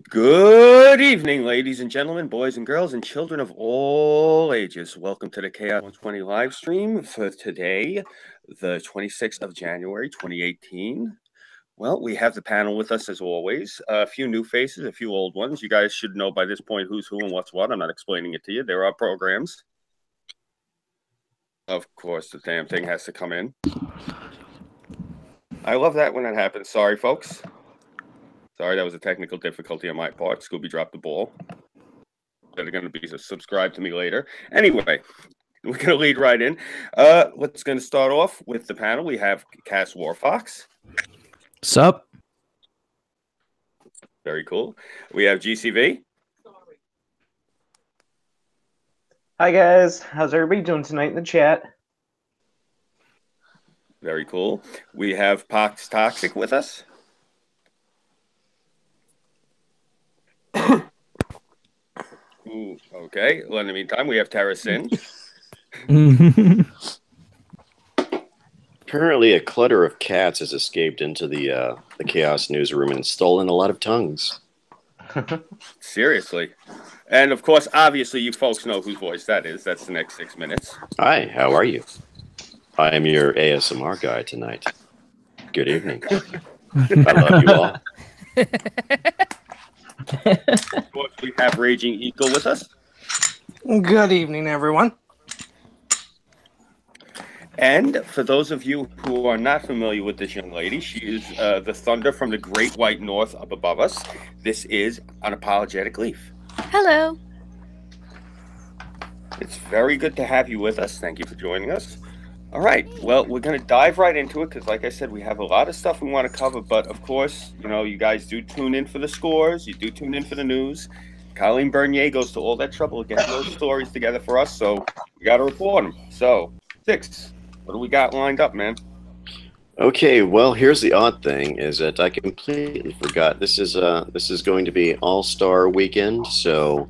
Good evening, ladies and gentlemen, boys and girls, and children of all ages. Welcome to the CHAOS120 live stream for today, the 26th of January, 2018. Well, we have the panel with us as always. A few new faces, a few old ones. You guys should know by this point who's who and what's what. I'm not explaining it to you. There are programs. Of course, the damn thing has to come in. I love that when that happens. Sorry, folks. Sorry, that was a technical difficulty on my part. Scooby dropped the ball. They're going to be subscribed to me later. Anyway, we're going to lead right in. What's going to start off with the panel? We have Cass Warfox. Sup? Very cool. We have GCV. Hi, guys. How's everybody doing tonight in the chat? Very cool. We have Pox Toxic with us. Ooh, okay. Well, in the meantime, we have Tara Sin. Apparently, a clutter of cats has escaped into the Chaos newsroom and stolen a lot of tongues. Seriously. And, of course, obviously, you folks know whose voice that is. That's the next 6 minutes. Hi, how are you? I am your ASMR guy tonight. Good evening. I love you all. Of course, we have Raging Eagle with us. Good evening, everyone. And for those of you who are not familiar with this young lady, she is the thunder from the great white north up above us. This is Unapologetic Leaf. Hello. It's very good to have you with us. Thank you for joining us. All right. Well, we're going to dive right into it because, like I said, we have a lot of stuff we want to cover. But, of course, you know, you guys do tune in for the scores. You do tune in for the news. Colleen Bernier goes to all that trouble of getting those stories together for us. So we got to report them. So, Six, what do we got lined up, man? Okay, well, here's the odd thing is that I completely forgot. This is going to be All-Star Weekend. So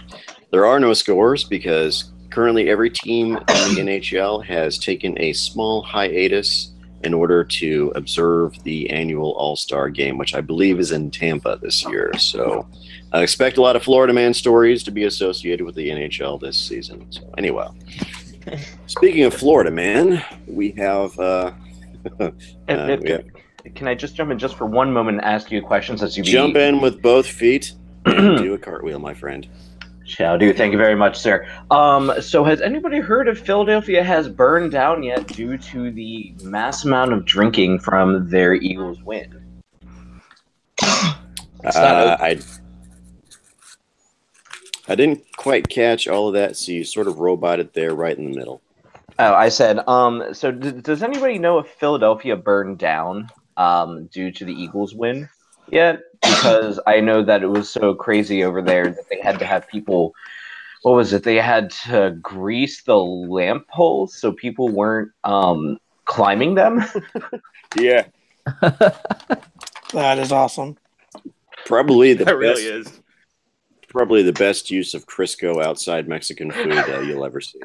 there are no scores because currently every team in the NHL has taken a small hiatus in order to observe the annual All-Star game, which I believe is in Tampa this year. So I expect a lot of Florida man stories to be associated with the NHL this season. So anyway, speaking of Florida man, we have... Can I just jump in just for one moment and ask you a question? Since you jump in with both feet and do a cartwheel, my friend. Shall do. Thank you very much, sir. So has anybody heard if Philadelphia has burned down yet due to the mass amount of drinking from their Eagles win? I didn't quite catch all of that, so you sort of roboted there right in the middle. Oh, I said, so does anybody know if Philadelphia burned down due to the Eagles win yet? Because I know that it was so crazy over there that they had to have people, what was it? They had to grease the lamp poles so people weren't climbing them. Yeah. That is awesome. Probably the That best, really is. probably the best use of Crisco outside Mexican food you'll ever see.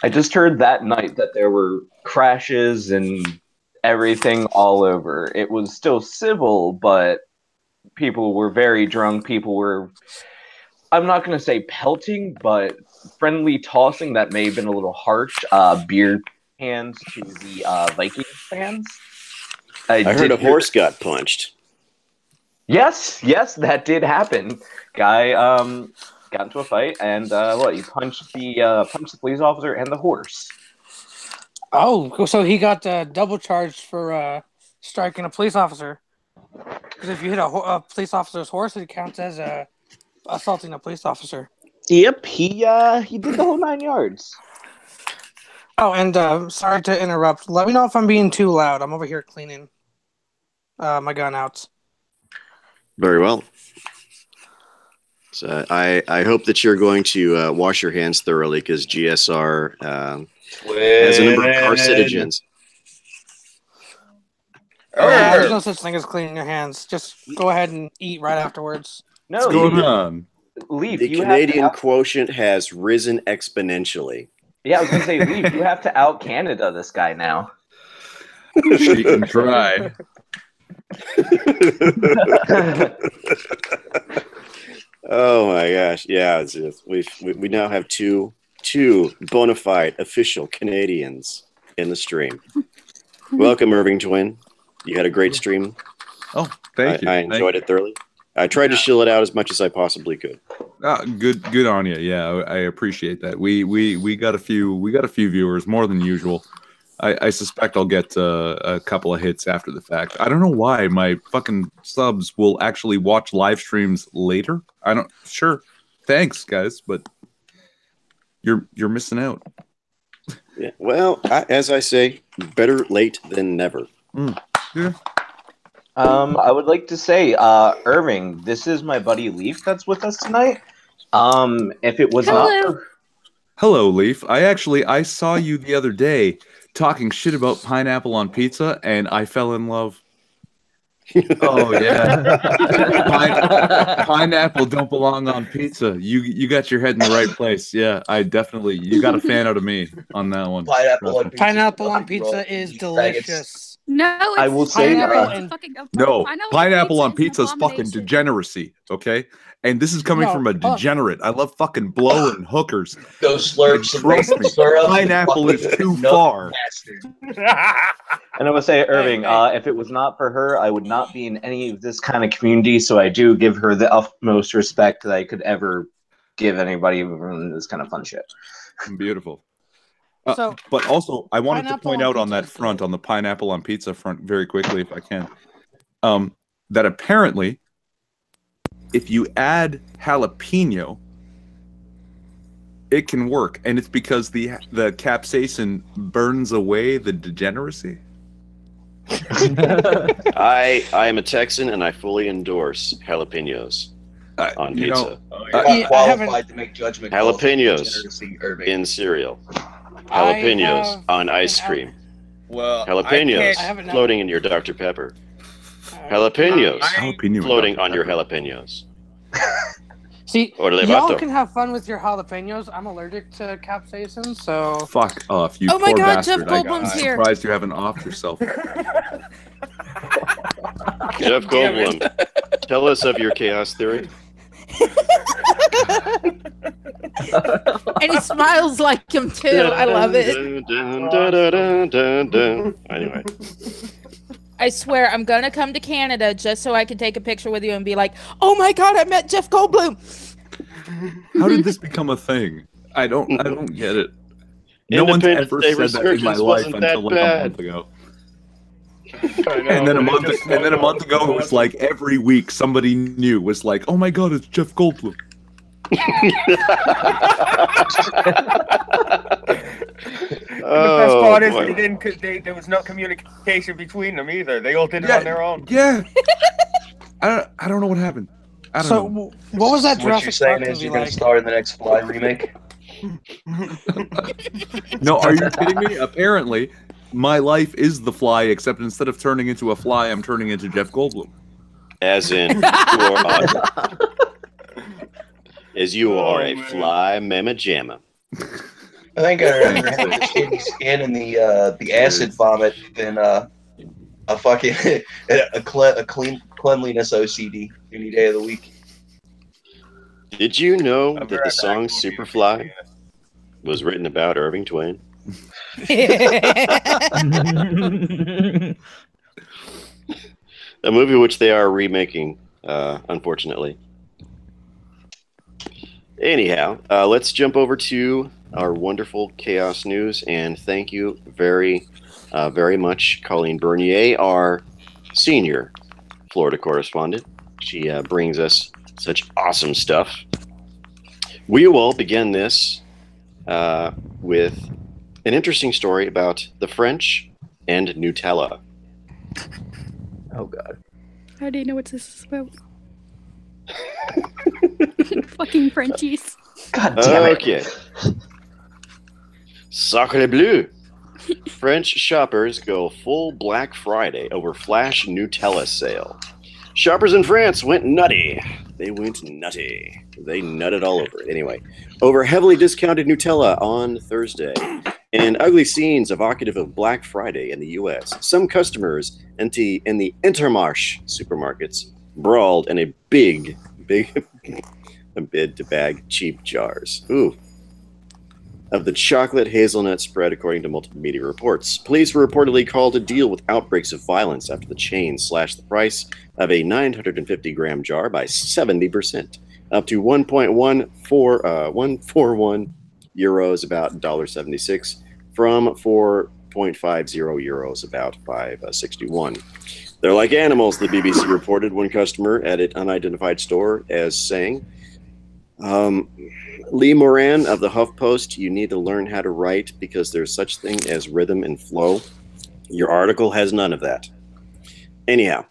I just heard that night that there were crashes and everything all over. It was still civil, but people were very drunk. People were, I'm not going to say pelting, but friendly tossing. That may have been a little harsh. Beer cans to the Vikings fans. I heard a horse got punched. Yes, that did happen. Guy got into a fight and he punched the police officer and the horse. Oh, so he got double charged for striking a police officer. Because if you hit a police officer's horse, it counts as assaulting a police officer. Yep, he did the whole 9 yards. Oh, and sorry to interrupt. Let me know if I'm being too loud. I'm over here cleaning my gun outs. Very well. So I hope that you're going to wash your hands thoroughly because GSR has a number of carcinogens. There's no such thing as cleaning your hands. Just go ahead and eat right afterwards. No, What's going on? Leaf, The Canadian quotient has risen exponentially. Yeah, I was going to say, Leaf, you have to out Canada this guy now. She can try. Oh my gosh! Yeah, it's just, we now have two bona fide official Canadians in the stream. Welcome, Irving Twin. You had a great stream. Oh, thank you. I enjoyed it thoroughly. I tried to shill it out as much as I possibly could. Good on you. Yeah, I appreciate that. We got a few viewers, more than usual. I suspect I'll get a couple of hits after the fact. I don't know why my fucking subs will actually watch live streams later. Sure. Thanks, guys, but you're missing out. Yeah. Well, as I say, better late than never. Yeah. I would like to say, Irving, this is my buddy Leaf that's with us tonight. If it was not Hello, Leaf. I saw you the other day talking shit about pineapple on pizza, and I fell in love. Oh yeah, pineapple don't belong on pizza. You got your head in the right place. Yeah, you got a fan out of me on that one. Pineapple on pizza is delicious. No, it's I will say pineapple on pizza is fucking degeneracy. Okay, and this is coming from a degenerate. I love fucking blowing hookers. Those slurps. Trust me, pineapple is too far. And I would say, Irving, if it was not for her, I would not be in any of this kind of community. So I do give her the utmost respect that I could ever give anybody in this kind of fun shit. Beautiful. But also, I wanted to point out on that front, on the pineapple on pizza front, very quickly, if I can, that apparently, if you add jalapeno, it can work, and it's because the capsaicin burns away the degeneracy. I am a Texan, and I fully endorse jalapenos on pizza. You're not qualified to make judgment. Jalapenos in cereal. Jalapenos on ice cream. Well, jalapenos floating in your Dr. Pepper. Jalapenos floating on your jalapenos. See, y'all can have fun with your jalapenos. I'm allergic to capsaicin, so... Fuck off, you Oh my poor god, bastard. Jeff Goldblum's here. I'm surprised you haven't offed yourself. Jeff Goldblum, tell us of your chaos theory. And he smiles like him too. I love it. Anyway. I swear I'm gonna come to Canada just so I can take a picture with you and be like, oh my god, I met Jeff Goldblum. How did this become a thing? I don't get it. No one's ever said that in my life until like a month ago. And then a month ago, it was like every week somebody new was like, "Oh my god, it's Jeff Goldblum." The best part is there was no communication between them either. They all did it on their own. Yeah. I don't know what happened. I don't know. What was that? What you're saying is you're going to star in the next Fly remake? No, are you kidding me? Apparently, my life is the Fly, except instead of turning into a fly, I'm turning into Jeff Goldblum. As in, you are a fly mamma jamma. I think I'd rather have the shitty skin and the acid vomit than a fucking a cleanliness OCD any day of the week. Did you know that the song Superfly was written about Irving Twain? A movie which they are remaking, unfortunately. Anyhow, let's jump over to our wonderful chaos news, and thank you very much, Colleen Bernier, our senior Florida correspondent. She brings us such awesome stuff. We will begin this with an interesting story about the French and Nutella. Oh, God. How do you know what this is about? Fucking Frenchies. God damn it. Okay. Sacre bleu. French shoppers go full Black Friday over flash Nutella sale. Shoppers in France went nutty. They went nutty. They nutted all over it. Anyway, over heavily discounted Nutella on Thursday. And ugly scenes evocative of Black Friday in the U.S. Some customers in the Intermarché supermarkets brawled in a bid to bag cheap jars. Ooh. Of the chocolate hazelnut spread, according to multiple media reports. Police were reportedly called to deal with outbreaks of violence after the chain slashed the price of a 950-gram jar by 70%, up to 1.141 euros, about $1.76, from 4.50 euros, about $5.61. They're like animals, the BBC reported one customer at an unidentified store as saying. Lee Moran of the HuffPost, you need to learn how to write because there's such thing as rhythm and flow. Your article has none of that. Anyhow,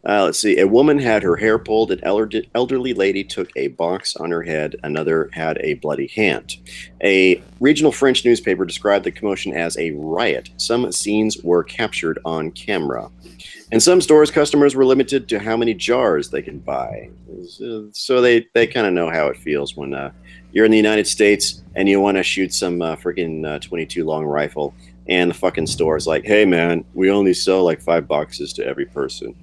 let's see. A woman had her hair pulled. An elderly lady took a box on her head. Another had a bloody hand. A regional French newspaper described the commotion as a riot. Some scenes were captured on camera. In some stores, customers were limited to how many jars they could buy. So they kind of know how it feels when you're in the United States and you want to shoot some freaking 22 long rifle, and the fucking store is like, hey, man, we only sell like 5 boxes to every person.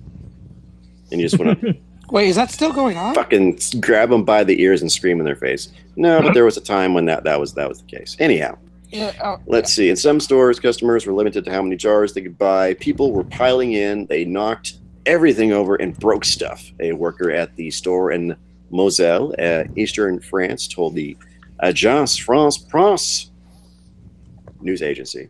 And you just want to Wait, is that still going on? fucking grab them by the ears and scream in their face. No, but there was a time when that was the case. Anyhow. Yeah, Let's see. In some stores, customers were limited to how many jars they could buy. People were piling in. They knocked everything over and broke stuff. A worker at the store in Moselle, eastern France, told the Agence France-Presse news agency.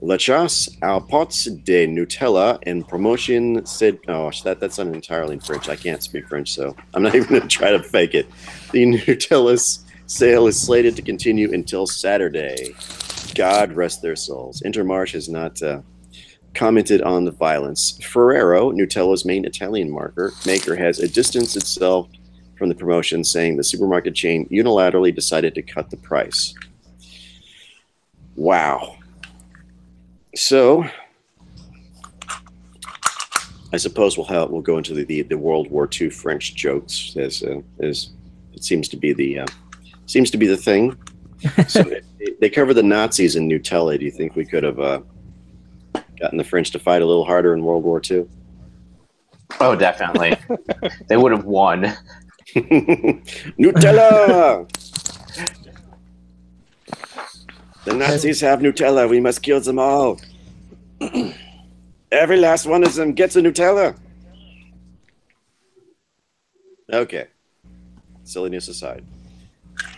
La chasse aux pots de Nutella en promotion said, oh, that's not entirely in French. I can't speak French, so I'm not even going to try to fake it. The Nutella's sale is slated to continue until Saturday. God rest their souls. Intermarché has not commented on the violence. Ferrero, Nutella's main Italian maker, has distanced itself from the promotion, saying the supermarket chain unilaterally decided to cut the price. Wow. So, I suppose we'll go into the World War II French jokes as it seems to be the thing. So they cover the Nazis in Nutella. Do you think we could have gotten the French to fight a little harder in World War II? Oh, definitely. They would have won. Nutella! The Nazis have Nutella. We must kill them all. Every last one of them gets a Nutella. Okay. Silliness aside.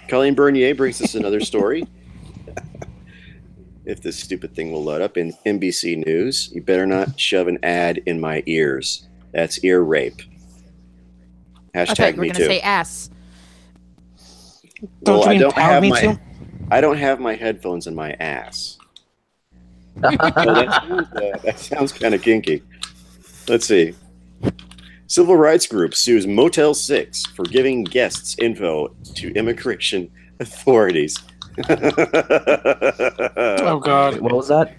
Colleen Bernier brings us another story. If this stupid thing will load up in NBC News, you better not shove an ad in my ears. That's ear rape. Hashtag we're me gonna too. say ass. Don't Well, you mean pound me too? I don't have my headphones in my ass. So that sounds kind of kinky. Let's see. Civil rights group sues Motel 6 for giving guests info to immigration authorities. Oh, God. What was that?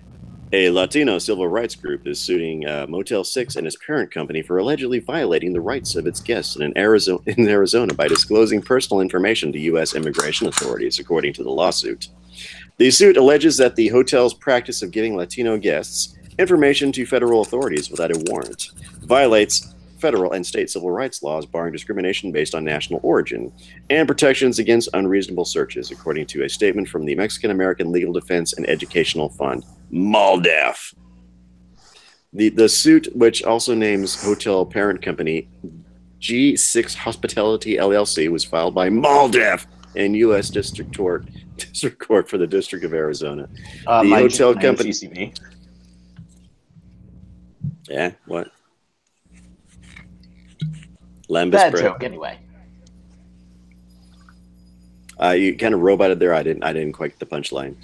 A Latino civil rights group is suing Motel 6 and its parent company for allegedly violating the rights of its guests in Arizona by disclosing personal information to U.S. immigration authorities, according to the lawsuit. The suit alleges that the hotel's practice of giving Latino guests information to federal authorities without a warrant violates federal and state civil rights laws barring discrimination based on national origin and protections against unreasonable searches, according to a statement from the Mexican American Legal Defense and Educational Fund, MALDEF. The suit, which also names hotel parent company G6 Hospitality LLC, was filed by MALDEF and U.S. District Court for the District of Arizona. The hotel company. GCB. Yeah, what? Lambus Bad bread. joke, anyway. You kind of roboted there. I didn't quite get the punchline.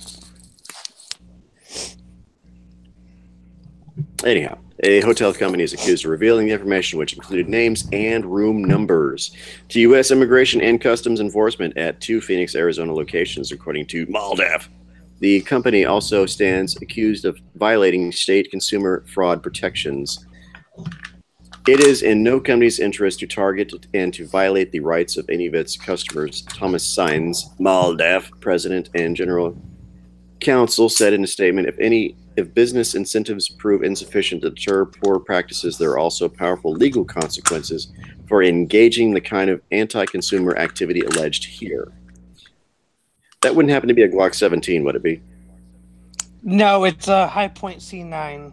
Anyhow, a hotel company is accused of revealing the information, which included names and room numbers, to U.S. Immigration and Customs Enforcement at 2 Phoenix, Arizona locations, according to MALDEF. The company also stands accused of violating state consumer fraud protections. It is in no company's interest to target and to violate the rights of any of its customers, Thomas Sines, MALDEF, President and General counsel said in a statement, if business incentives prove insufficient to deter poor practices, there are also powerful legal consequences for engaging the kind of anti-consumer activity alleged here. That wouldn't happen to be a Glock 17, would it be? No, it's a High Point C9.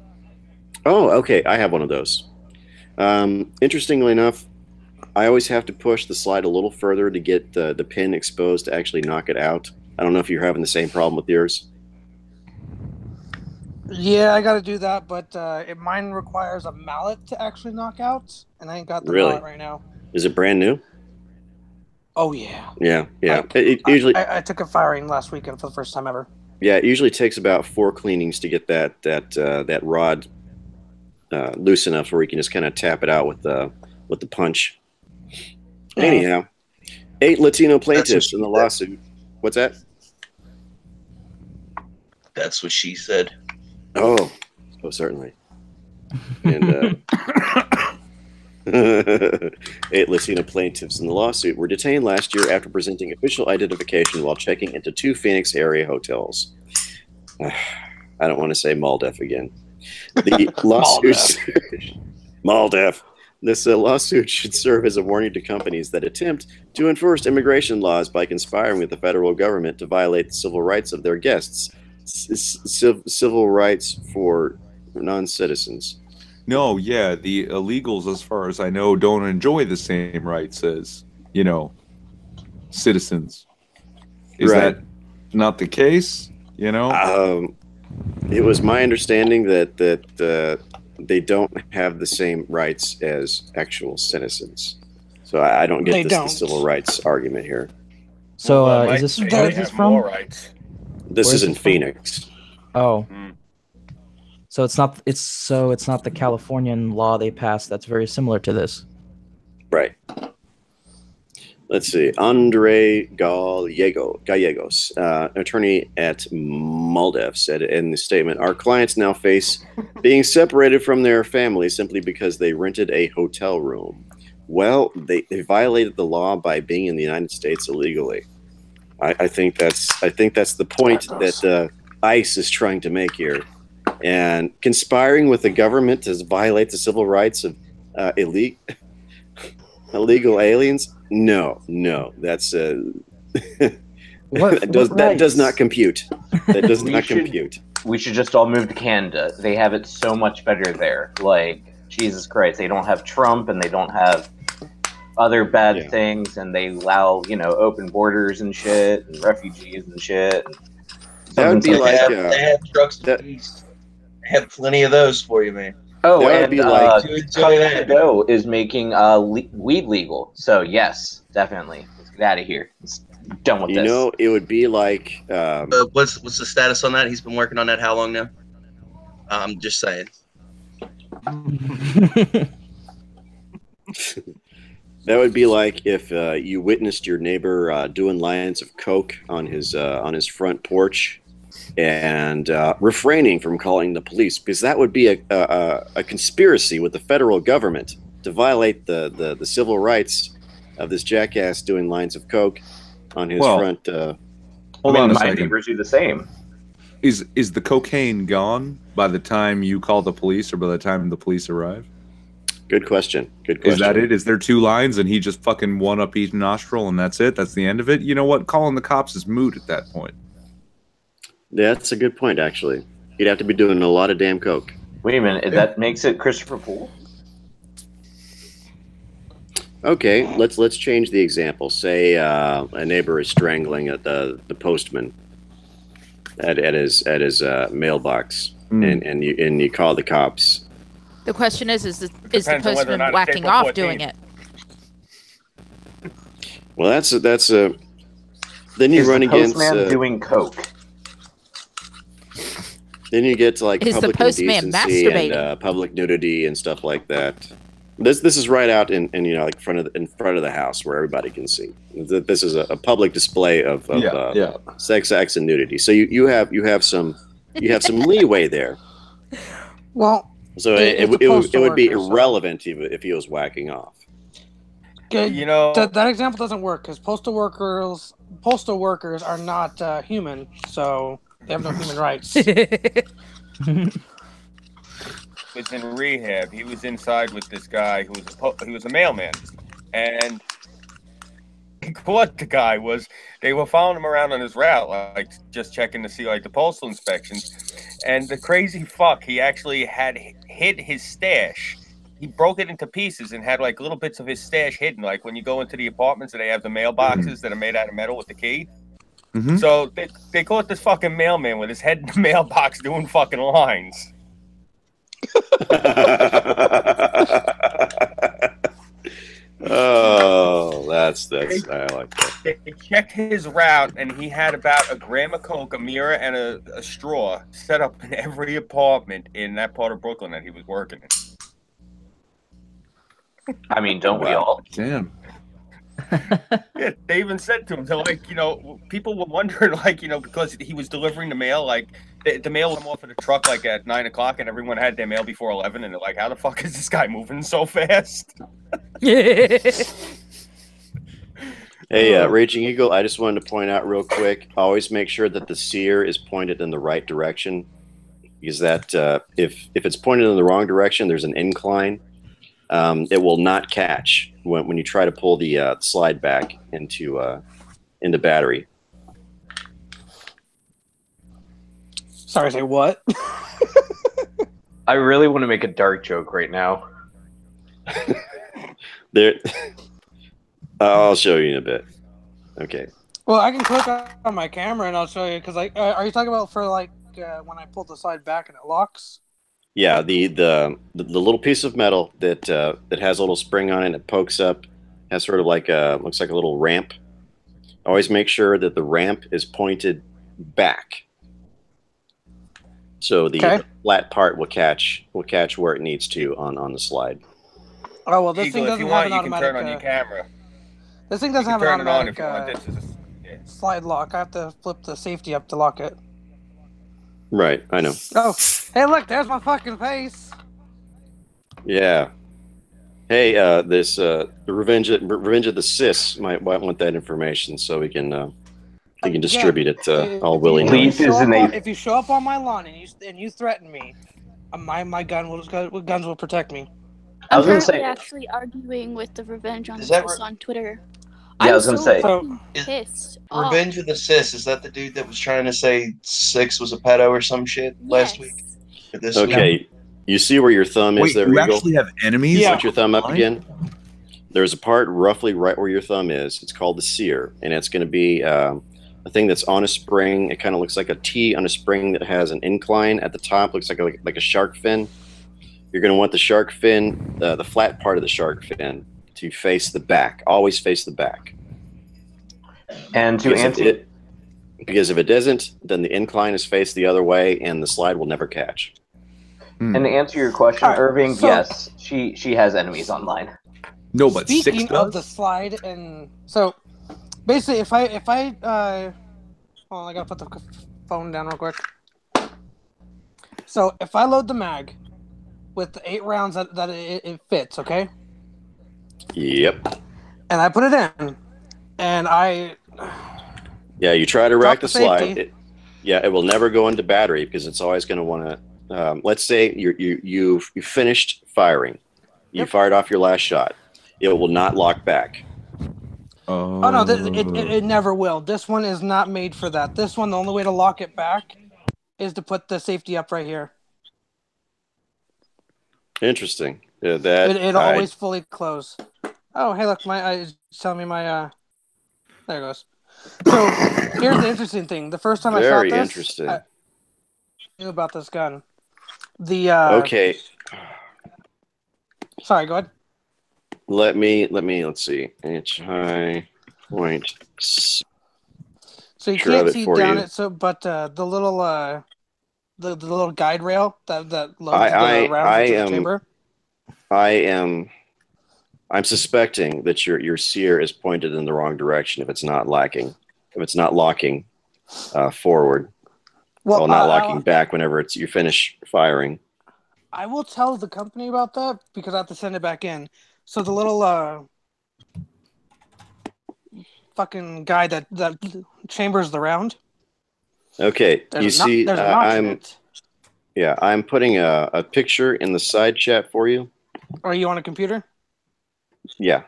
Oh, okay. I have one of those. Interestingly enough, I always have to push the slide a little further to get the pin exposed to actually knock it out. I don't know if you're having the same problem with yours. Yeah, I got to do that, but mine requires a mallet to actually knock out, and I ain't got the mallet right now. Is it brand new? Oh, yeah. Yeah. I took it firing last weekend for the first time ever. Yeah, it usually takes about 4 cleanings to get that rod loose enough where you can just kind of tap it out with the punch. Anyhow, 8 Latino plaintiffs in the lawsuit. What's that? That's what she said. Oh, certainly. And 8 Latino plaintiffs in the lawsuit were detained last year after presenting official identification while checking into 2 Phoenix area hotels. I don't want to say MALDEF again. The lawsuit, MALDEF. This lawsuit should serve as a warning to companies that attempt to enforce immigration laws by conspiring with the federal government to violate the civil rights of their guests. Civil rights for non-citizens. No, yeah, the illegals, as far as I know, don't enjoy the same rights as, citizens. Is that not the case? It was my understanding that they don't have the same rights as actual citizens. So I don't get the civil rights argument here. So is this where is this from? More rights. This is in Phoenix. Oh. So it's not the Californian law they passed that's very similar to this. Right. Let's see. Andre Gallegos, attorney at MALDEF, said in the statement, "Our clients now face being separated from their families simply because they rented a hotel room. Well, they violated the law by being in the United States illegally." I think that's the point that ICE is trying to make here. And conspiring with the government to violate the civil rights of illegal aliens? No, that's that does not compute. That does not compute. We should just all move to Canada. They have it so much better there. Like, Jesus Christ, they don't have Trump and they don't have other bad things, and they allow open borders and shit and refugees and shit. That would be they have trucks to east. Have plenty of those for you, man. Oh, that and would be like Colorado is making weed legal. So yes, definitely. Let's get out of here. Let's done with this. It would be like what's the status on that? He's been working on that how long now? I'm just saying. That would be like if you witnessed your neighbor doing lines of coke on his front porch, and refraining from calling the police, because that would be a conspiracy with the federal government to violate the civil rights of this jackass doing lines of coke on his front. Hold on a my second. neighbors do the same. Is the cocaine gone by the time you call the police or by the time the police arrive? Good question. Is that it? Is there 2 lines and he just fucking one up each nostril and that's it? That's the end of it? You know what? Calling the cops is moot at that point. Yeah, that's a good point, actually. You'd have to be doing a lot of damn coke. Wait a minute. That makes it Christopher Poole? Okay, let's change the example. Say a neighbor is strangling the postman at his mailbox, and you call the cops. The question is the postman whacking off doing it? Well, that's a. Then you run against postman doing coke. Then you get to like Is the public postman indecency masturbating? and public nudity and stuff like that. This is right out in like in front of the house where everybody can see. This is a public display of sex acts and nudity. So you have some leeway there. Well, so it would be irrelevant if he was whacking off. Good. That example doesn't work because postal workers are not human. So They have no human rights. Was in rehab. He was inside with this guy who was a mailman, and what the guy was, they were following him around on his route, like just checking to see like the postal inspections, and the crazy fuck, he actually had hid his stash. He broke it into pieces and had like little bits of his stash hidden, like when you go into the apartments and they have the mailboxes that are made out of metal with the key. So they caught this fucking mailman with his head in the mailbox doing fucking lines. Oh, that's I like that. They checked his route, and he had about a gram of coke, a mirror, and a straw set up in every apartment in that part of Brooklyn that he was working in. I mean, don't we all? Damn. Yeah, they even said to him, they're like, you know, people were wondering, like, you know, because he was delivering the mail, like, the mail would come off of the truck, like, at 9 o'clock, and everyone had their mail before 11, and they're like, how the fuck is this guy moving so fast? Hey, Raging Eagle, I just wanted to point out real quick, always make sure that the Sear is pointed in the right direction, because that, if it's pointed in the wrong direction, there's an incline. It will not catch when you try to pull the slide back into battery. Sorry, say what? I really want to make a dark joke right now. There, I'll show you in a bit. Okay. Well, I can click on my camera and I'll show you, because like, are you talking about for like when I pull the slide back and it locks? Yeah, the little piece of metal that has a little spring on it and it pokes up, has sort of like looks like a little ramp. Always make sure that the ramp is pointed back, so the flat part will catch where it needs to on the slide. Oh well, this Eagle, thing if doesn't you have want, an you can automatic. turn on your camera. This thing doesn't have an Turn it on automatic if you want. This is slide lock. I have to flip the safety up to lock it. Right, I know. Oh, hey, look, there's my fucking face. Yeah. Hey, this the Revenge of the Sis might want that information so we can distribute it all willingly. If you show up on my lawn and you threaten me, guns will protect me. I'm currently actually arguing with the Revenge on the Sis on Twitter. Yeah, I was gonna say. Pissed Revenge of the Sis, is that the dude that was trying to say Six was a pedo or some shit last week? Or this week? You see where your thumb is there, you Eagle? actually have enemies? Put your thumb up again. There's a part roughly right where your thumb is. It's called the Sear, and it's going to be a thing that's on a spring. It kind of looks like a T on a spring that has an incline at the top. Looks like a shark fin. You're going to want the shark fin, the flat part of the shark fin, to face the back. Always face the back. And to answer it, because if it doesn't, then the incline is faced the other way, and the slide will never catch. And to answer your question, Irving, yes, she has enemies online. No, but speaking of the slide, and so basically, if I hold on, I gotta put the phone down real quick. So if I load the mag with the 8 rounds that it fits, okay? Yep. And I put it in, and yeah, you try to rack the slide. It will never go into battery because it's always going to want to. Let's say you finished firing, you fired off your last shot. It will not lock back. Oh no, it never will. This one is not made for that. This one, the only way to lock it back is to put the safety up right here. Interesting. It'll always fully close. Oh, hey, look, it's telling me my there it goes. So here's the interesting thing. The first time I shot this, interesting. I knew about this gun. Okay. Sorry, go ahead. Let's see. High point. So you can't see down it. So, but the little the little guide rail that loads the rounds into the chamber. I'm suspecting that your Sear is pointed in the wrong direction if it's not locking forward. Well, not locking back whenever you finish firing. I will tell the company about that because I have to send it back in. So the little fucking guy that chambers the round, Okay, you see, there's a notch in it. Yeah, I'm putting a picture in the side chat for you. Are you on a computer? Yeah.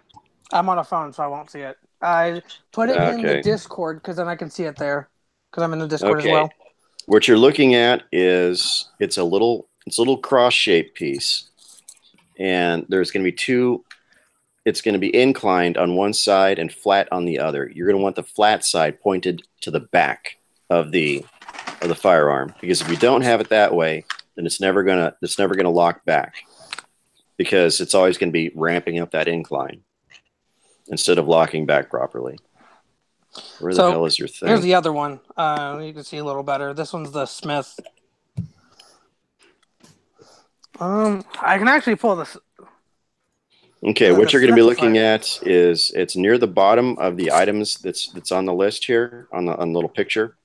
I'm on a phone, so I won't see it. I put it in the Discord because then I can see it there. Because I'm in the Discord as well. What you're looking at is it's a little cross-shaped piece, and there's going to be two. It's going to be inclined on one side and flat on the other. You're going to want the flat side pointed to the back of the firearm, because if you don't have it that way, then it's never gonna lock back, because it's always going to be ramping up that incline instead of locking back properly. Where the hell is your thing? Here's the other one. You can see a little better. This one's the Smith. I can actually pull this. Okay, what you're going to be looking at is it's near the bottom of the items that's on the list here on the little picture.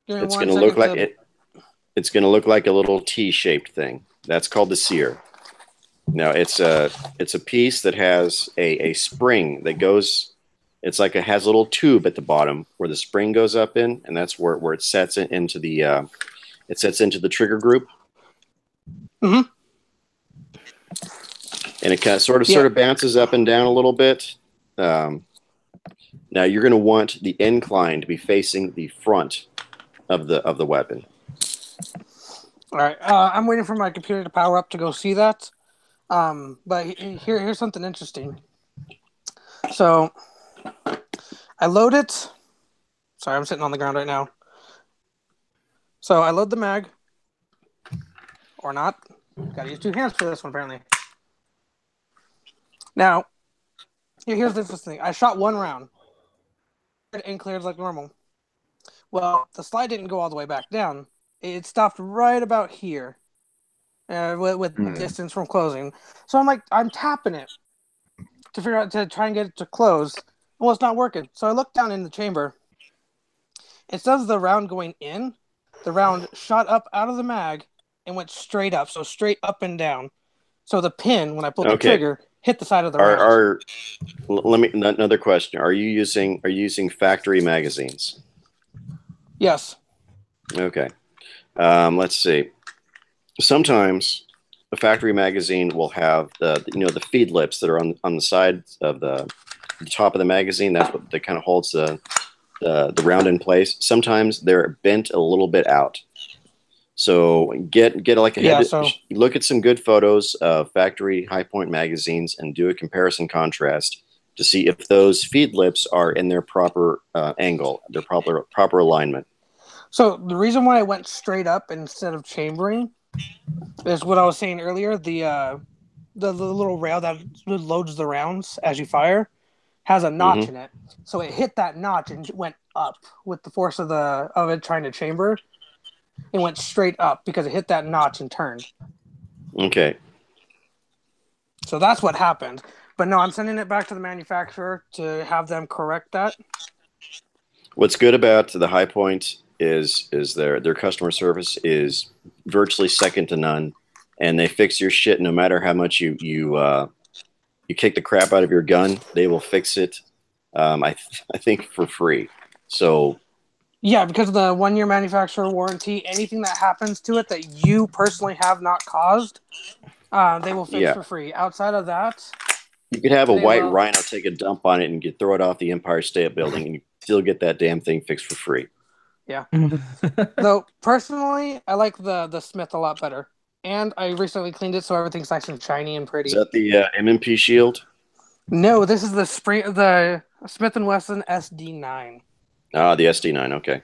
It's going to look like it. It's going to look like a little T-shaped thing. That's called the Sear. Now it's a piece that has a spring that goes. It's like it has a little tube at the bottom where the spring goes up in, and that's where it sets into the trigger group. Mm-hmm. And it kind of sort of bounces up and down a little bit. Now you're going to want the incline to be facing the front of the weapon. All right, I'm waiting for my computer to power up to go see that. But here's something interesting. So I load it. Sorry, I'm sitting on the ground right now. So I load the mag, or not. Got to use two hands for this one, apparently. Now, here's the interesting thing. I shot one round and cleared like normal. Well, the slide didn't go all the way back down. It stopped right about here with distance from closing. So I'm tapping it to figure out to try and get it to close. Well, it's not working. So I looked down in the chamber. Instead of the round going in, the round shot up out of the mag and went straight up. So straight up and down. So the pin, when I pulled the trigger, hit the side of the round. Let me another question. Are you using factory magazines? Yes. Okay. Let's see. Sometimes a factory magazine will have the feed lips that are on the side of the top of the magazine. That's what kind of holds the round in place. Sometimes they're bent a little bit out. So get like a head. Look at some good photos of factory high point magazines and do a comparison contrast to see if those feed lips are in their proper angle, their proper alignment. So the reason why I went straight up instead of chambering is what I was saying earlier. The little rail that loads the rounds as you fire has a notch in it. So it hit that notch and went up with the force of it trying to chamber. It went straight up because it hit that notch and turned. Okay. So that's what happened. But no, I'm sending it back to the manufacturer to have them correct that. What's good about the High Point is their customer service is virtually second to none, and they fix your shit no matter how much you kick the crap out of your gun. They will fix it. I think for free. So. Yeah, because of the 1-year manufacturer warranty, anything that happens to it that you personally have not caused, they will fix for free. Outside of that, you could have a white rhino take a dump on it and throw it off the Empire State Building, and you still get that damn thing fixed for free. Yeah. Though personally, I like the Smith a lot better, and I recently cleaned it so everything's nice and shiny and pretty. Is that the M&P Shield? No, this is the Smith & Wesson SD9. Ah, the SD9, okay.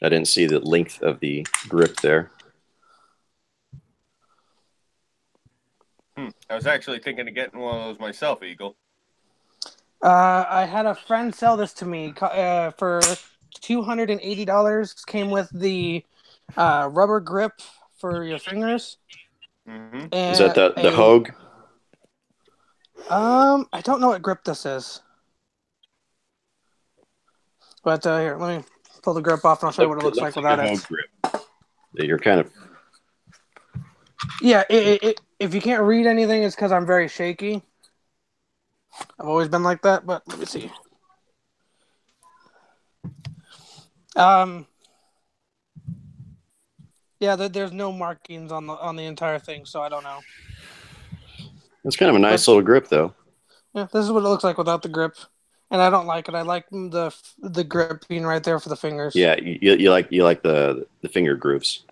I didn't see the length of the grip there. I was actually thinking of getting one of those myself, Eagle. I had a friend sell this to me for $280. Came with the rubber grip for your fingers. Is that the Hogue? I don't know what grip this is. But here, let me pull the grip off and I'll show you what it looks like without it. Grip. You're kind of... Yeah, if you can't read anything, it's because I'm very shaky. I've always been like that, but let me see. Yeah, there's no markings on the entire thing, so I don't know. It's kind of a nice little grip, though. Yeah, this is what it looks like without the grip, and I don't like it. I like the grip being right there for the fingers. Yeah, you like the finger grooves.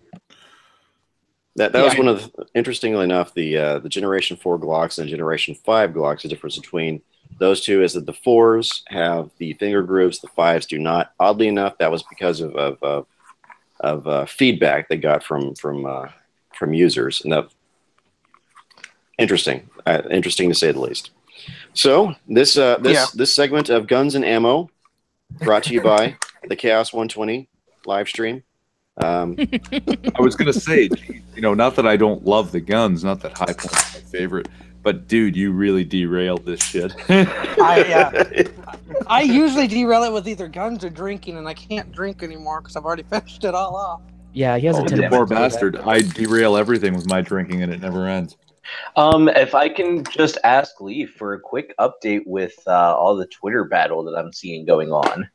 That was one of the, interestingly enough, the Generation 4 Glocks and Generation 5 Glocks. The difference between those two is that the 4s have the finger grooves, the 5s do not. Oddly enough, that was because of feedback they got from users, and that interesting to say the least. So this segment of Guns and Ammo brought to you by the CHAOS120 live stream. I was gonna say, not that I don't love the guns, not that High Point's my favorite, but dude, you really derailed this shit. I usually derail it with either guns or drinking, and I can't drink anymore because I've already finished it all off. Yeah, he has a the poor bastard. I derail everything with my drinking, and it never ends. If I can just ask Lee for a quick update with all the Twitter battle that I'm seeing going on.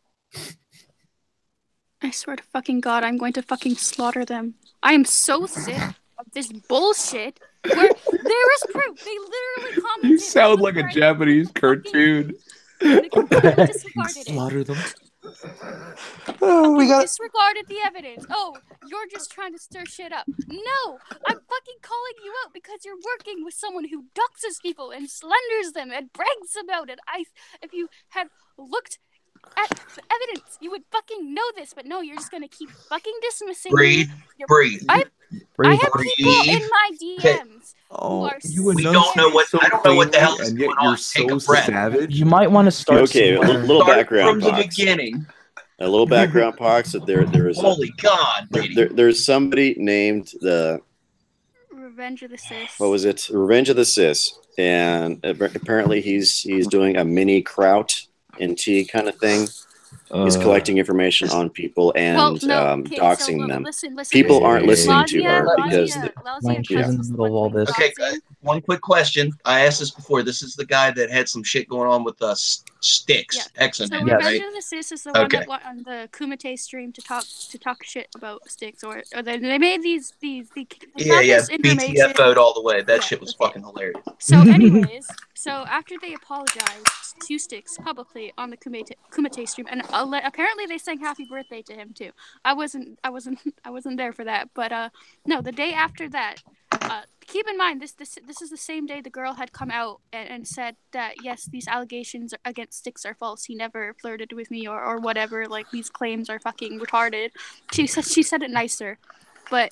I swear to fucking God, I'm going to fucking slaughter them. I am so sick of this bullshit where there is proof. They literally commented. You sound like a Japanese cartoon. Slaughter them. We disregarded the evidence. Oh, you're just trying to stir shit up. No, I'm fucking calling you out because you're working with someone who doxes people and slanders them and brags about it. If you had looked at the evidence, you would fucking know this, but no, you're just gonna keep fucking dismissing. Breathe. I have people in my DMs. We don't know what. I don't know what the hell is going on. Take a breath. Savage. You might want to start. Okay, a little background. From the beginning. A little background, Pox. That there is. Holy God, lady. There's somebody named the. Revenge of the Sis. What was it? Revenge of the Sis, and apparently he's doing a mini Kraut and tea kind of thing. He's collecting information on people and doxing them. Listen, people aren't listening to her because she's in the middle of all this. Okay, one quick question. I asked this before. This is the guy that had some shit going on with sticks. Yeah. Excellent. So Revenge of the Sis is the one that went on the Kumite stream to talk shit about sticks, or they made these BTF vote all the way. That shit was fucking hilarious. So anyways, after they apologized to Sticks publicly on the Kumite stream, and apparently they sang happy birthday to him too. I wasn't there for that, but no, the day after that, keep in mind this is the same day the girl had come out and said that yes, these allegations against Sticks are false. He never flirted with me or whatever. Like, these claims are fucking retarded. She said it nicer. But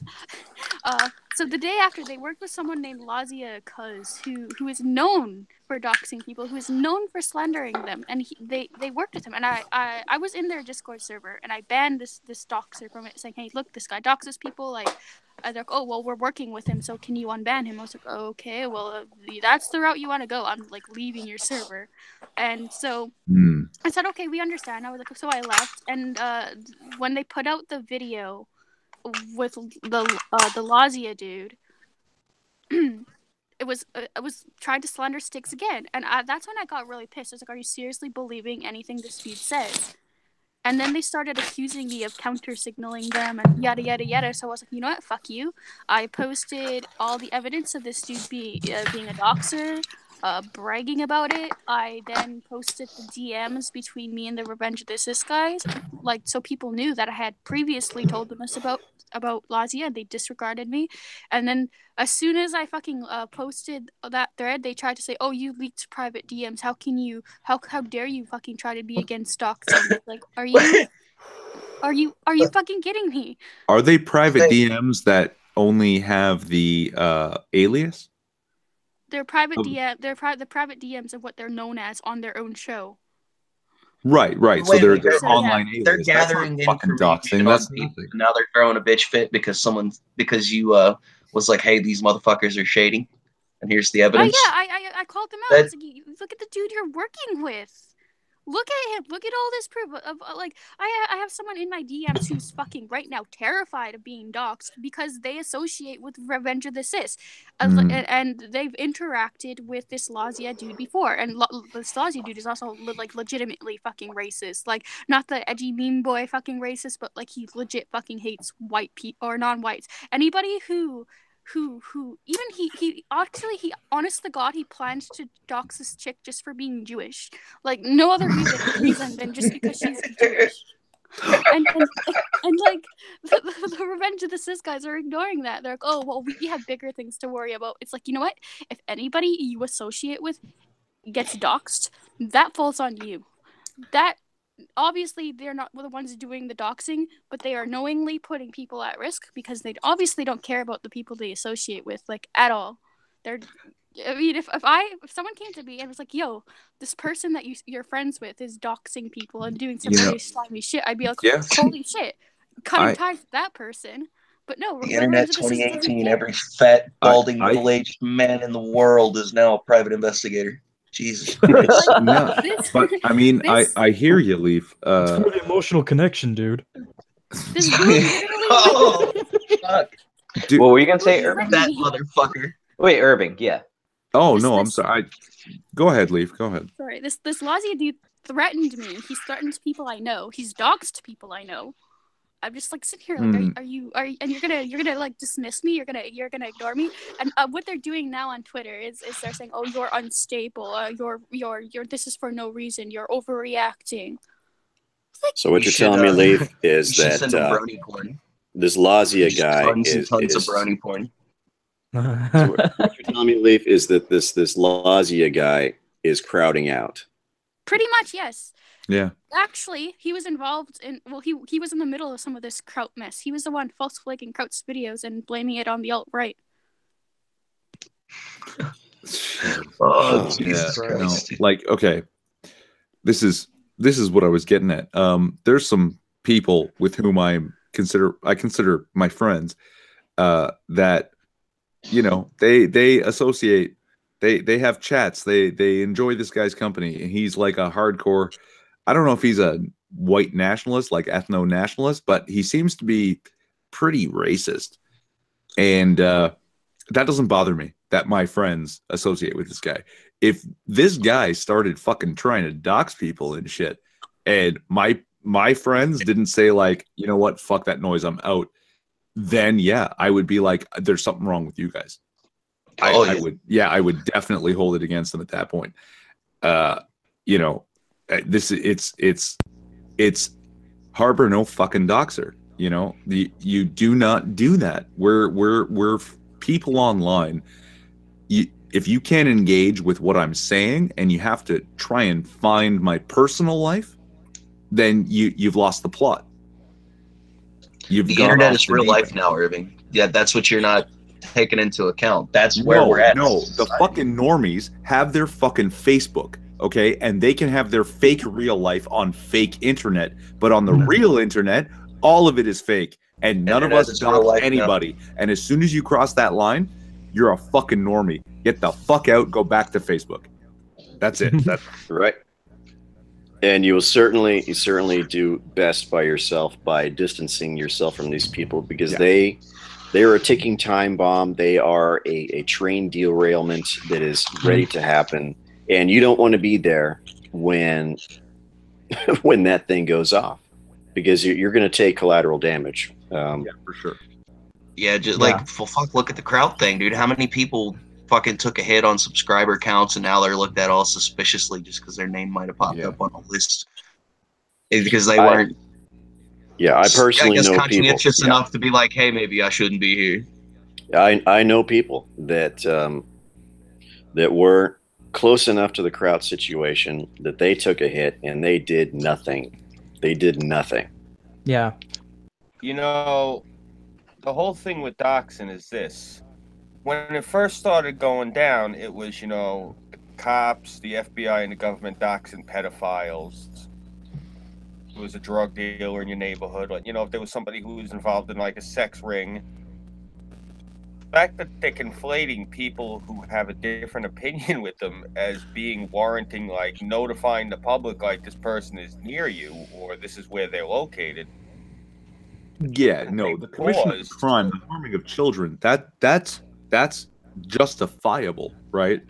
so the day after, they worked with someone named Lazia Cuz, who is known for doxing people, who is known for slandering them, and they worked with him. And I was in their Discord server, and I banned this doxer from it, saying, hey, look, this guy doxes people. Like, they're like, oh, well, we're working with him, so can you unban him? I was like, okay, well, that's the route you want to go. I'm like leaving your server. And so I said, okay, we understand. I was like, so I left. And when they put out the video with the Lazia dude, it was trying to slander Sticks again, and that's when I got really pissed. I was like, are you seriously believing anything this dude says? And then they started accusing me of counter signaling them and yada yada yada. So I was like, you know what, fuck you. I posted all the evidence of this dude being a doxer, bragging about it. I then posted the DMs between me and the Revenge of the Sis guys, like, so people knew that I had previously told them this about Lazia, and they disregarded me. And then as soon as I fucking posted that thread, they tried to say, oh, you leaked private DMs. How can you, how dare you fucking try to be against doxing? Like, are you fucking kidding me? Are they private DMs that only have the alias? They're private DM. They're the private DMs of what they're known as on their own show. Right. So they're online alias. They're gathering information on people. Now they're throwing a bitch fit because you was like, hey, these motherfuckers are shady, and here's the evidence. Oh yeah, I called them out. I was like, look at the dude you're working with. Look at him. Look at all this proof of like I have someone in my DMs who's fucking right now terrified of being doxxed because they associate with Revenge of the Sis, and they've interacted with this Lazia dude before, and this Lazia dude is also like legitimately fucking racist, like not the edgy meme boy fucking racist, but like he legit fucking hates white people or non-whites. Anybody who even he honest to God, he planned to dox this chick just for being Jewish, like no other reason than just because she's Jewish. and like the Revenge of the Cis guys are ignoring that. They're like, oh well, we have bigger things to worry about. It's like, you know what, if anybody you associate with gets doxed, that falls on you. That obviously they're not the ones doing the doxing, but they are knowingly putting people at risk because they obviously don't care about the people they associate with, like, at all. I mean, if someone came to me and was like, yo, this person that you're friends with is doxing people and doing some really slimy shit, I'd be like, holy shit, cutting ties with that person. But no, the internet 2018, every fat, balding, middle-aged man in the world is now a private investigator. Jesus Christ. No, but I mean, I hear you, Leaf. It's for the emotional connection, dude. This dude literally. Oh, fuck. Dude, what were you gonna say, Irving? That motherfucker. Wait, Irving, yeah. Oh, no, I'm sorry. Go ahead, Leaf. Go ahead. Sorry, this Lazia dude threatened me. He's threatened people I know. He's doxed people I know. I'm just like sitting here like, are you and you're gonna like dismiss me? You're gonna ignore me? And what they're doing now on Twitter is they're saying, oh, you're unstable. You're this is for no reason. You're overreacting. Like, so what you're telling me, Leaf, is that this Lazia guy is tons of brownie porn. So what you're telling me, Leaf, is that this Lazia guy is crowding out. Pretty much, yes. Yeah. Actually, he was involved in. Well, he was in the middle of some of this Kraut mess. He was the one false flagging Kraut's videos and blaming it on the alt-right. Oh, Jesus Christ! No, like, okay, this is what I was getting at. There's some people with whom I consider my friends. That, you know, they associate. They have chats. They enjoy this guy's company, and he's like a hardcore. I don't know if he's a white nationalist, like ethno-nationalist, but he seems to be pretty racist. And that doesn't bother me that my friends associate with this guy. If this guy started fucking trying to dox people and shit, and my friends didn't say, like, you know what, fuck that noise, I'm out, then yeah, I would be like, there's something wrong with you guys. I would definitely hold it against them at that point. You know, it's harbor no fucking doxer. You know, you do not do that. We're people online. If you can't engage with what I'm saying and you have to try and find my personal life, then you've lost the plot. The internet is real life now, Irving. Yeah, that's what you're not taken into account. That's where we're at. No, the fucking normies have their fucking Facebook, okay? And they can have their fake real life on fake internet, but on the real internet, all of it is fake. And none of us dox anybody. Now. And as soon as you cross that line, you're a fucking normie. Get the fuck out, go back to Facebook. That's it. That's right. And you will certainly do best by yourself by distancing yourself from these people, because they are a ticking time bomb. They are a train derailment that is ready to happen, and you don't want to be there when that thing goes off, because you're going to take collateral damage. Yeah, for sure. Yeah, just like, fuck, look at the Kraut thing, dude. How many people fucking took a hit on subscriber counts and now they're looked at all suspiciously just because their name might have popped up on a list because they weren't. Yeah, I personally know people. Conscientious enough to be like, hey, maybe I shouldn't be here. I know people that were close enough to the Kraut situation that they took a hit and they did nothing. They did nothing. Yeah. You know, the whole thing with doxing is this. When it first started going down, it was, you know, the cops, the FBI, and the government doxing pedophiles. It was a drug dealer in your neighborhood. Like, you know, if there was somebody who was involved in, like, a sex ring. fact that they're conflating people who have a different opinion with them as being warranting, like, notifying the public, like, this person is near you or this is where they're located. Yeah, no, the commission of crime, the harming of children, that's justifiable, right?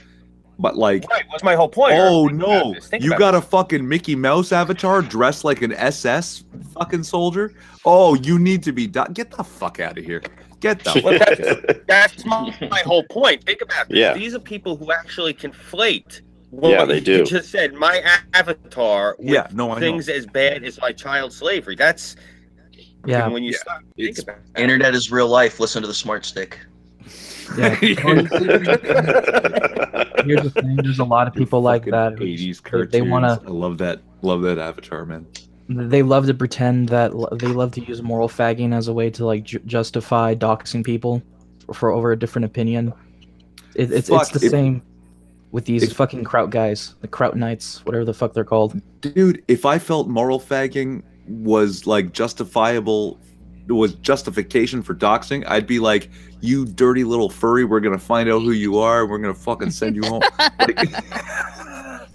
But like, right, what's my whole point? Oh no, you got a fucking Mickey Mouse avatar dressed like an SS fucking soldier? Oh, you need to be get the fuck out of here. Get the fuck that's my whole point. Think about this. Yeah. These are people who actually conflate Yeah, they do. You just said my avatar with I things as bad as like child slavery. That's when you start think about it. Internet is real life. Listen to the smart stick. Yeah. Here's the thing: there's a lot of people like that. 80s cartoons. They want to. I love that avatar, man. They love to pretend that they love to use moral fagging as a way to like justify doxing people for over a different opinion. It's the same with these fucking kraut guys, the kraut knights, whatever the fuck they're called. Dude, if I felt moral fagging was like justification for doxing, I'd be like, you dirty little furry, we're gonna find out who you are, we're gonna fucking send you home.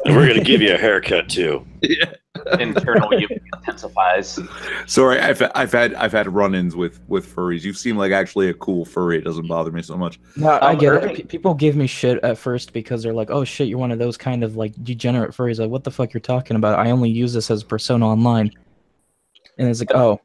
And we're gonna give you a haircut too. Yeah. Internal intensifies. Sorry, I've had run-ins with furries. You seem like actually a cool furry. It doesn't bother me so much. No, I get it. People give me shit at first because they're like, "Oh shit, you're one of those kind of like degenerate furries." Like, what the fuck you're talking about? I only use this as persona online. And it's like, oh,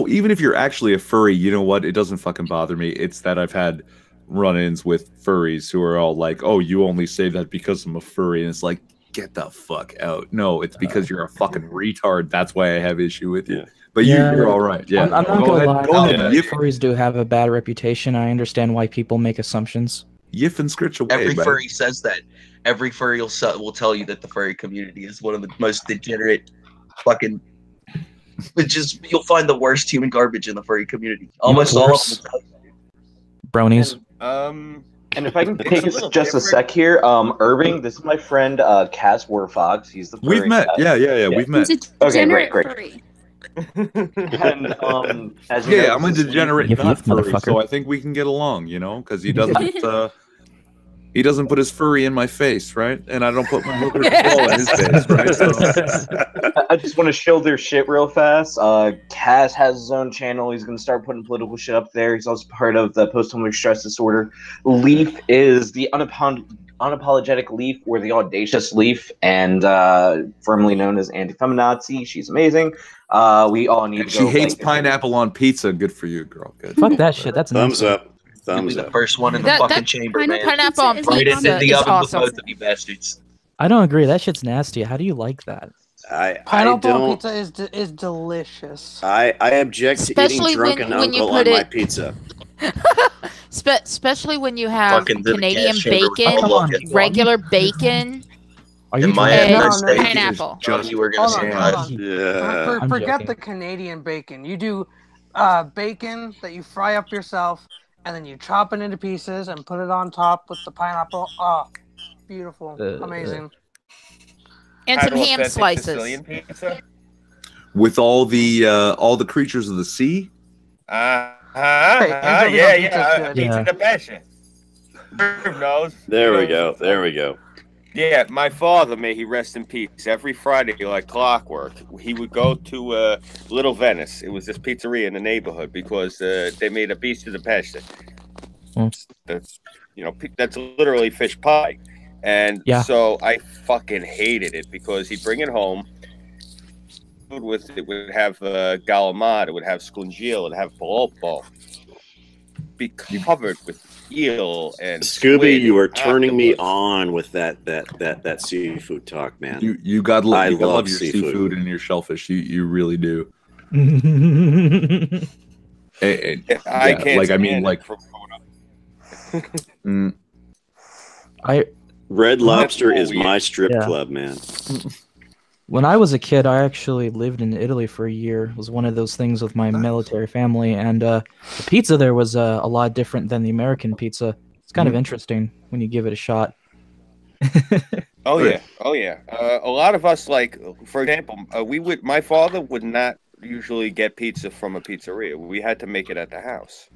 even if you're actually a furry, you know what? It doesn't fucking bother me. It's that I've had run-ins with furries who are all like, "Oh, you only say that because I'm a furry," and it's like, get the fuck out. No, it's because you're a fucking retard. That's why I have issue with you. But you're all right. Yeah, I'm not gonna lie. Furries do have a bad reputation. I understand why people make assumptions. Yif and scritch away. Every furry says that. Every furry will tell you that the furry community is one of the most degenerate fucking. You'll find the worst human garbage in the furry community. Almost all of them. Bronies. And if I can take just a sec here, Irving, this is my friend Cas Warfox. He's the furry We've met. guy. Yeah, we've met. Okay, great. Furry. And as you know, I'm a degenerate Yif, not furry, motherfucker. so I think we can get along, you know, because he doesn't put his furry in my face, right? And I don't put my hooker ball in his face, right? So. I just want to show their shit real fast. Cas has his own channel. He's going to start putting political shit up there. He's also part of the post-traumatic stress disorder. Leaf is the unapologetic Leaf, or the audacious Leaf, and firmly known as anti-feminazi. She's amazing. We all need to go. She hates pineapple on pizza. Good for you, girl. Good. Fuck that shit. That's Thumbs nasty. up. Thumbs The up. first one in the fucking chamber, man. Pineapple on Right into pizza the is oven awesome. with both of you bastards. I don't agree. That shit's nasty. How do you like that? I Pineapple on don't. pizza is delicious. I object to Especially eating drunken when you uncle put on my it- pizza. Especially when you have Fucking to the Canadian gas chamber with bacon, all of it. regular bacon, Are you In my trying- and no, no, pineapple. Just you were gonna Hold say on, that. hold on. Yeah. I'm Forget joking. the Canadian bacon. You do bacon that you fry up yourself, and then you chop it into pieces and put it on top with the pineapple. Oh, beautiful, amazing. and some Title ham authentic slices. Sicilian pizza. With all the creatures of the sea. Angel Yeah. pizza's good. Pizza de pesce. Irv knows. There we go. There we go. Yeah, my father, may he rest in peace, every Friday, like clockwork, he would go to Little Venice. It was this pizzeria in the neighborhood because they made a pizza de pesce. That's that's literally fish pie. And so I fucking hated it because he'd bring it home. It would have galamad, it would have scungil, it would have polpo. Be covered with eel and Scooby, squid you are and turning me octopus. on with that seafood talk, man. You got love your seafood. seafood and your shellfish. You really do. I can't. Like I mean, stand like. it from growing up. Red Lobster is weird. my strip club, man. When I was a kid, I actually lived in Italy for a year. It was one of those things with my military family, and the pizza there was a lot different than the American pizza. It's kind of interesting when you give it a shot. Oh yeah. A lot of us, like, for example, my father would not usually get pizza from a pizzeria. We had to make it at the house.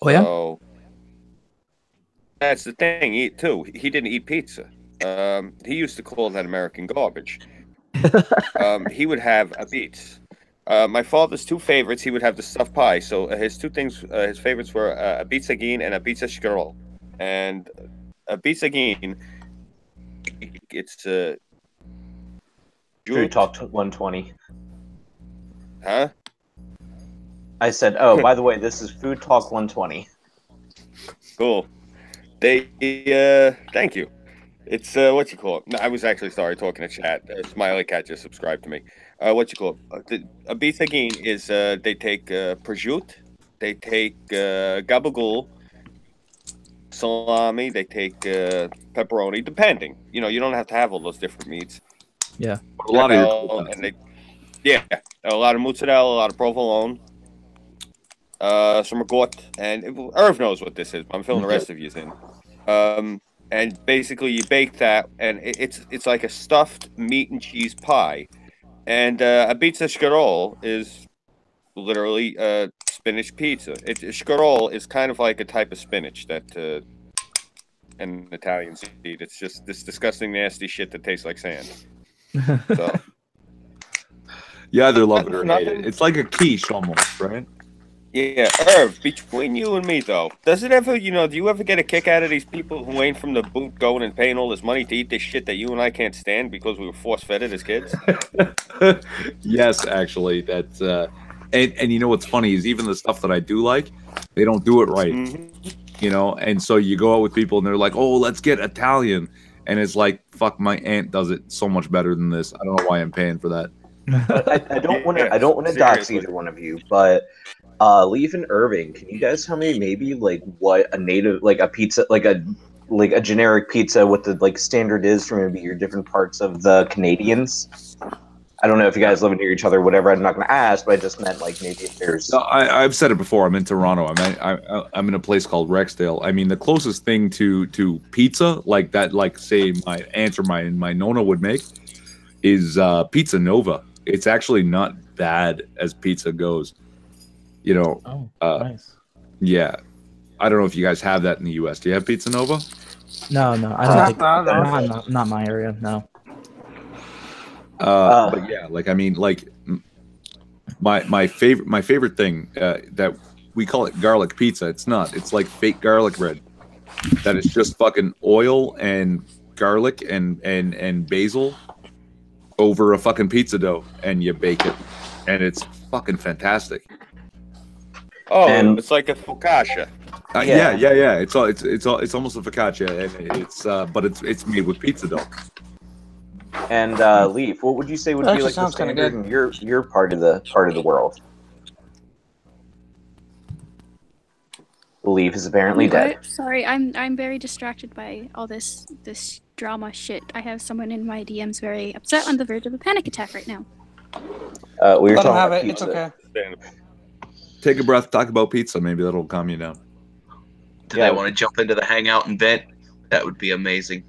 Oh yeah. So, that's the thing. He didn't eat pizza. He used to call that American garbage. He would have a beets. My father's two favorites. He would have the stuffed pie. So his two things, his favorites were a pizza gin and a pizza scroll. And a pizza gin, it's Food Talk 120. Huh? I said, oh, by the way, this is Food Talk 120. Cool. Thank you. It's what you call it. No, I was actually talking to chat. Smiley Cat just subscribed to me. What you call it? A pizza gin is they take prosciutto, they take gabagool, salami, they take pepperoni, depending. You know, you don't have to have all those different meats. Yeah. A lot of a lot of mozzarella, a lot of provolone, some ricotta, and Irv knows what this is. But I'm filling the rest of you in. And basically, you bake that, and it's like a stuffed meat and cheese pie. And a pizza scroll is literally spinach pizza. Scroll is kind of like a type of spinach that an Italians eat. It's just this disgusting, nasty shit that tastes like sand. So. You either love it or hate it. It's like a quiche almost, right? Yeah, Irv, between you and me, though, does it ever, do you ever get a kick out of these people who ain't from the boot going and paying all this money to eat this shit that you and I can't stand because we were force-fed it as kids? Yes, actually. That's, and you know what's funny is even the stuff that I do like, they don't do it right. Mm-hmm. And so you go out with people and they're like, oh, let's get Italian. And it's like, fuck, my aunt does it so much better than this. I don't know why I'm paying for that. I don't want to dox either one of you, but Leaf and Irving, can you guys tell me maybe like what a native, like a pizza, like a generic pizza, what the like standard is for maybe your different parts of the Canadians? I don't know if you guys live near each other or whatever. I'm not going to ask, but I just meant like maybe if there's. No, I've said it before. I'm in Toronto. I'm in a place called Rexdale. I mean, the closest thing to pizza like that, like say my aunt or my nonna would make, is Pizza Nova. It's actually not bad as pizza goes. Nice. Yeah. I don't know if you guys have that in the U.S. Do you have Pizza Nova? No, I don't think. Not my area. No. But yeah, like I mean, like my favorite thing that we call it garlic pizza. It's not. It's like fake garlic bread. That is just fucking oil and garlic and basil over a fucking pizza dough, and you bake it, and it's fucking fantastic. Oh, and it's like a focaccia. Yeah. It's almost a focaccia, and but it's made with pizza dough. And Leaf, what would you say would be like the standard in your part of the world? Leaf is apparently dead. Sorry, I'm very distracted by all this drama shit. I have someone in my DMs very upset, on the verge of a panic attack right now. We were Let talking him have about it. It's pizza. okay. Take a breath. Talk about pizza. Maybe that'll calm you down. Do they want to jump into the hangout and vent? That would be amazing.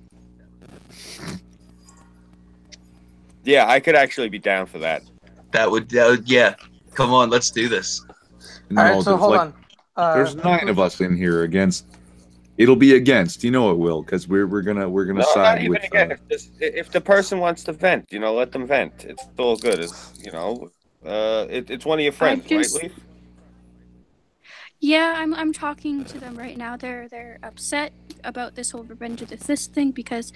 Yeah, I could actually be down for that. That would yeah. Come on, let's do this. No, All right, so hold on. There's 9 of us in here against. It'll be against. You know it will, because we're gonna side not even with. Against. If the person wants to vent, let them vent. It's all good. It's one of your friends, right, Leaf? Yeah, I'm talking to them right now. They're upset about this whole revenge of the fist thing because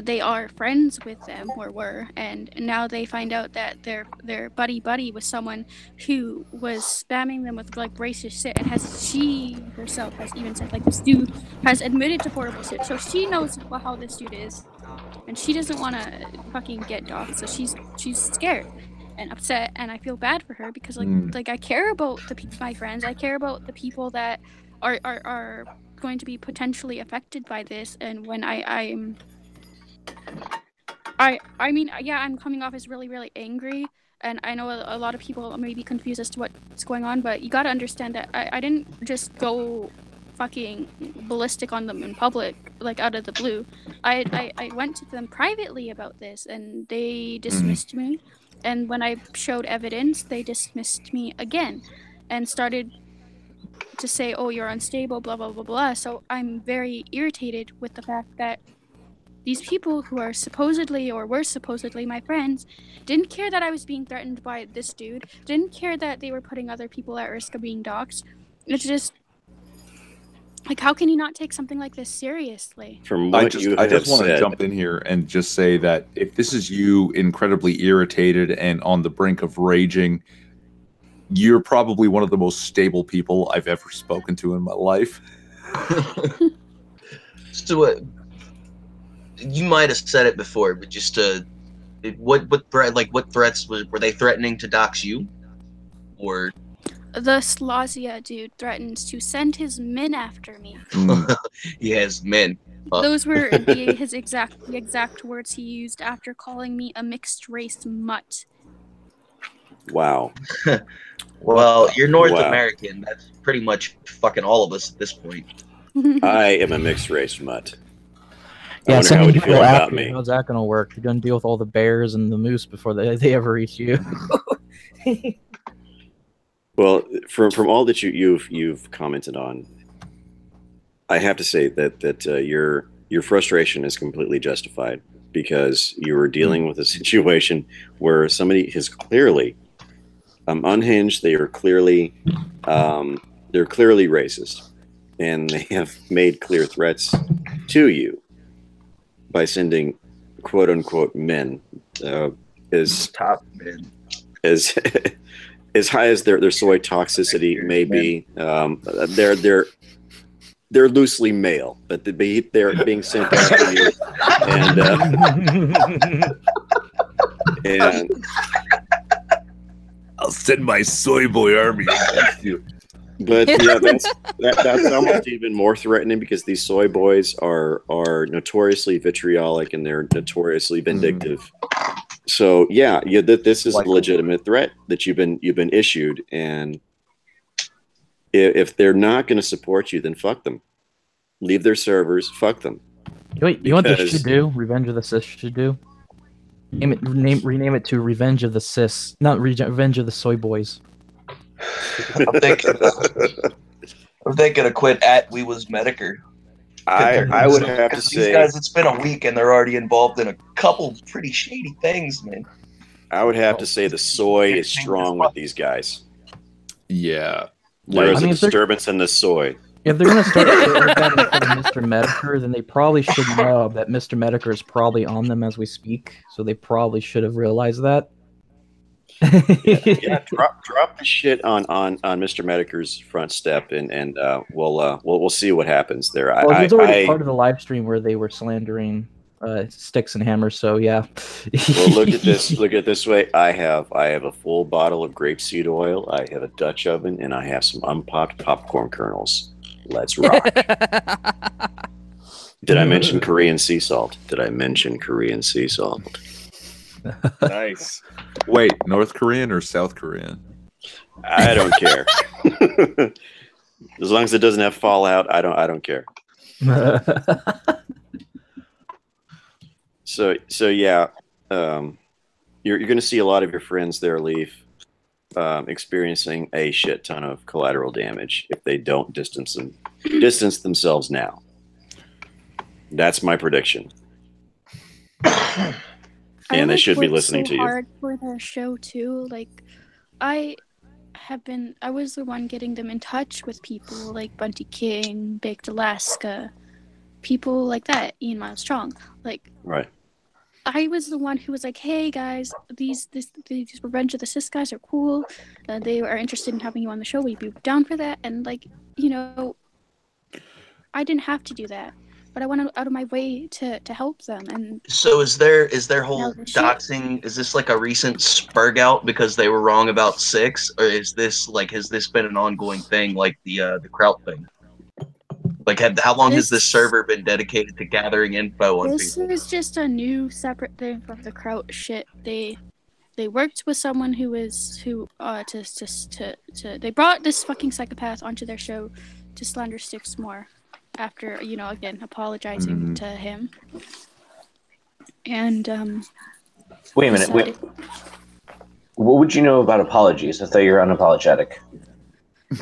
they are friends with them or were, and now they find out that their buddy was someone who was spamming them with like racist shit, and she herself has even said like this dude has admitted to horrible shit, so she knows how this dude is, and she doesn't want to fucking get doxxed, so she's scared and upset, and I feel bad for her because like I care about my friends, I care about the people that are going to be potentially affected by this, and when I mean, yeah, I'm coming off as really, really angry, and I know a lot of people may be confused as to what's going on, but you gotta understand that I didn't just go fucking ballistic on them in public, like out of the blue. I went to them privately about this, and they dismissed me, and when I showed evidence, they dismissed me again, and started to say, oh, you're unstable, blah, blah, blah, blah. So I'm very irritated with the fact that these people who are supposedly or were supposedly my friends didn't care that I was being threatened by this dude, didn't care that they were putting other people at risk of being doxxed. It's just, like, how can you not take something like this seriously? From what I just want to jump in here and just say that if this is you incredibly irritated and on the brink of raging, you're probably one of the most stable people I've ever spoken to in my life. So, you might have said it before, but just what threats were they threatening to dox you, or? The Slazia dude threatens to send his men after me. He has men. Those were the exact words he used after calling me a mixed race mutt. Wow. Well, you're North American. That's pretty much fucking all of us at this point. I am a mixed race mutt. Yeah, how would you feel about me? How's that going to work? You're going to deal with all the bears and the moose before they ever reach you. Well, from all that you've commented on, I have to say that your frustration is completely justified, because you were dealing with a situation where somebody is clearly unhinged. They are clearly they're clearly racist, and they have made clear threats to you by sending quote unquote men as top men as high as their soy toxicity may be. They're loosely male, but they're being sent after you, and I'll send my soy boy army against you. But yeah, that's almost even more threatening, because these soy boys are notoriously vitriolic and they're notoriously vindictive. So yeah, this is a legitimate threat that you've been issued, and if they're not going to support you, then fuck them. Leave their servers. Fuck them. You know what they should do? Revenge of the Cis should do. Rename it to Revenge of the Cis, not Revenge of the Soy Boys. I'm thinking to quit at We Was Medicare. I would have to say, these guys, it's been a week and they're already involved in a couple pretty shady things, man. I would have to say the soy is strong with these guys. Yeah. There is a disturbance in the soy. If they're going to start Mr. Medicare, then they probably should know that Mr. Medicare is probably on them as we speak, so they probably should have realized that. Yeah, drop the shit on Mr. Medicare's front step, and we'll see what happens there. Well, he's already part of the live stream where they were slandering sticks and hammers. So yeah. Well, look at this. Look at it this way. I have a full bottle of grapeseed oil. I have a Dutch oven, and I have some unpopped popcorn kernels. Let's rock. Did I mention Korean sea salt? Nice. Wait, North Korean or South Korean? I don't care. As long as it doesn't have fallout, I don't care. So yeah, you're going to see a lot of your friends there, Leaf, experiencing a shit ton of collateral damage if they don't distance themselves now. That's my prediction. And they should be listening to you. Hard for their show too. Like, I was the one getting them in touch with people like Bunty King, Baked Alaska, people like that, Ian Miles Strong. Like, right. I was the one who was like, hey guys, these Revenge of the Cis guys are cool. They are interested in having you on the show. Will you be down for that? And like, I didn't have to do that, but I went out of my way to help them. And so is their whole doxing, is this like a recent spurg out because they were wrong about 6, or is this like, has this been an ongoing thing like the Kraut thing? Like, how long has this server been dedicated to gathering info on people? This is just a new separate thing from the Kraut shit. They worked with someone they brought this fucking psychopath onto their show to slander Styx more after, again, apologizing to him. And wait a minute, wait. What would you know about apologies? I thought you were unapologetic.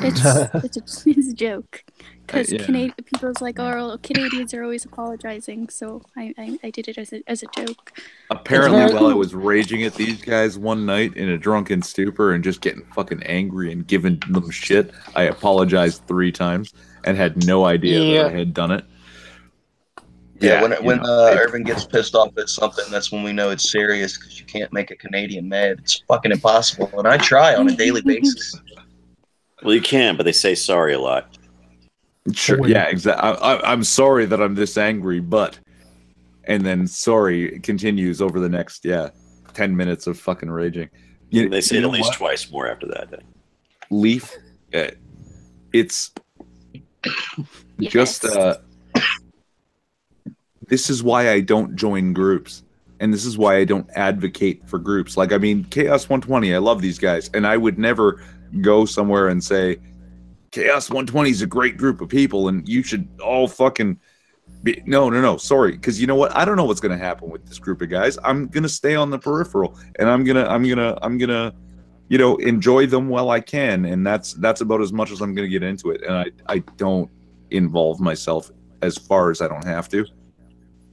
It's a joke. Because Yeah. people's like, oh, Canadians are always apologizing, so I did it as a joke. Apparently, very while I cool. was raging at these guys one night in a drunken stupor and just getting fucking angry and giving them shit, I apologized 3 times and had no idea that I had done it. Yeah, when it- Irvin gets pissed off at something, that's when we know it's serious because you can't make a Canadian mad. It's fucking impossible, and I try on a daily basis. Well, you can, but they say sorry a lot. Sure, yeah, exactly. I'm sorry that I'm this angry, but... And then sorry continues over the next, 10 minutes of fucking raging. They say it at least twice more after that. Leaf, it's just... this is why I don't join groups. And this is why I don't advocate for groups. Like, I mean, CHAOS120, I love these guys. And I would never go somewhere and say, CHAOS120 is a great group of people and you should all fucking... No, sorry, because you know what? I don't know what's going to happen with this group of guys. I'm going to stay on the peripheral, and I'm gonna, enjoy them while I can, and that's about as much as I'm going to get into it. And I don't involve myself as far as I don't have to.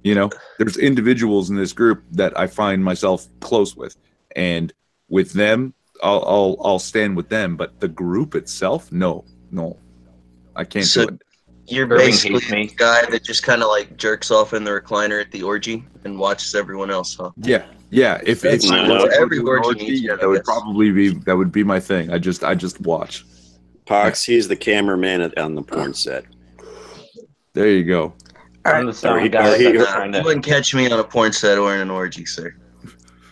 There's individuals in this group that I find myself close with, and with them, I'll stand with them. But the group itself, no, I can't do it. You're basically the guy that just kind of like jerks off in the recliner at the orgy and watches everyone else, huh? Yeah. If I was every orgy, that would be my thing. I just watch. Pox, he's the cameraman on the porn set. There you go. All right. You wouldn't catch me on a porn set or in an orgy, sir.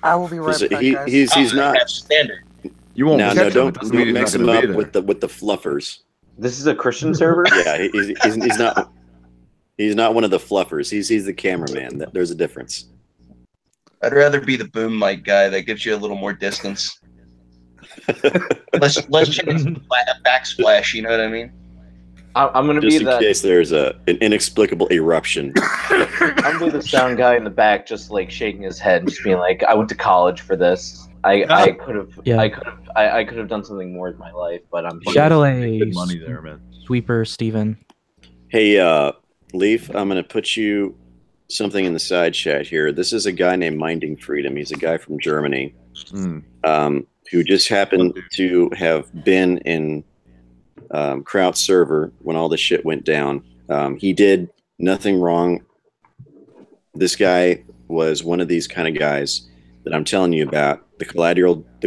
I will be right back, guys. He's not standard. You won't. No, don't mix him up with the fluffers. This is a Christian server? Yeah, he's not. He's not one of the fluffers. He's the cameraman. There's a difference. I'd rather be the boom mic guy that gives you a little more distance. Let's change a backsplash. You know what I mean? I'm gonna just be in case there's an inexplicable eruption. I'm gonna be the sound guy in the back, just like shaking his head, just being like, "I went to college for this. I could have done something more with my life, but I'm Shadow good money there, man. Sweeper Steven. Hey, Leaf, I'm gonna put you something in the side chat here. This is a guy named Minding Freedom. He's a guy from Germany, who just happened to have been in Kraut's server when all this shit went down. He did nothing wrong. This guy was one of these kind of guys that I'm telling you about. The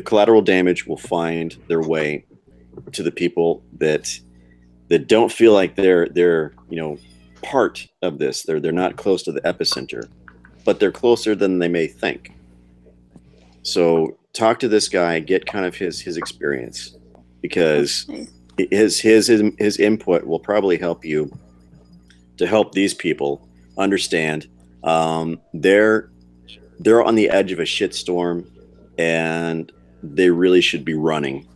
collateral damage will find their way to the people that don't feel like they're part of this. They're not close to the epicenter, but they're closer than they may think. So talk to this guy, get kind of his experience, because his input will probably help you to help these people understand they're on the edge of a shitstorm and they really should be running.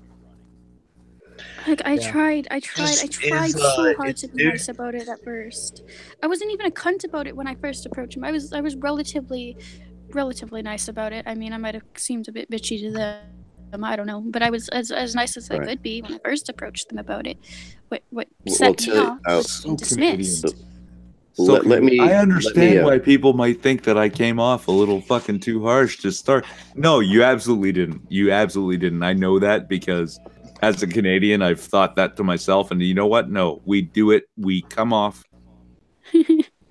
Like I tried so hard to be nice about it at first. I wasn't even a cunt about it when I first approached him. I was relatively nice about it. I mean, I might have seemed a bit bitchy to them. I don't know, but I was as nice as I could be when I first approached them about it. What set me off was dismissed. I understand why people might think that I came off a little fucking too harsh to start. No, you absolutely didn't. I know that because as a Canadian, I've thought that to myself. And you know what? No, we do it. We come off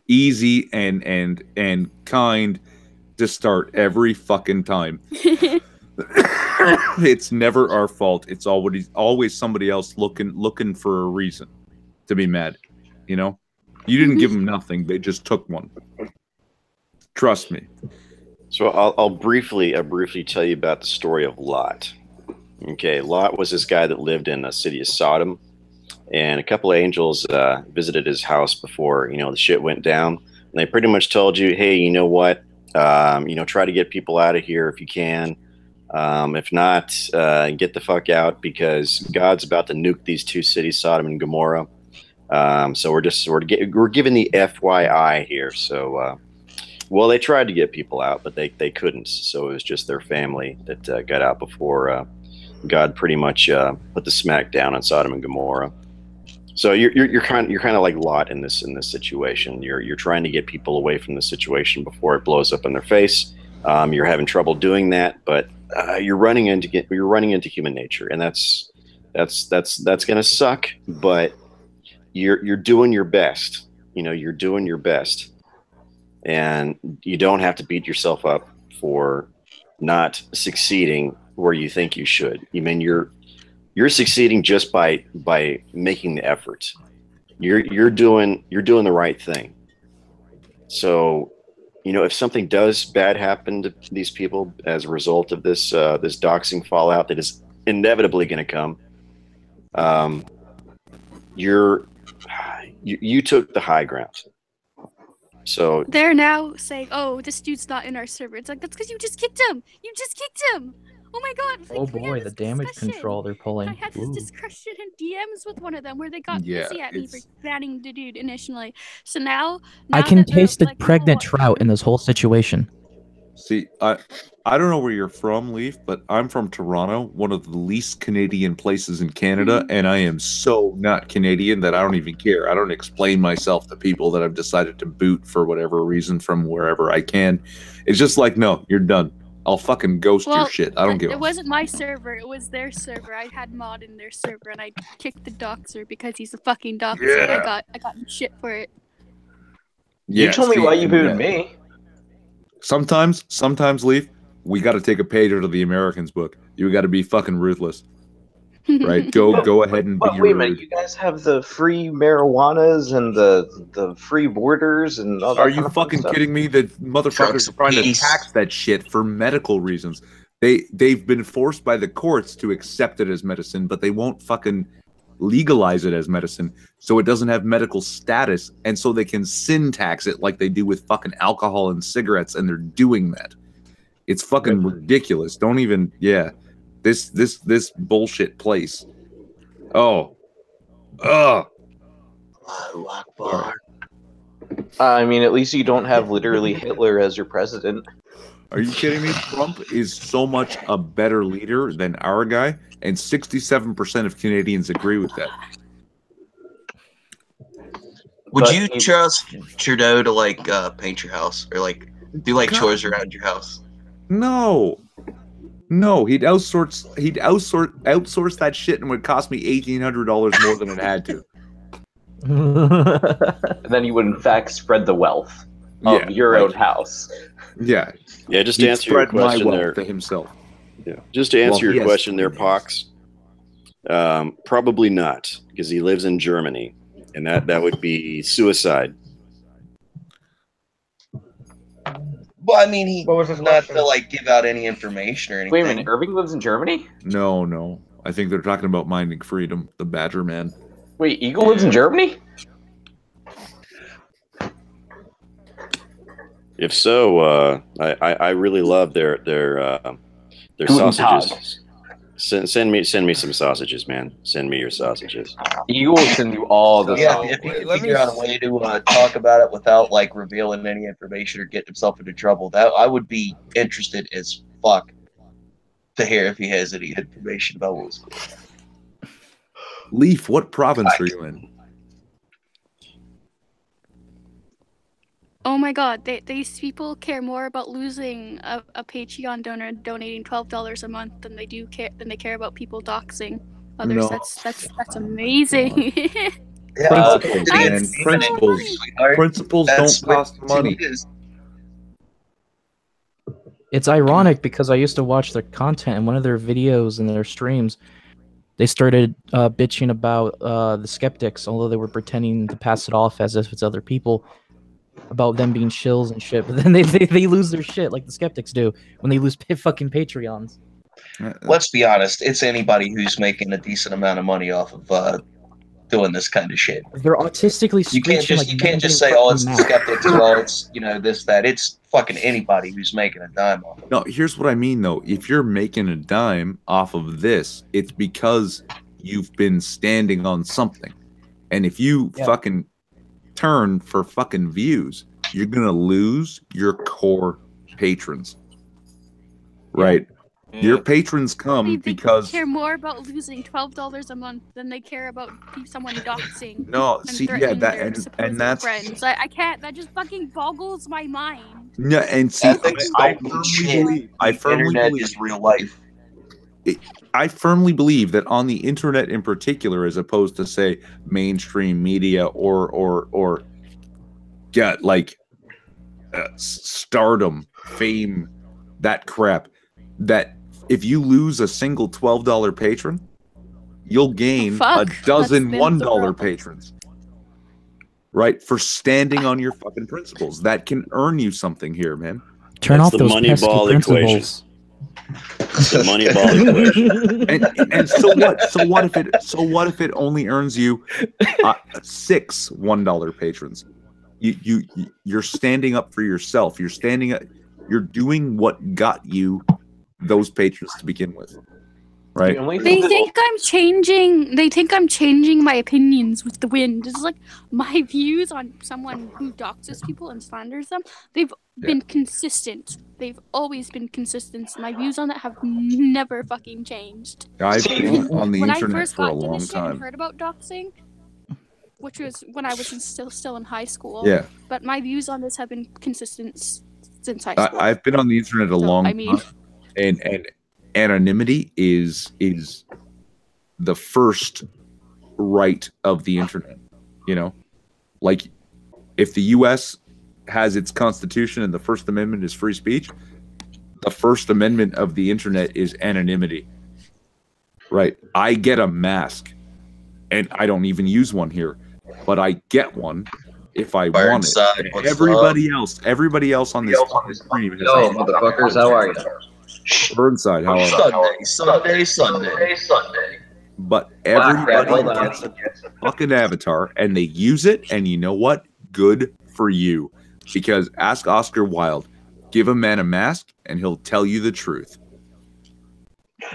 easy and kind to start every fucking time. It's never our fault. It's always somebody else looking for a reason to be mad. You didn't give them nothing. They just took one. Trust me. So I'll briefly tell you about the story of Lot. Okay, Lot was this guy that lived in the city of Sodom, and a couple of angels visited his house before the shit went down. And they pretty much told you, hey, you know what? Try to get people out of here if you can. If not, get the fuck out, because God's about to nuke these two cities, Sodom and Gomorrah. So we're giving the FYI here. So, well, they tried to get people out, but they couldn't. So it was just their family that got out before God pretty much put the smack down on Sodom and Gomorrah. So you're kind of like Lot in this situation. You're trying to get people away from the situation before it blows up in their face. You're having trouble doing that, but you're running into human nature, and that's gonna suck. But you're doing your best. You know, you're doing your best, and you don't have to beat yourself up for not succeeding where you think you should. I mean, you're succeeding just by making the effort. You're doing the right thing. So, you know, if something does bad happen to these people as a result of this this doxing fallout that is inevitably going to come, you took the high ground. So they're now saying, "Oh, this dude's not in our server." It's like, that's because you just kicked him. You just kicked him. Oh my god! Like, oh boy, the damage control they're pulling. I had this discussion in DMs with one of them where they got pissy at me for banning the dude initially. So now I can taste the pregnant trout in this whole situation. See, I don't know where you're from, Leaf, but I'm from Toronto, one of the least Canadian places in Canada, and I am so not Canadian that I don't even care. I don't explain myself to people that I've decided to boot for whatever reason from wherever I can. It's just like, no, you're done. I'll fucking ghost your shit. I don't give a fuck. It wasn't my server, it was their server. I had mod in their server, and I kicked the doxer because he's a fucking doxer. Yeah. I got shit for it. Yeah, you told me why you booted me. Sometimes, Leaf, we got to take a page out of the Americans' book. You got to be fucking ruthless, right? Go ahead and be wait a minute, you guys have the free marijuanas and the free borders and all that. Are you fucking kidding me? The motherfuckers are trying to tax that shit for medical reasons. They've been forced by the courts to accept it as medicine, but they won't fucking legalize it as medicine, so it doesn't have medical status, and so they can sin tax it like they do with fucking alcohol and cigarettes, and they're doing that. It's fucking ridiculous. Don't even, this bullshit place. I mean, at least you don't have literally Hitler as your president. Are you kidding me? Trump is so much a better leader than our guy, and 67% of Canadians agree with that. Would you trust Trudeau to like paint your house or like do like chores around your house? No, he'd outsource that shit and would cost me $1,800 more than it had to. And then he would in fact spread the wealth of your own house. Yeah. Just to answer your question there to himself. Yeah. Just to answer your question there, Pox. Probably not, because he lives in Germany, and that would be suicide. Well, I mean, he was not to like give out any information or anything. Wait a minute, Irving lives in Germany? No. I think they're talking about Minding Freedom, the Badger Man. Wait, Eagle lives in Germany? If so, I really love their sausages. Send me some sausages, man. Send me your sausages. Eagle will send you all the sausages. If you can figure out a way to talk about it without like revealing any information or getting himself into trouble, that I would be interested as fuck to hear if he has any information about what was going on. Leaf, what province are you in? Oh my god, these people care more about losing a Patreon donor and donating $12 a month than they care about people doxing others. No. That's amazing. Principles don't cost money. It's ironic because I used to watch their content, and one of their videos and their streams, they started bitching about the skeptics, although they were pretending to pass it off as if it's other people, about them being shills and shit. But then they lose their shit like the skeptics do when they lose fucking Patreons. Let's be honest, it's anybody who's making a decent amount of money off of doing this kind of shit. They're autistically you can't just say, oh, it's the skeptics, well, it's this, that. It's fucking anybody who's making a dime off of it. No, here's what I mean though. If you're making a dime off of this, it's because you've been standing on something. And if you fucking turn for fucking views, you're gonna lose your core patrons. Right? Your patrons come they because care more about losing $12 a month than they care about someone doxing. no, And see, yeah, threatening that their and supposed that's friends. I can't. That just fucking boggles my mind. yeah, and see, Ethics I don't mean firmly shit. believe, I The firmly internet believe, is real life. I firmly believe that on the internet in particular, as opposed to say mainstream media or yeah, like stardom, fame, that crap, that if you lose a single $12 patron, you'll gain a dozen $1 patrons. Right? For standing on your fucking principles. That can earn you something here, man. Turn off those pesky principles. The money ball equation. And so what? So what if it only earns you 6 $1 patrons? You're standing up for yourself. You're doing what got you those patrons to begin with. Right? They think I'm changing. They think I'm changing my opinions with the wind. It's like my views on someone who doxes people and slanders them. They've been consistent. They've always been consistent. My views on that have never fucking changed. I've been on the when I internet first for a got into long this shit and time. heard about doxing, which was when I was still in high school. Yeah. But my views on this have been consistent since high school. I've been on the internet a long time, and anonymity is the first right of the internet. You know, like if the U.S. has its Constitution and the First Amendment is free speech, the First Amendment of the internet is anonymity. Right? I get a mask, and I don't even use one here, but I get one if I want it. And everybody else on this stream has Yo, motherfuckers, how are you? Burnside, how are you? Sunday. But everybody gets a fucking avatar, and they use it, and you know what? Good for you. Because ask Oscar Wilde, give a man a mask, and he'll tell you the truth.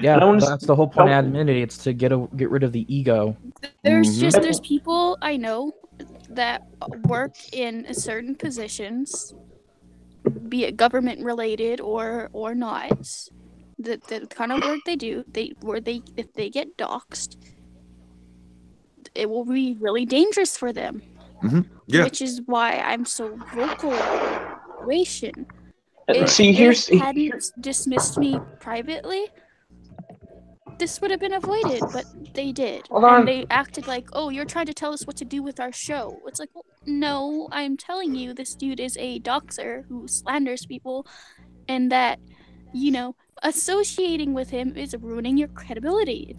Yeah, that's the whole point of anonymity. It's to get rid of the ego. There's people I know that work in certain positions, be it government related or not. The kind of work they do, if they get doxed, it will be really dangerous for them. Yeah. Which is why I'm so vocal. If they hadn't dismissed me privately, this would have been avoided, but they did. And they acted like, oh, you're trying to tell us what to do with our show. It's like, well, no, I'm telling you this dude is a doxer who slanders people, and that, you know, associating with him is ruining your credibility.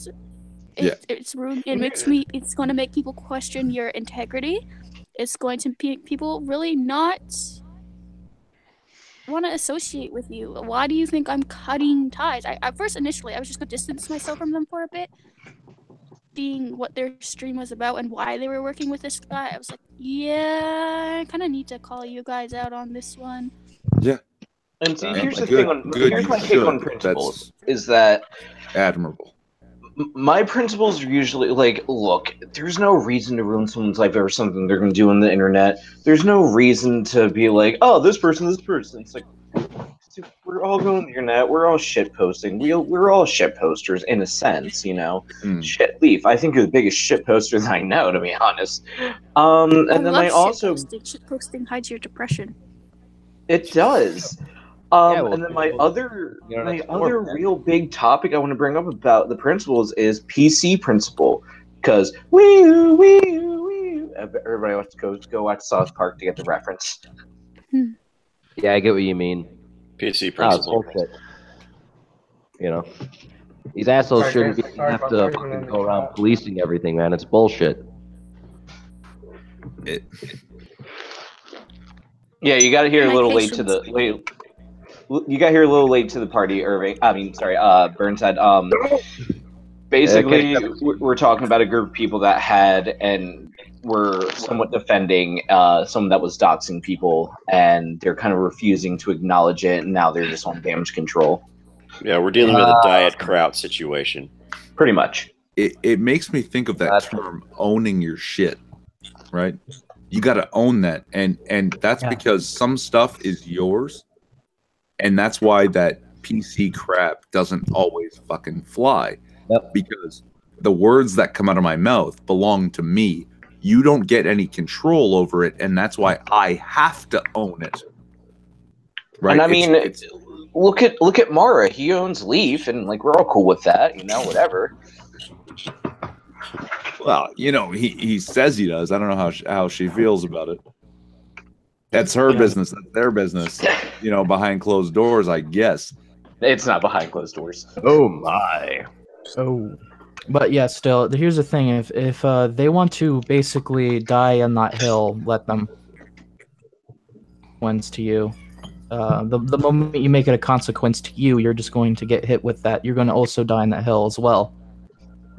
It's ruined. It's going to make people question your integrity. It's going to make people really not want to associate with you. Why do you think I'm cutting ties? Initially, I was just going to distance myself from them for a bit, seeing what their stream was about and why they were working with this guy. I was like, yeah, I kind of need to call you guys out on this one. Yeah. And see, here's the thing. Here's my take on principles. Is that admirable? My principles are usually like, look, there's no reason to ruin someone's life over something they're going to do on the internet. There's no reason to be like, oh, this person. It's like, we're all going on the internet. We're all shit posting. We're all shit posters in a sense, you know. Shit, Leaf. I think you're the biggest shit poster that I know, to be honest. And then I also shit posting hides your depression. It does. And then my other real big topic I want to bring up about the principles is PC principle, because everybody wants to go watch South Park to get the reference. Yeah, I get what you mean. PC principle. You know, these assholes shouldn't have to fucking go around policing everything, man. It's bullshit. Yeah, you got to hear a little late to the You got here a little late to the party, Irving. Burnside. Basically, we're talking about a group of people that had and were somewhat defending someone that was doxing people, and they're kind of refusing to acknowledge it, and now they're just on damage control. Yeah, we're dealing with a Diet Kraut situation. Pretty much. It makes me think of that term, owning your shit, right? You got to own that, and that's because some stuff is yours. And that's why that PC crap doesn't always fucking fly. Yep. Because the words that come out of my mouth belong to me. You don't get any control over it, and that's why I have to own it. Right? And I mean, look at Mara. He owns Leaf, and like we're all cool with that, you know, whatever. Well, you know, he says he does. I don't know how she feels about it. That's her business. That's their business. You know, behind closed doors, I guess. It's not behind closed doors. Oh my. Oh. But yeah, still, here's the thing. If they want to basically die on that hill, let them. Wins to you. The moment you make it a consequence to you, you're just going to get hit with that. You're going to also die on that hill as well.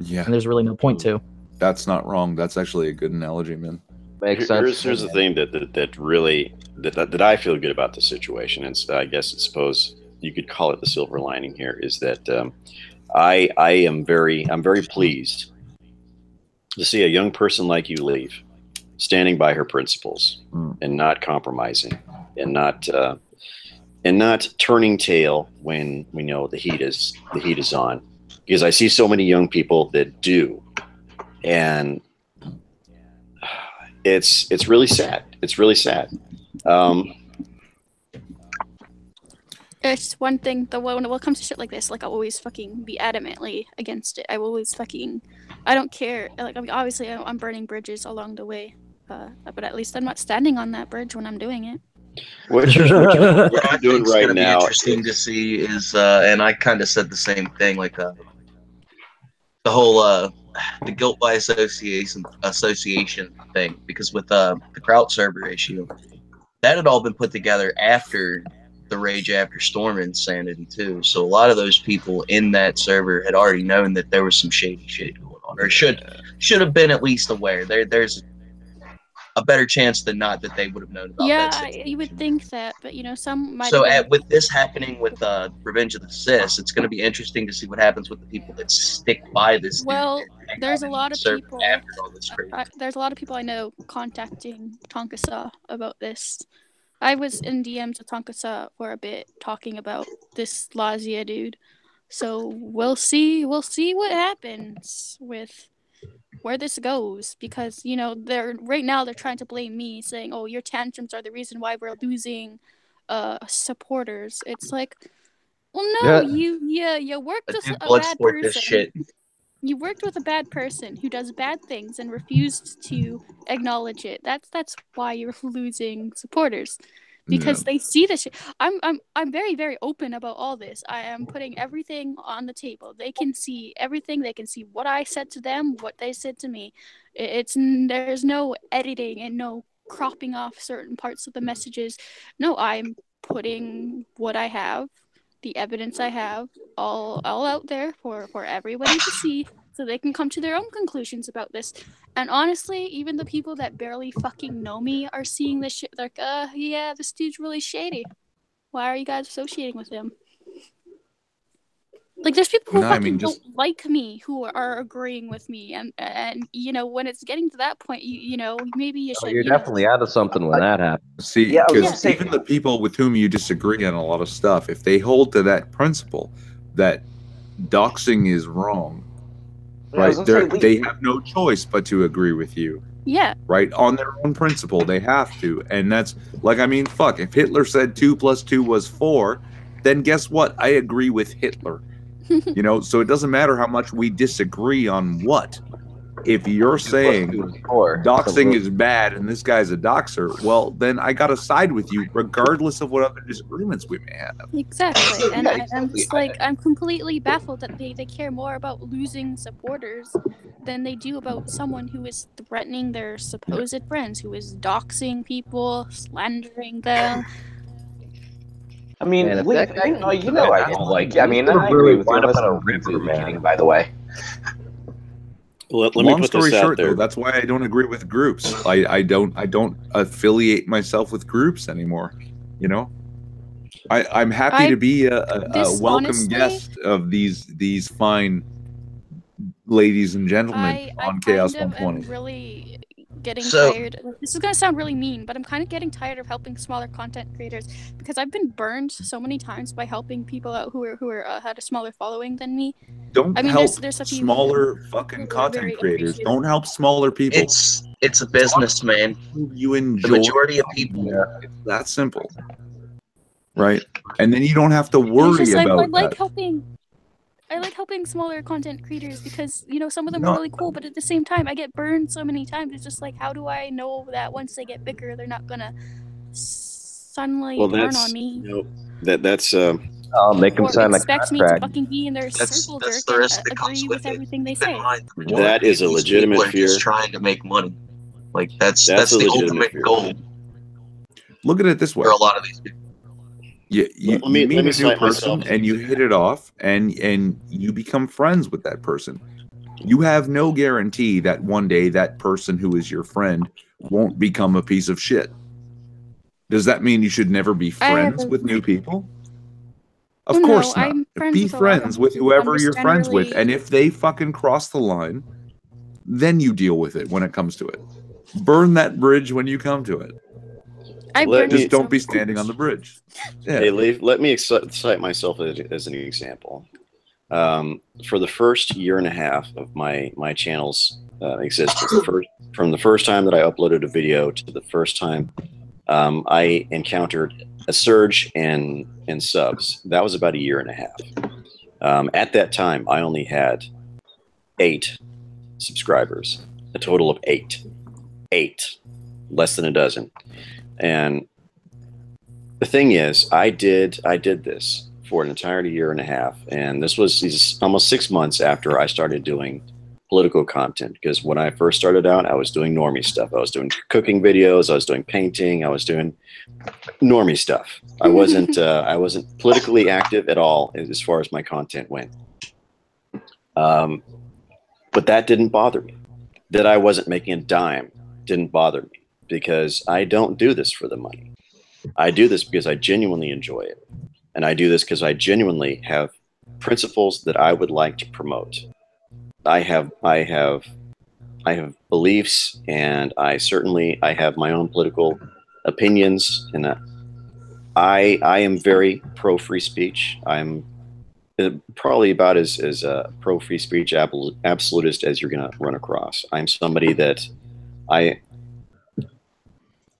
Yeah. And there's really no point to. That's not wrong. That's actually a good analogy, man. Makes sense. Here's the thing that really I feel good about the situation, and I guess suppose you could call it the silver lining here, is that I'm very pleased to see a young person like you leave, standing by her principles and not compromising and not turning tail when we know the heat is on, because I see so many young people that do, and it's really sad. It's really sad. It's one thing, when it comes to shit like this, like, I'll always fucking be adamantly against it. I will always fucking, I don't care. Like, I mean, obviously, I'm burning bridges along the way, but at least I'm not standing on that bridge when I'm doing it. What you're doing right now. Interesting to see is, and I kind of said the same thing, like the whole the guilt by association thing, because with the Kraut server issue, that had all been put together after the Rage After Storm insanity too. So a lot of those people in that server had already known that there was some shady shit going on, or should have been at least aware. There's a better chance than not that they would have known about that. Yeah, you would think that, but you know, some might. So with this happening with Revenge of the Sis, it's going to be interesting to see what happens with the people that stick by this. Well, there's a lot of people. After all this there's a lot of people I know contacting Tonkasa about this. I was in DMs with Tonkasa for a bit talking about this Lazia dude. So we'll see what happens with where this goes, because you know they're trying to blame me, saying, "Oh, your tantrums are the reason why we're losing supporters." It's like, well, no, you worked with a bad person. You worked with a bad person who does bad things and refused to acknowledge it. That's why you're losing supporters, because they see this shit. I'm very, very open about all this. I am putting everything on the table. They can see everything. They can see what I said to them, what they said to me. There's no editing and no cropping off certain parts of the messages. No, I'm putting what I have, the evidence I have, all out there for everybody to see, so they can come to their own conclusions about this. And honestly, even the people that barely fucking know me are seeing this shit. They're like, yeah, this dude's really shady. Why are you guys associating with him? Like, there's people who don't like me who are agreeing with me, and you know, when it's getting to that point, you know, maybe you should. You're definitely out of something when that happens. See, because even the people with whom you disagree on a lot of stuff, if they hold to that principle that doxing is wrong, right? They have no choice but to agree with you. Yeah. Right? On their own principle, they have to. And that's, like, I mean, fuck, if Hitler said 2 + 2 was 4, then guess what? I agree with Hitler. You know, so it doesn't matter how much we disagree on what. If you're saying doxing is bad and this guy's a doxer, well, then I got to side with you regardless of what other disagreements we may have. Exactly. And I'm just like, I'm completely baffled that they care more about losing supporters than they do about someone who is threatening their supposed friends, who is doxing people, slandering them. I mean, I don't like. I mean, I agree with you. That's a river, man. By the way. Let me Long put story this out short, there. though, that's why I don't agree with groups. I don't affiliate myself with groups anymore. You know, I'm happy to be a welcome guest of these fine ladies and gentlemen on CHAOS120. I'm really getting tired. Like, this is gonna sound really mean, but I'm kind of getting tired of helping smaller content creators because I've been burned so many times by helping people out who had a smaller following than me. Don't I mean, help there's a few smaller fucking content creators. Don't help smaller people. It's a business, man. You enjoy. The majority of people. It's that simple, right? And then you don't have to worry about. I like helping. I like helping smaller content creators because, you know, some of them are really cool, but at the same time, I get burned so many times. It's just like, how do I know that once they get bigger, they're not gonna suddenly turn on me? You know, that's I'll make them sign a expect me to fucking be in their circle that's jerk the risk and that comes agree with with it. everything they Keep in say. mind, that is a these legitimate people are fear. just trying to make money. Like that's a the legitimate ultimate fear. goal Look at it this way. for a lot of these people. You Let me meet a new cite person myself. and you hit it off and you become friends with that person. You have no guarantee that one day that person who is your friend won't become a piece of shit. Does that mean you should never be friends with new people? Of course not. Be friends with whoever you're friends with, and if they fucking cross the line, then you deal with it when it comes to it. Burn that bridge when you come to it. Just don't be standing on the bridge. Yeah. Hey, Leif, let me cite myself as an example. For the first year and a half of my channel's existence, from the first time that I uploaded a video to the first time I encountered a surge in subs. That was about a year and a half. At that time, I only had 8 subscribers, a total of 8. 8, less than a dozen. And the thing is, I did this for an entire year and a half, and this was almost 6 months after I started doing political content. Because when I first started out, I was doing normie stuff. I was doing cooking videos. I was doing painting. I was doing normie stuff. I wasn't politically active at all as far as my content went. But that didn't bother me. That I wasn't making a dime didn't bother me. Because I don't do this for the money. I do this because I genuinely enjoy it. And I do this because I genuinely have principles that I would like to promote. I have beliefs, and I have my own political opinions, and I am very pro free speech. I'm probably about as pro free speech absolutist as you're gonna run across. I'm somebody that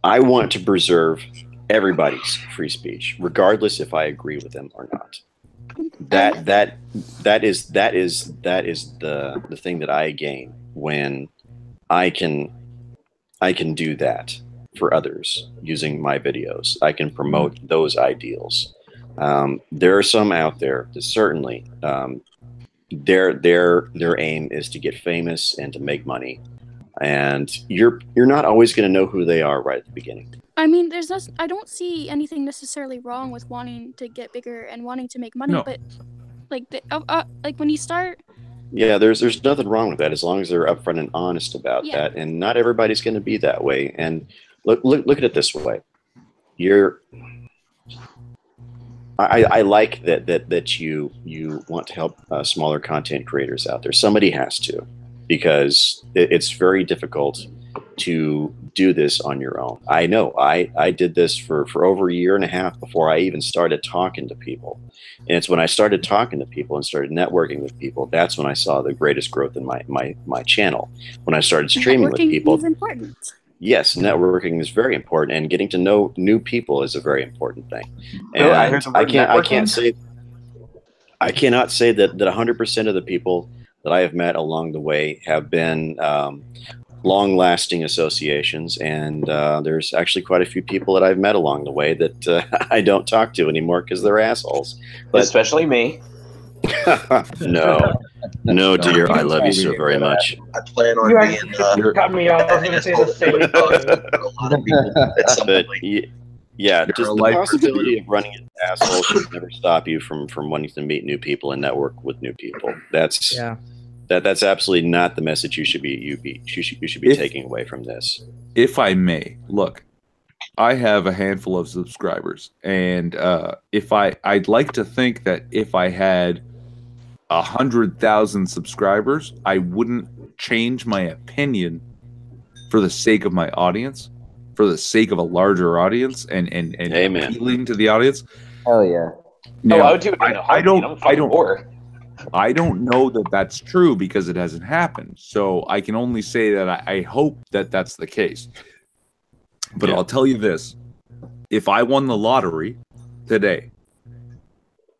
I want to preserve everybody's free speech, regardless if I agree with them or not. That is the thing that I gain when I can do that for others using my videos. I can promote those ideals. There are some out there that certainly their aim is to get famous and to make money. And you're not always going to know who they are right at the beginning. I mean, I don't see anything necessarily wrong with wanting to get bigger and wanting to make money, but like when you start. Yeah, there's nothing wrong with that as long as they're upfront and honest about that. And not everybody's going to be that way. And look at it this way: I like that you want to help smaller content creators out there. Somebody has to. Because it's very difficult to do this on your own. I know I did this for over a year and a half before I even started talking to people. And it's when I started talking to people and started networking with people, that's when I saw the greatest growth in my channel. When I started streaming with people. Networking is important. Yes, networking is very important, and getting to know new people is a very important thing. And I cannot say that 100% of the people that I have met along the way have been long-lasting associations, and there's actually quite a few people that I've met along the way that I don't talk to anymore because they're assholes. But especially me. No, dear, I love you so very much. I plan on being. Cut me off. I was going to say the same thing. Yeah, just the possibility of running into assholes should never stop you from wanting to meet new people and network with new people. That's absolutely not the message you should be taking away from this. If I may, look, I have a handful of subscribers, and I'd like to think that if I had 100,000 subscribers, I wouldn't change my opinion for the sake of my audience, for the sake of a larger audience, and Amen. appealing to the audience. Hell yeah. Now, I would do it in a heartbeat. I don't know that that's true because it hasn't happened. So I can only say that I hope that that's the case. But I'll tell you this. If I won the lottery today,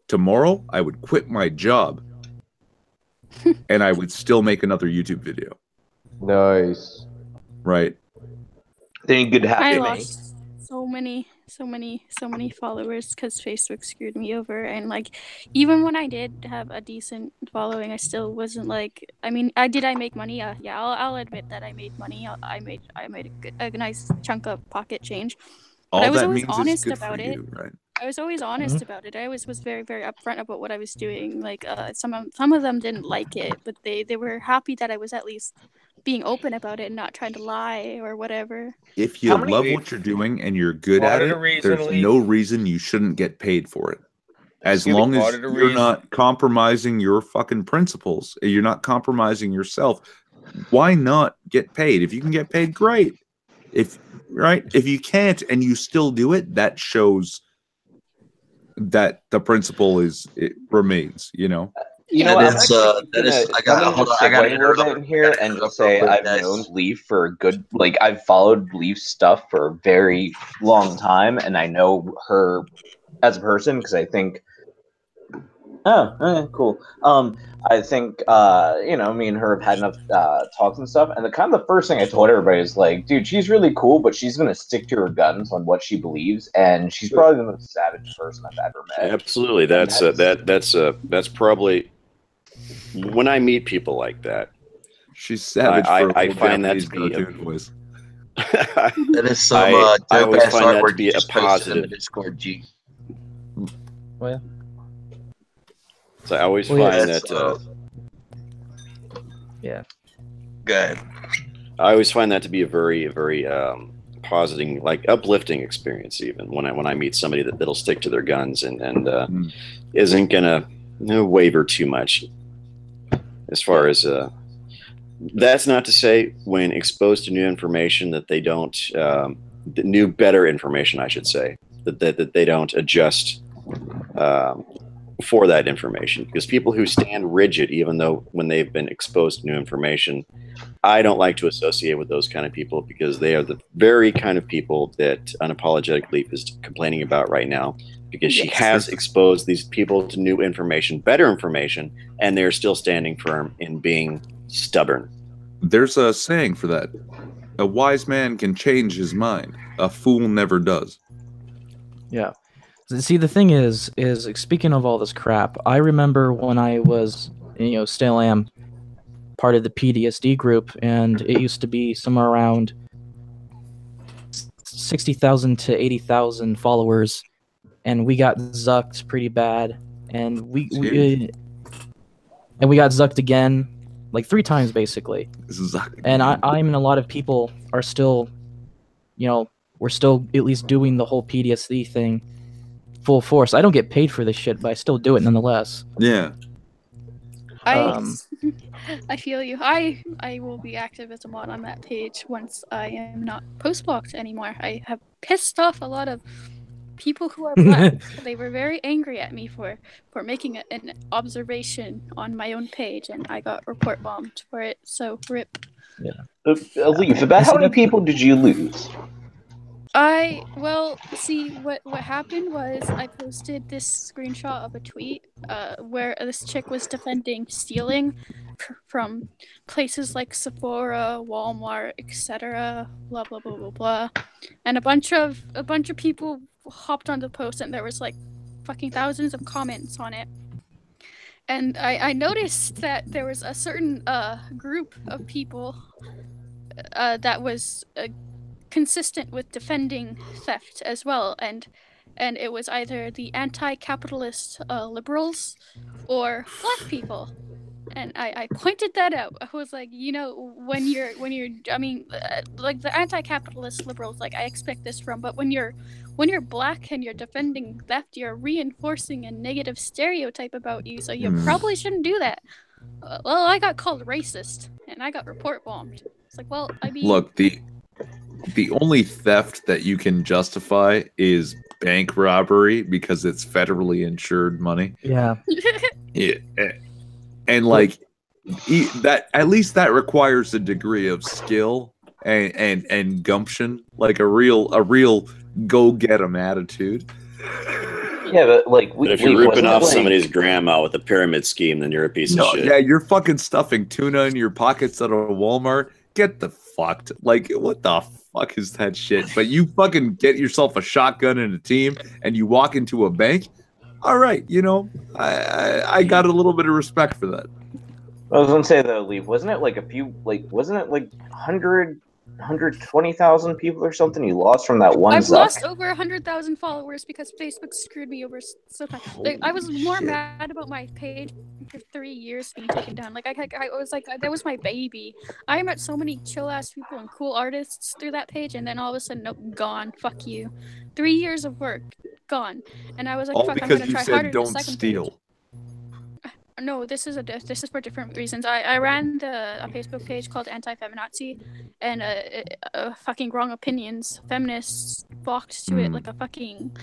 tomorrow I would quit my job and I would still make another YouTube video. Nice. Right. Then you could have I lost so many followers because Facebook screwed me over, and like even when I did have a decent following, I still wasn't like. I mean, I make money. Yeah, I'll admit that I made money. I made a nice chunk of pocket change. But I was always honest about it. Right? I was always honest about it. I was very, very upfront about what I was doing. Like some of them didn't like it, but they were happy that I was at least being open about it and not trying to lie or whatever. If you love what you're doing and you're good at it, there's no reason you shouldn't get paid for it. As long as you're not compromising your fucking principles, you're not compromising yourself, why not get paid? If you can get paid, great. If you can't and you still do it, that shows that the principle remains, you know. You know, I got a little bit in here and just say I've known Leaf for a good, like I've followed Leaf's stuff for a very long time, and I know her as a person because I think, cool. I think you know, me and her have had enough talks and stuff, and the first thing I told everybody is like, dude, she's really cool, but she's gonna stick to her guns on what she believes, and she's probably the most savage person I've ever met. Absolutely, that's probably. When I meet people like that, she's savage. I find that to be voice. That is some I always dope-ass find that to artwork be you a just posted in positive. the Discord, G. Well, So I always find that. Yeah. Good. I always find that to be a very, very positive, like uplifting experience. Even when I meet somebody that'll stick to their guns and isn't gonna waver too much. As far as that's not to say when exposed to new information that they don't new better information, I should say, that they don't adjust for that information, because people who stand rigid even though when they've been exposed to new information, I don't like to associate with those kind of people, because they are the very kind of people that Unapologetic Leaf is complaining about right now, because she has exposed these people to new information, better information, and they're still standing firm in being stubborn. There's a saying for that. A wise man can change his mind. A fool never does. Yeah. See, the thing is speaking of all this crap, I remember when I was, still am part of the PTSD group, and it used to be somewhere around 60,000 to 80,000 followers, and we got zucked pretty bad, and we got zucked again, like 3 times basically. And I'm and a lot of people are still, we're still at least doing the whole PTSD thing full force. I don't get paid for this shit, but I still do it nonetheless. Yeah. I feel you. I will be active as a mod on that page once I am not post-blocked anymore. I have pissed off a lot of people who are black. They were very angry at me for making an observation on my own page, and I got report bombed for it. So rip. Yeah. Leaf, about how many people did you lose? See, what happened was I posted this screenshot of a tweet where this chick was defending stealing from places like Sephora, Walmart, etc. Blah blah blah blah blah, and a bunch of people hopped on the post, and there was like fucking thousands of comments on it. And I noticed that there was a certain group of people that was consistent with defending theft as well, and it was either the anti-capitalist liberals or black people. And I pointed that out. I was like, when you're like the anti-capitalist liberals, like I expect this from, but when you're black and you're defending theft, you're reinforcing a negative stereotype about you, so you probably shouldn't do that. Well, I got called racist and I got report bombed. It's like, well, I mean, Look, the only theft that you can justify is bank robbery because it's federally insured money. Yeah. Yeah. And like that, at least that requires a degree of skill and gumption, like a real go get 'em attitude. Yeah, but like, but if you're ripping off somebody's grandma with a pyramid scheme, then you're a piece of shit. Yeah, you're fucking stuffing tuna in your pockets at a Walmart. Get the fucked. Like, what the fuck is that shit? But you fucking get yourself a shotgun and a team, and you walk into a bank. All right, you know, I got a little bit of respect for that. I was gonna say though, Leave, wasn't it like 120,000 people or something you lost from that one I've Zuck? lost over 100,000 followers because Facebook screwed me over so much. Like, I was more mad about my page for 3 years being taken down. Like, I was like, that was my baby. I met so many chill ass people and cool artists through that page, and then all of a sudden, nope, gone. Fuck you. 3 years of work gone, and I was like, all fuck, I'm because gonna you try said harder. don't steal. Page. No, this is for different reasons. I ran a Facebook page called Anti-Feminazi, and fucking wrong opinions. Feminists flocked to it like a fucking,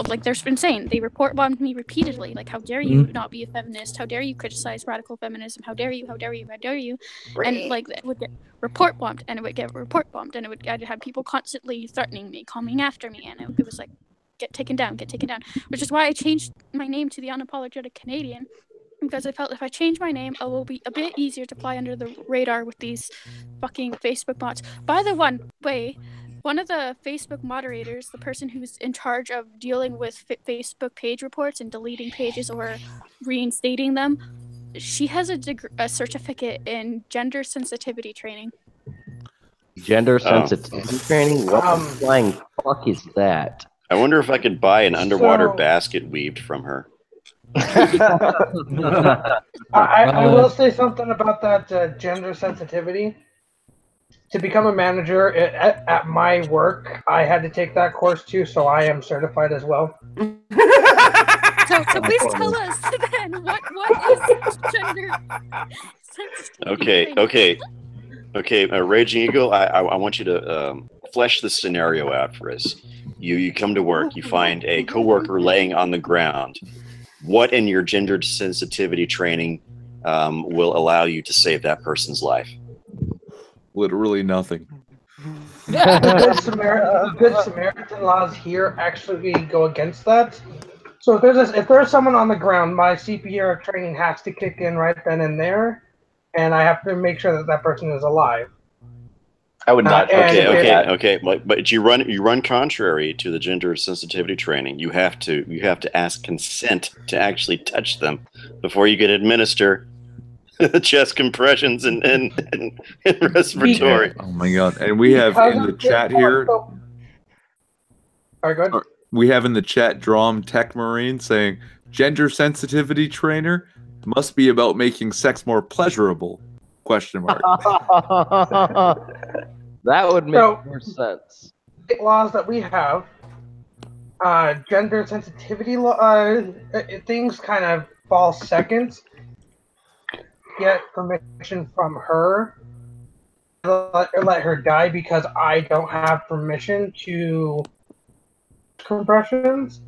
like they're insane. They report bombed me repeatedly. Like, how dare you not be a feminist? How dare you criticize radical feminism? How dare you? How dare you? How dare you? And like, it would get report bombed, and it would get report bombed, and I'd have people constantly threatening me, coming after me, and it was like, get taken down, which is why I changed my name to the Unapologetic Canadian. Because I felt if I change my name, it will be a bit easier to fly under the radar with these fucking Facebook bots. By the way, one of the Facebook moderators, the person who's in charge of dealing with Facebook page reports and deleting pages or reinstating them, she has a certificate in gender sensitivity training. Gender sensitivity training? What the flying fuck is that? I wonder if I could buy an underwater basket weaved from her. I will say something about that gender sensitivity. To become a manager at my work, I had to take that course too, so I am certified as well. So please tell us then, what is gender sensitivity? Okay, Raging Eagle, I want you to flesh the scenario out for us. You come to work, you find a coworker laying on the ground. What in your gender sensitivity training will allow you to save that person's life? Literally nothing. The Good Samaritan laws here actually go against that. So if there's someone on the ground, my CPR training has to kick in right then and there, and I have to make sure that that person is alive. I would not. Okay. But you run contrary to the gender sensitivity training. You have to ask consent to actually touch them before you can administer chest compressions and respiratory. Oh my god! And we have in the chat here. All right, go ahead. We have in the chat Drom Tech Marine saying gender sensitivity trainer must be about making sex more pleasurable. ? That would make more sense. Laws that we have, gender sensitivity things kind of fall second. Get permission from her. Let her die because I don't have permission to compressions.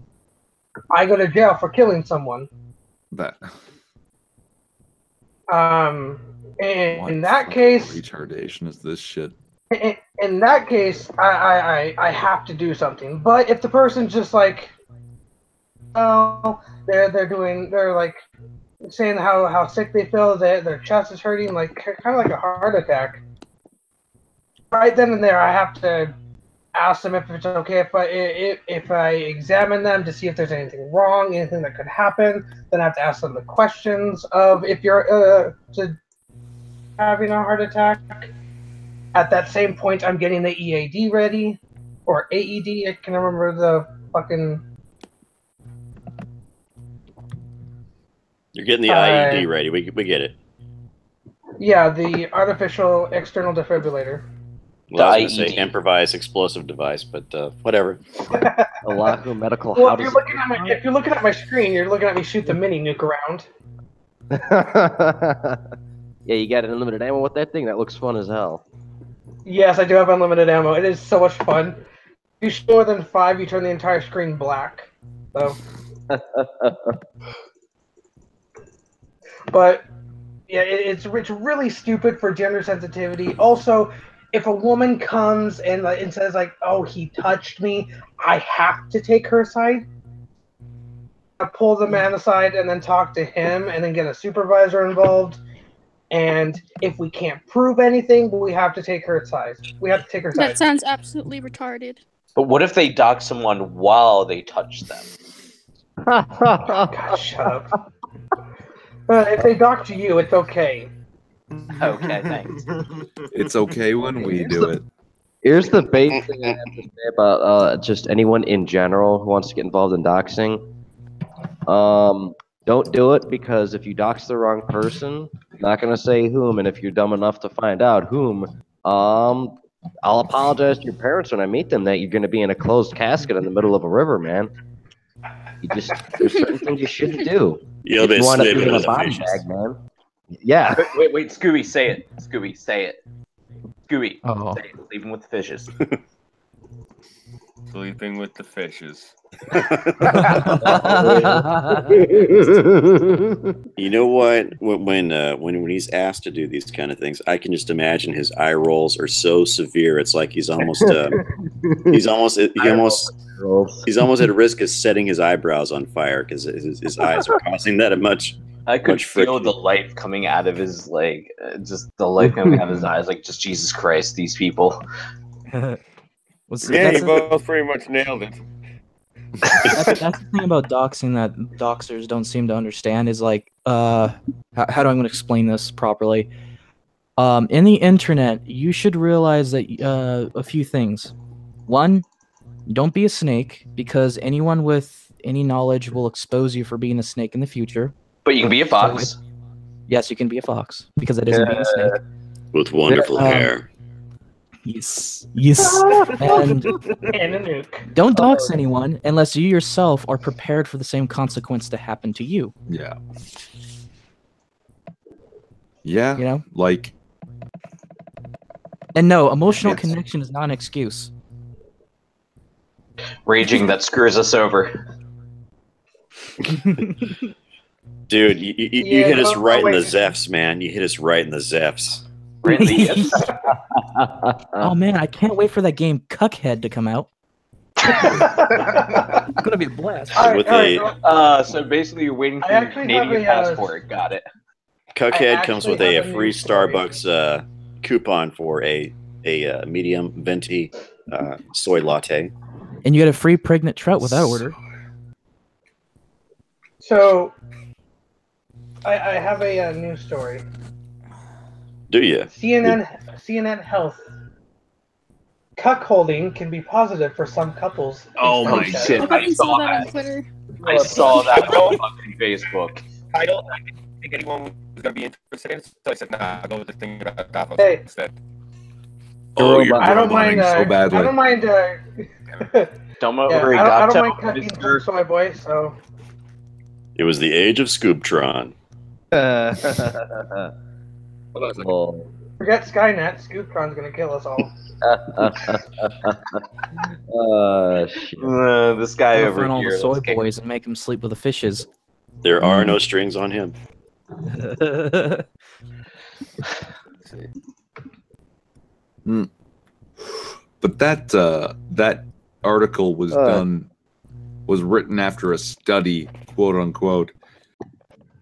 I go to jail for killing someone. That. In that case, retardation is this shit. In that case, I have to do something. But if the person's just like, oh, they're like saying how sick they feel, their chest is hurting, like kind of like a heart attack. Right then and there, I have to ask them if it's okay if I examine them to see if there's anything wrong, anything that could happen. Then I have to ask them the questions of if you're having a heart attack. At that same point, I'm getting the EAD ready, or AED. I can remember the fucking. You're getting the IED ready. We get it. Yeah, the artificial external defibrillator. Well, I was going to say improvised explosive device, but whatever. Alaco Medical. Well, if you're looking at my screen, you're looking at me shoot the mini nuke around. Yeah, you got unlimited ammo with that thing? That looks fun as hell. Yes, I do have unlimited ammo. It is so much fun. If you shoot more than 5, you turn the entire screen black. So. But yeah, it's really stupid for gender sensitivity. Also, if a woman comes and says like, "Oh, he touched me," I have to take her side. I pull the man aside and then talk to him, and then get a supervisor involved. And if we can't prove anything, we have to take her side. We have to take her side. That sounds absolutely retarded. But what if they dock someone while they touch them? God, shut up. If they dock to you, it's okay. Okay, thanks. It's okay when we do it. Here's the base thing I have to say about just anyone in general who wants to get involved in doxing. Don't do it, because if you dox the wrong person, I'm not gonna say whom, and if you're dumb enough to find out whom, I'll apologize to your parents when I meet them that you're gonna be in a closed casket in the middle of a river, man. There's certain things you shouldn't do. You'll If be you want to sleeping be in a with the body fishes. bag, man. Yeah. Wait, Scooby, say it. Scooby, say it. Scooby, Oh. say it. Sleeping with the fishes. Sleeping with the fishes. You know what? When he's asked to do these kind of things, I can just imagine his eye rolls are so severe. It's like he's almost he's almost at risk of setting his eyebrows on fire because his eyes are causing that much. I could much feel friction. the light coming out of his just the light coming out of his eyes, like just Jesus Christ, these people. Yeah, you both pretty much nailed it. That's the thing about doxing that doxers don't seem to understand is like, how do I want to explain this properly? In the internet, you should realize that a few things. One, don't be a snake, because anyone with any knowledge will expose you for being a snake in the future. But you can be a fox. Yes, you can be a fox, because that isn't being a snake. With wonderful hair. Yes. And And a nuke. don't dox anyone unless you yourself are prepared for the same consequence to happen to you. Yeah. Yeah. You know? Like. And no, emotional connection is not an excuse. Raging that screws us over. Dude, you hit us right in the zephyrs, man. You hit us right in the zephyrs. Right in the Oh man, I can't wait for that game Cuckhead to come out. It's gonna be a blast. So basically, you're waiting for your Canadian passport. Got it. Cuckhead comes with a free Starbucks coupon for a medium venti soy latte. And you get a free pregnant trout with that order. So, I have a news story. Do you? CNN Health. Cuckolding can be positive for some couples. Oh my shit! I saw that on Twitter. I saw that on fucking Facebook. I don't think anyone was going to be interested in it, so I said, nah, I'll go with the thing about Davos instead. Oh, you're I don't mind. so badly. I don't mind. Don't I don't mind cutting for soy boy. So. It was the age of Scooptron. Oh. Forget Skynet. Scooptron's gonna kill us all. Shit. This guy over all here. the soy boys and make them sleep with the fishes. There are no strings on him. But that article was written after a study, quote unquote,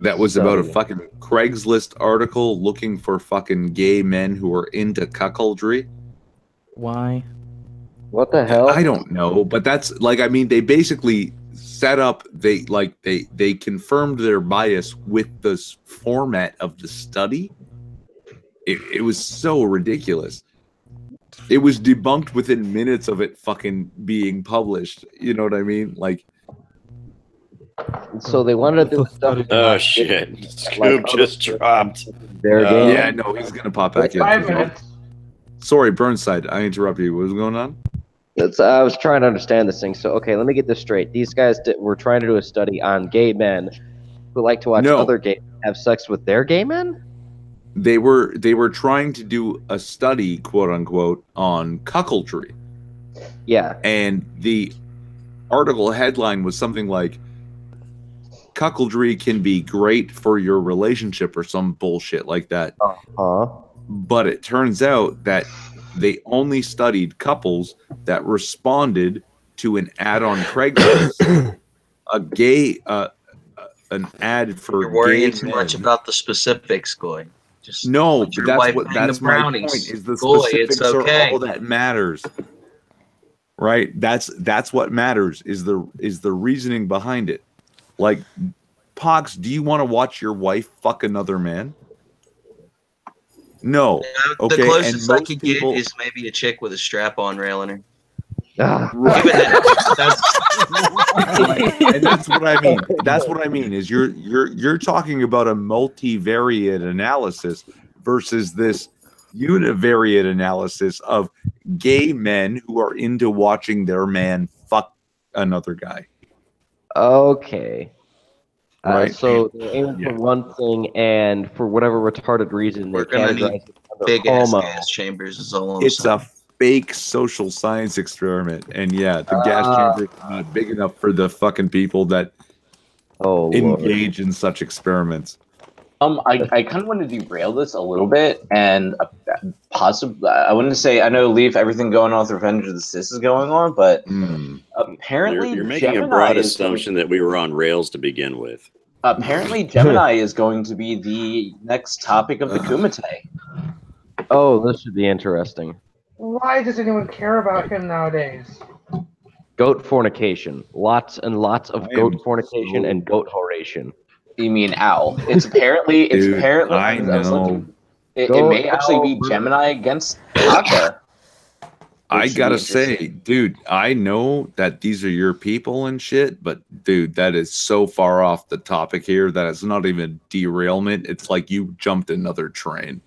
that was about a fucking Craigslist article looking for fucking gay men who are into cuckoldry. Why? What the hell? I don't know, but that's like, I mean, they basically set up, they confirmed their bias with the format of the study. It was so ridiculous. It was debunked within minutes of it fucking being published. You know what I mean? Like, so they wanted to do stuff. Oh shit! Scoob just dropped. Yeah, no, he's gonna pop back in. 5 minutes. Sorry, Burnside, I interrupted you. What was going on? I was trying to understand this thing. So, okay, let me get this straight. These guys were trying to do a study on gay men who like to watch other gay men have sex with their gay men? they were trying to do a study, quote unquote, on cuckoldry. Yeah. And the article headline was something like, cuckoldry can be great for your relationship or some bullshit like that. But it turns out that they only studied couples that responded to an ad on Craigslist, an ad for You're worrying gay too men. much about the specifics, Goy. Just No, let but your that's wife what bang that's the my brownies. point. Is the Goy, specifics it's okay. are all that matters, right? That's what matters. Is the reasoning behind it? Like, Pox, do you want to watch your wife fuck another man? No. Okay. The closest and I could get is maybe a chick with a strap-on railing her. Right. Even that, And that's what I mean. That's what I mean. Is you're talking about a multivariate analysis versus this univariate analysis of gay men who are into watching their man fuck another guy. Okay. Right. So they're aiming for one thing, and for whatever retarded reason, we're they gonna categorize need it under big-ass homo. gas chambers is all I'm It's saying. a fake social science experiment, and yeah, the gas chamber is not big enough for the fucking people that engage in such experiments. I kind of want to derail this a little bit, and possibly I wouldn't say, I know Leaf, everything going on with Revenge of the Sis is going on, but apparently You're making Gemini a broad is assumption that we were on rails to begin with. Apparently Gemini is going to be the next topic of the Kumite. Oh, this should be interesting. Why does anyone care about him nowadays? Goat fornication. Lots and lots of goat fornication and goat horation. You mean owl? It's apparently. Dude, I was know. looking. It may actually be Gemini against Aka. I gotta say, dude, I know that these are your people and shit, but dude, that is so far off the topic here that it's not even derailment. It's like you jumped another train.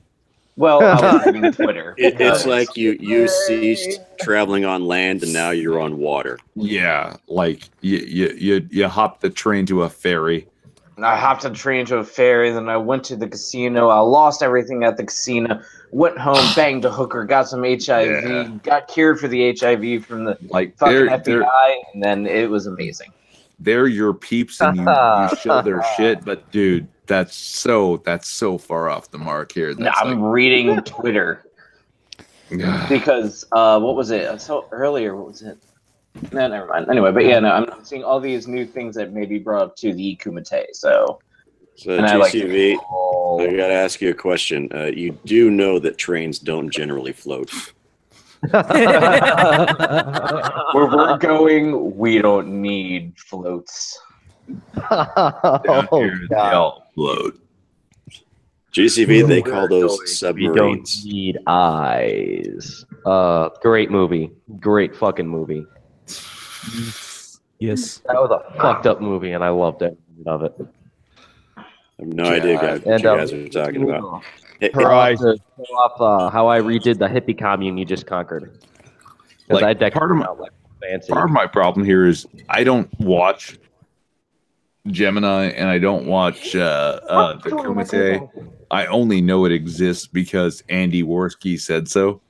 Well, I was reading Twitter. It's like you ceased traveling on land and now you're on water. Yeah, like you hopped the train to a ferry. I hopped on a train to a ferry, then I went to the casino. I lost everything at the casino. Went home, banged a hooker, got some HIV, got cured for the HIV from the fucking FBI, and then it was amazing. They're your peeps, and you show their shit, but dude, that's so far off the mark here. No, I'm reading Twitter because what was it? I saw earlier. What was it? No, never mind. Anyway, but yeah, no, I'm seeing all these new things that may be brought up to the Kumite. So GCV, I gotta ask you a question. You do know that trains don't generally float. Where we're going, we don't need floats. Float. GCV, they call those submarines. We don't need eyes. Great movie. Great fucking movie. Yes. That was a fucked up movie, and I loved it. Love it. I have no idea what you guys are talking about. Show off how I redid the hippie commune you just conquered. Like, I part of my problem here is I don't watch Gemini and I don't watch the Kumite. I only know it exists because Andy Worski said so.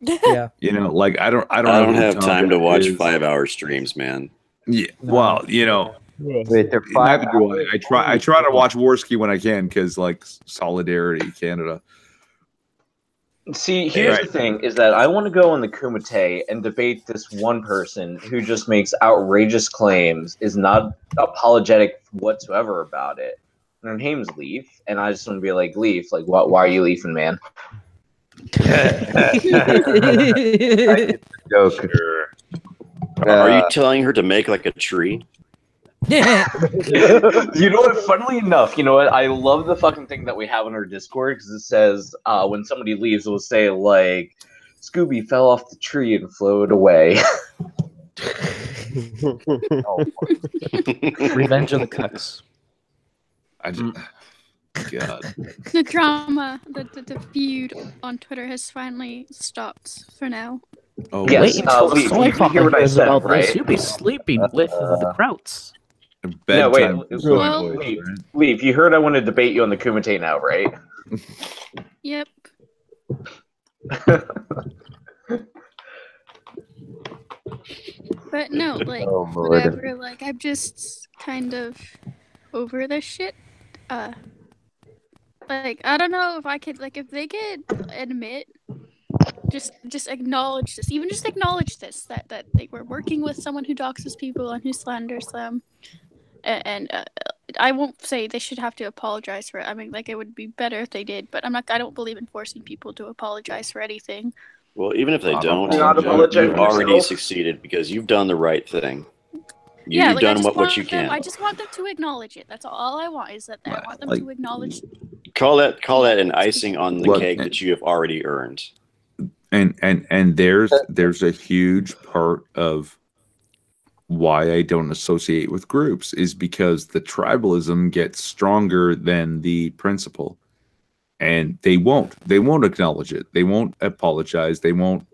Yeah. You know, like I don't have time to watch 5-hour streams, man. Yeah. Well, you know, Wait, they're neither do I. I try to watch Worski when I can because like solidarity Canada. See, here's the thing, is that I want to go on the Kumite and debate this one person who just makes outrageous claims, is not apologetic whatsoever about it. Her name's Leaf, and I just want to be like, Leaf, like, why are you leafing, man? Joke. Are you telling her to make like a tree? You know what? Funnily enough, you know what? I love the fucking thing that we have on our Discord because it says when somebody leaves, it will say like, "Scooby fell off the tree and floated away." Revenge of the Cucks. God. The drama, the feud on Twitter has finally stopped for now. Oh, yes. Wait until Leaf, soy you hear what I said, about right? this. You'll be sleeping with the Krauts. No, wait. Bedtime. Leaf, you heard I want to debate you on the Kumite now, right? Yep. But no, like, Oh, Lord. whatever. Like, I'm just kind of over this shit. Like, I don't know if I could, like, if they could admit, just acknowledge this, even just acknowledge this, that they were working with someone who doxes people and who slanders them, and I won't say they should have to apologize for it. I mean, like, it would be better if they did, but I don't believe in forcing people to apologize for anything. Well, even if they don't, Not apologize you've for already yourself. succeed because you've done the right thing. Yeah, You've like, I done just what want you them, can. I just want them to acknowledge it. That's all I want, is that I want them to acknowledge. Call that an icing on the Look, cake that you have already earned. And there's a huge part of why I don't associate with groups is because the tribalism gets stronger than the principle, and they won't acknowledge it. They won't apologize. They'll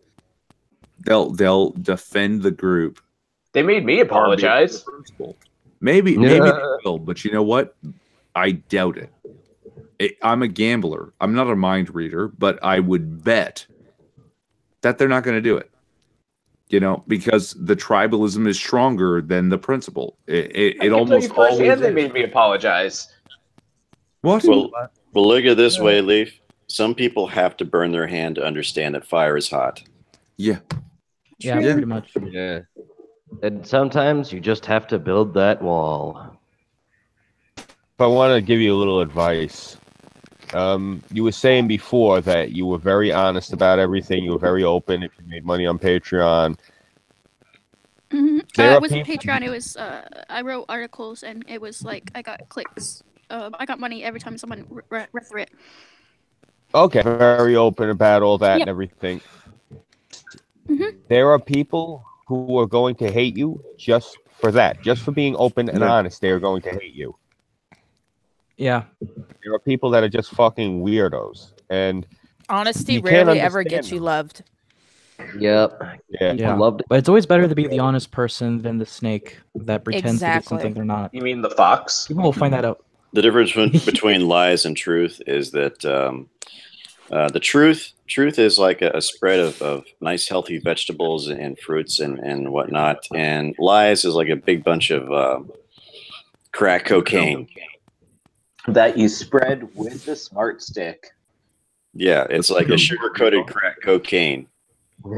defend the group. They made me apologize. Maybe they will, but you know what? I doubt it. I'm a gambler. I'm not a mind reader, but I would bet that they're not going to do it. You know, because the tribalism is stronger than the principle. It almost always and they made me apologize. What? Well, look at it this way, Leaf. Some people have to burn their hand to understand that fire is hot. Yeah. Yeah, pretty much. Yeah. And sometimes you just have to build that wall. If I want to give you a little advice, you were saying before that you were very honest about everything. You were very open. If you made money on Patreon, It wasn't Patreon. It was I wrote articles, and it was like I got clicks. I got money every time someone read through it. okay, very open about all that Yep. and everything. There are people who are going to hate you just for that, just for being open and honest. They are going to hate you. Yeah. There are people that are just fucking weirdos, and Honesty you can't rarely ever understand gets you loved. Yep. Yeah. Yeah. Loved it. But it's always better to be the honest person than the snake that pretends to be Exactly. something they're not. You mean the fox? People will find that out. The difference between lies and truth is that the truth is like a spread of nice healthy vegetables and fruits and whatnot, and lies is like a big bunch of crack cocaine that you spread with the smart stick. Yeah, it's like a sugar coated crack cocaine.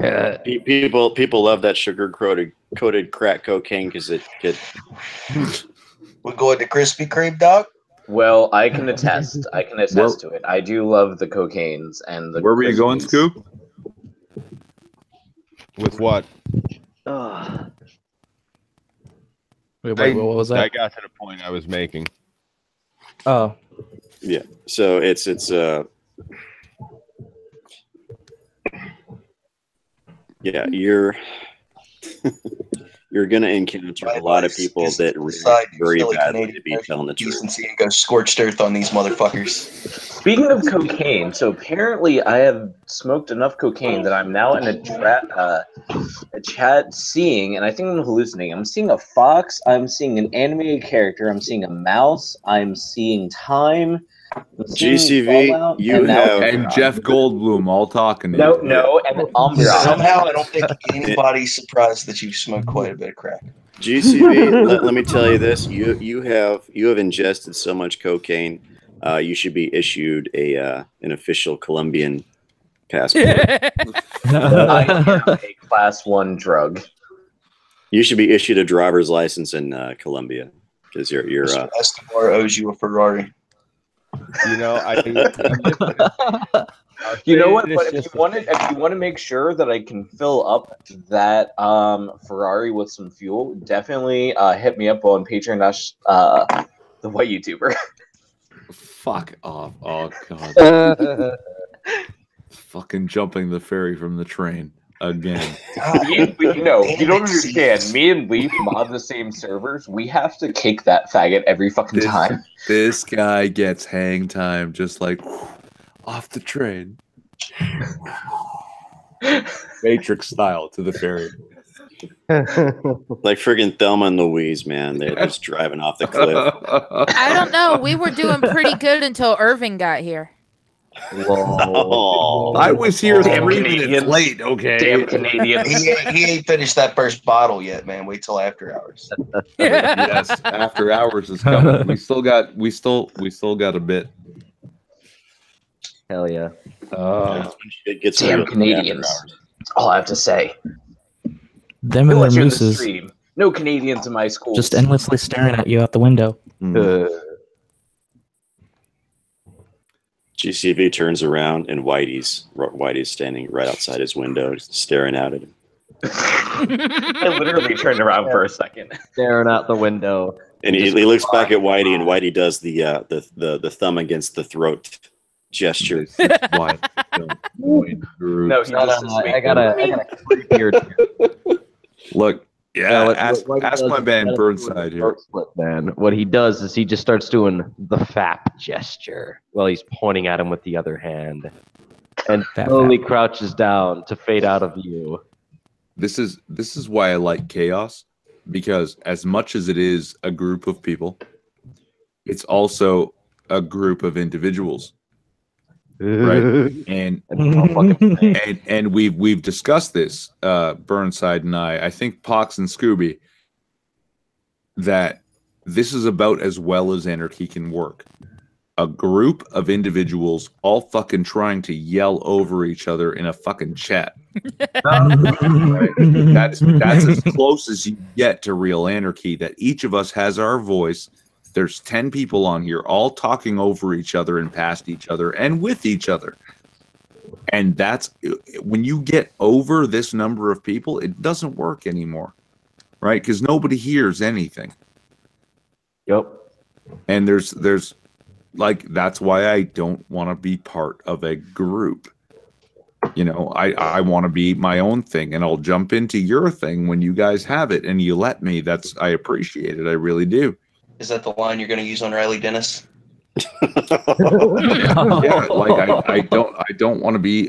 Yeah. People love that sugar coated crack cocaine because it could. We're going to Krispy Kreme, dog. Well, I can attest. To it. I do love the cocaines and the. Where were you going, Scoop? With what? Wait, what was that? I got to the point I was making. Oh. Yeah. So it's yeah, you're going to encounter a lot of people that react very badly to be telling the truth. Decency and go scorched earth on these motherfuckers. Speaking of cocaine, so apparently I have smoked enough cocaine that I'm now in a chat seeing, and I think I'm hallucinating. I'm seeing a fox. I'm seeing an animated character. I'm seeing a mouse. I'm seeing time. GCV, you have and Jeff Goldblum all talking to you. No, and Umbra. Somehow, I don't think anybody's surprised that you smoke quite a bit of crack. GCV, let me tell you this: you have ingested so much cocaine, you should be issued an official Colombian passport. I am a class 1 drug. You should be issued a driver's license in Colombia because you're. Mr. Escobar owes you a Ferrari. You know, you know what? But if you want to make sure that I can fill up that Ferrari with some fuel, definitely hit me up on Patreon. The white YouTuber. Fuck off! Oh god! Fucking jumping the ferry from the train again. You don't understand. Me and Leaf mod the same servers. We have to kick that faggot every fucking time. This guy gets hang time just like off the train. Matrix style to the ferry. Like friggin' Thelma and Louise, man. They're just driving off the cliff. I don't know. We were doing pretty good until Irving got here. Oh. I was here Damn 3 Canadians. minutes late. Okay. Damn Canadians. He ain't finished that first bottle yet, man. Wait till after hours. Yes, after hours is coming. We still got a bit. Hell yeah. It gets Damn real Canadians. That's all I have to say. Them and Who their let you in the mooses stream? No Canadians in my school. just endlessly staring at you out the window. GCV turns around and Whitey's standing right outside his window, just staring out at him. I literally turned around for a second. Staring out the window. And he looks back at Whitey, and Whitey does the thumb against the throat gesture. Why? No, he does I got a beard. Look, yeah. What ask he my does man is Burnside here. Split, man. What he does is he just starts doing the FAP gesture while he's pointing at him with the other hand, and slowly crouches down to fade out of view. This is why I like chaos, because as much as it is a group of people, it's also a group of individuals. Right, and we've discussed this, Burnside and I think Pox and Scooby, that this is about as well as anarchy can work. A group of individuals all fucking trying to yell over each other in a fucking chat. Right? That's as close as you get to real anarchy, that each of us has our voice. There's 10 people on here all talking over each other and past each other and with each other. And that's when you get over this number of people, it doesn't work anymore. Right? Because nobody hears anything. Yep. And there's like, that's why I don't want to be part of a group. You know, I want to be my own thing, and I'll jump into your thing when you guys have it and you let me. I appreciate it. I really do. Is that the line you're going to use on Riley Dennis? Yeah, like I don't want to be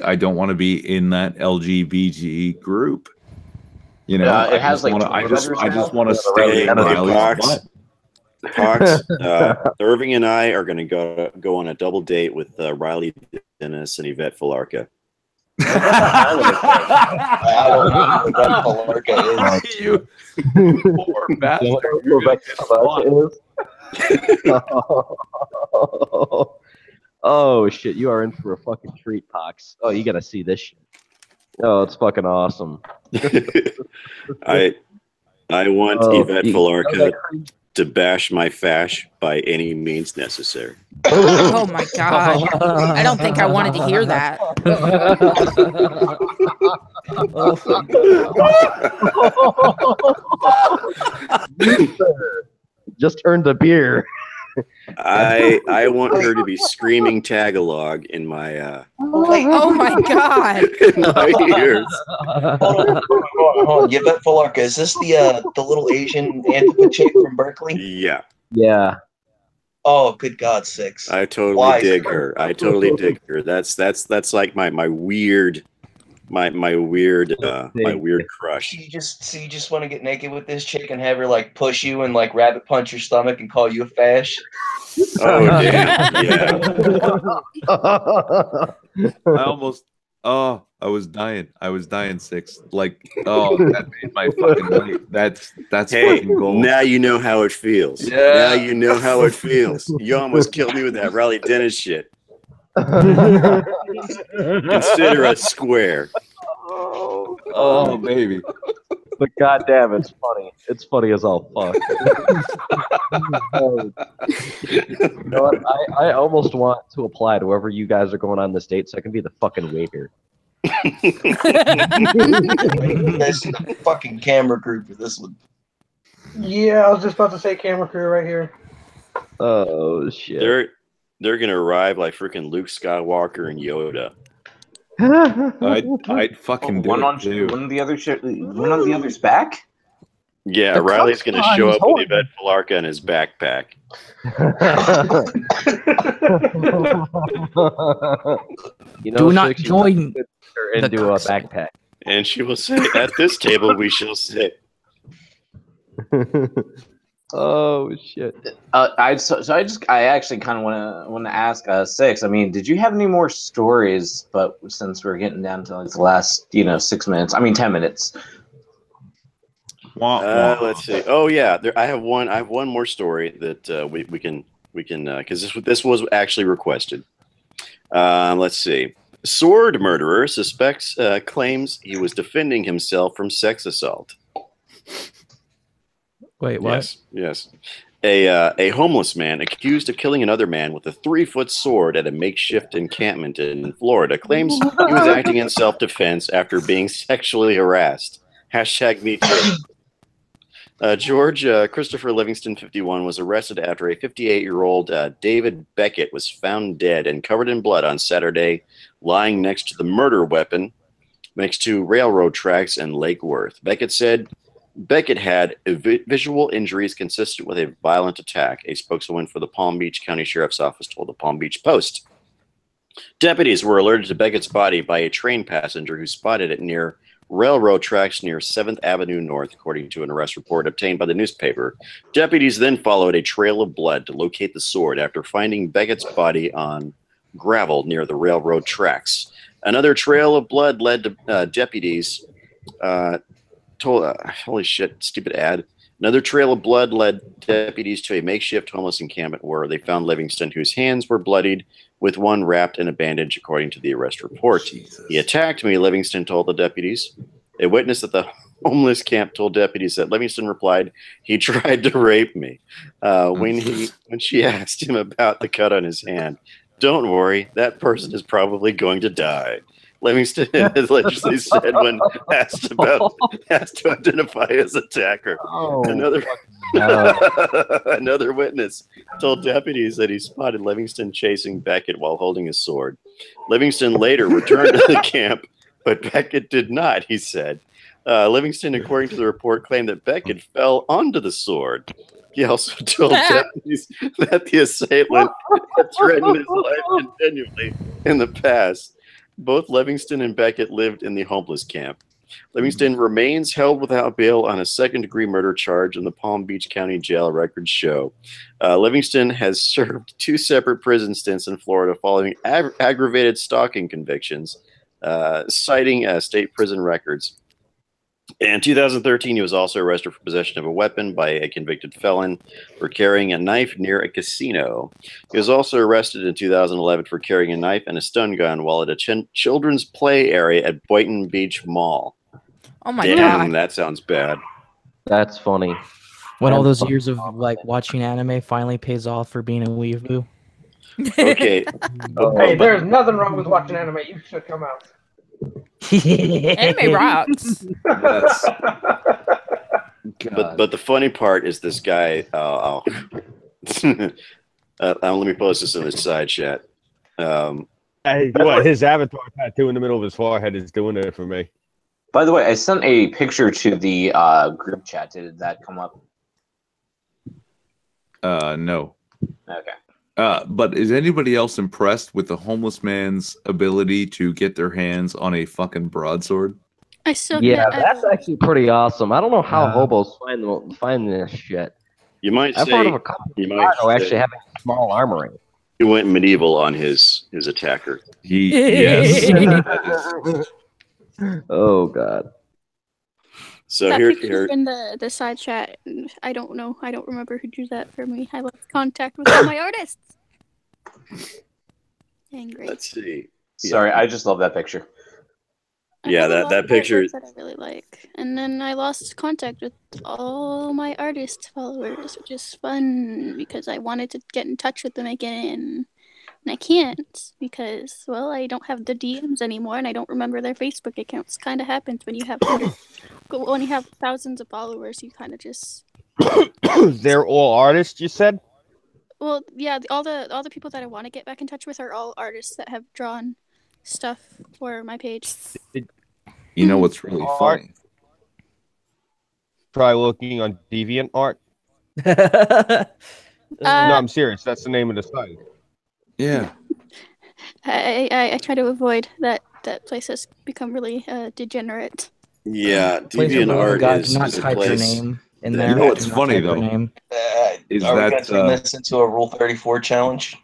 in that LGBT group. You know, it has like I just want to stay in Riley's butt. Pox, Irving and I are going to go on a double date with Riley Dennis and Yvette Falarka. I don't know what that Falarka is. You poor bastard. Oh shit, you are in for a fucking treat, Pox. Oh, you gotta see this shit. Oh, it's fucking awesome. I want Yvette Falarka to bash my fash by any means necessary. Oh my god. I don't think I wanted to hear that. Just earned a beer. I want her to be screaming Tagalog in my oh my god. in my ears. Hold on. Yvette Falarka, is this the little Asian Antifa chick from Berkeley? Yeah. Yeah. Oh, good God, Six. I totally dig her. I totally dig her. That's like my weird crush. You just want to get naked with this chick and have her like push you and like rabbit punch your stomach and call you a fash? Oh damn! Yeah. I was dying. Six. Like, that made my fucking night. That's fucking gold. Now you know how it feels. Yeah. Now you know how it feels. You almost killed me with that Riley Dennis shit. Consider us square. Oh baby. But goddamn, it's funny. It's funny as all fuck. You know what? I almost want to apply to wherever you guys are going on this date so I can be the fucking waiter. That's the fucking camera crew for this one. Yeah, I was just about to say camera crew right here. Oh shit. They're gonna arrive like freaking Luke Skywalker and Yoda. I'd fucking do one it on too. one of the other's back. Yeah, The Riley's gonna cock's show up on. with Yvette Falarka in his backpack. You know, Do not Six, you join put her into a backpack. And she will say, "At this table we shall sit." Oh shit! I actually kind of want to ask Six. I mean, did you have any more stories? But since we're getting down to like the last 6 minutes, 10 minutes. Let's see. Oh yeah, I have one more story that we can because this was actually requested. Let's see. Sword murderer suspects claims he was defending himself from sex assault. Wait, what? Yes. A homeless man accused of killing another man with a 3-foot sword at a makeshift encampment in Florida claims he was acting in self-defense after being sexually harassed. #MeToo. George Christopher Livingston, 51, was arrested after a 58-year-old David Beckett was found dead and covered in blood on Saturday, lying next to the murder weapon next to railroad tracks in Lake Worth. Beckett said Beckett had visual injuries consistent with a violent attack, a spokeswoman for the Palm Beach County Sheriff's Office told the Palm Beach Post. Deputies were alerted to Beckett's body by a train passenger who spotted it near railroad tracks near 7th Avenue North, according to an arrest report obtained by the newspaper. Deputies then followed a trail of blood to locate the sword after finding Beckett's body on gravel near the railroad tracks. Another trail of blood led to deputies holy shit, stupid ad. Another trail of blood led deputies to a makeshift homeless encampment where they found Livingston, whose hands were bloodied, with one wrapped in a bandage, according to the arrest report. Jesus. He attacked me, Livingston told the deputies. A witness at the homeless camp told deputies that Livingston replied, he tried to rape me. When she asked him about the cut on his hand, don't worry, that person is probably going to die. Livingston allegedly said when asked to identify his attacker. Oh, another witness told deputies that he spotted Livingston chasing Beckett while holding his sword. Livingston later returned to the camp, but Beckett did not, he said. Livingston, according to the report, claimed that Beckett fell onto the sword. He also told deputies that the assailant had threatened his life continually in the past. Both Livingston and Beckett lived in the homeless camp. Livingston remains held without bail on a second-degree murder charge in the Palm Beach County Jail records show. Livingston has served 2 separate prison stints in Florida following aggravated stalking convictions, citing state prison records. In 2013, he was also arrested for possession of a weapon by a convicted felon for carrying a knife near a casino. He was also arrested in 2011 for carrying a knife and a stun gun while at a children's play area at Boynton Beach Mall. Oh my Damn, God. that sounds bad. That's funny. When all those years of like watching anime finally pays off for being a weeaboo. Okay. Hey, there's nothing wrong with watching anime. You should come out. Anime rocks. But the funny part is this guy. Let me post this in the side chat. His avatar tattoo in the middle of his forehead is doing it for me. By the way, I sent a picture to the group chat. Did that come up? No. Okay. But is anybody else impressed with the homeless man's ability to get their hands on a fucking broadsword? I still that's actually pretty awesome. I don't know how hobos find this shit. You might I've say heard of a couple of actually having small armoring. He went medieval on his attacker. Yes. Oh God. So that here in the side chat. I don't know. I don't remember who drew that for me. I lost contact with all my artists. Angry. Let's see. Sorry, I just love that picture. Yeah, that picture that I really like. And then I lost contact with all my artist followers, which is fun because I wanted to get in touch with them again. And I can't because, well, I don't have the DMs anymore and I don't remember their Facebook accounts. Kind of happens when you have thousands of followers. You kind of just. They're all artists, you said? Well, yeah, all the people that I want to get back in touch with are all artists that have drawn stuff for my page. You know what's really funny? Try looking on DeviantArt. No, I'm serious. That's the name of the site. Yeah. I try to avoid that place has become really degenerate. Yeah, DeviantArt is not a type place. your name. in there. You know what's Do not funny type her though? name. Is Are we that gonna turn this into a Rule 34 challenge?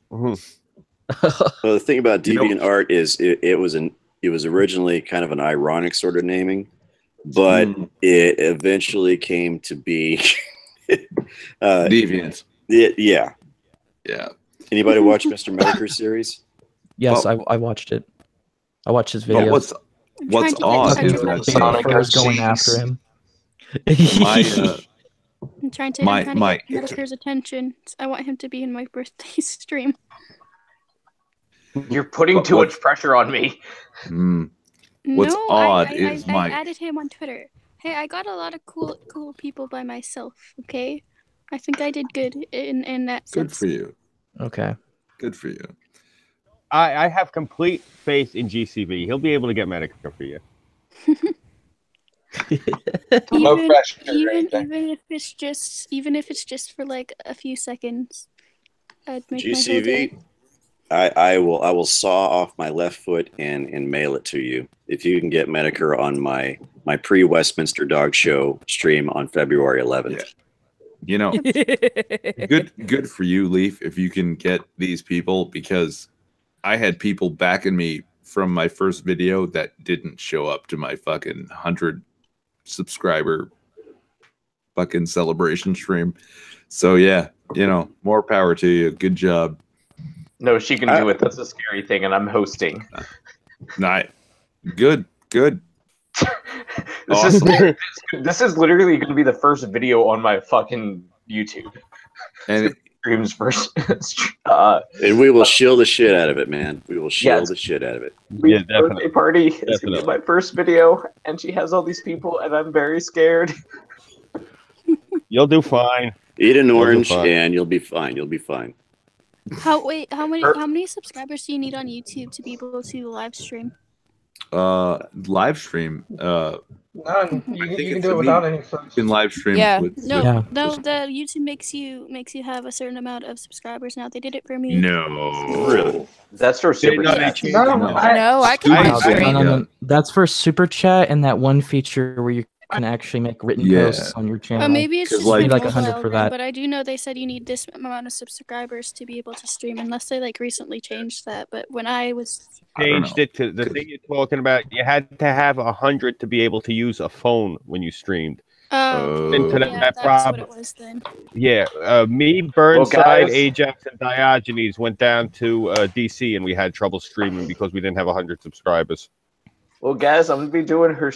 Well, the thing about You know- DeviantArt is it was originally kind of an ironic sort of naming, but it eventually came to be Deviant. Yeah. Anybody watch Mr. Medicare series? Yes, I watched it. I watched his video. But what's odd is that Sonic is going after him. I'm trying to get Medicare's attention. I want him to be in my birthday stream. You're putting too much pressure on me. What's No, odd I is Mike. added him on Twitter. Hey, I got a lot of cool people by myself. Okay, I think I did good in that sense. Good for you. Okay. Good for you. I have complete faith in GCV. He'll be able to get Medicare for you. Even if it's just for like a few seconds, I'd make GCV, I will saw off my left foot and mail it to you if you can get Medicare on my pre-Westminster Dog Show stream on February 11th. Yeah. You know, good for you, Leaf, if you can get these people, because I had people backing me from my first video that didn't show up to my fucking 100 subscriber fucking celebration stream. So yeah, you know, more power to you. Good job. No, she can do it. That's a scary thing, and I'm hosting. Good. This is literally going to be the first video on my fucking YouTube. And streams first. And we will shill the shit out of it, man. We will shill the shit out of it. Birthday party. It's going to be my first video, and she has all these people, and I'm very scared. You'll do fine. Eat an orange, and you'll be fine. You'll be fine. How many subscribers do you need on YouTube to be able to live stream? Live stream. None. You can do it without any subs. In live stream. No, the YouTube makes you have a certain amount of subscribers now. They did it for me. No, really? That's for super chat. I can. No. That's for super chat and that one feature where you can actually make written posts on your channel. Maybe it's just like like 100 for that. But I do know they said you need this amount of subscribers to be able to stream, unless they like recently changed that. But when I was Changed it to the thing you're talking about. You had to have 100 to be able to use a phone when you streamed. That's what it was then. Yeah, me, Burnside, Ajax, and Diogenes went down to DC, and we had trouble streaming because we didn't have 100 subscribers. Well, guys, I'm gonna be doing her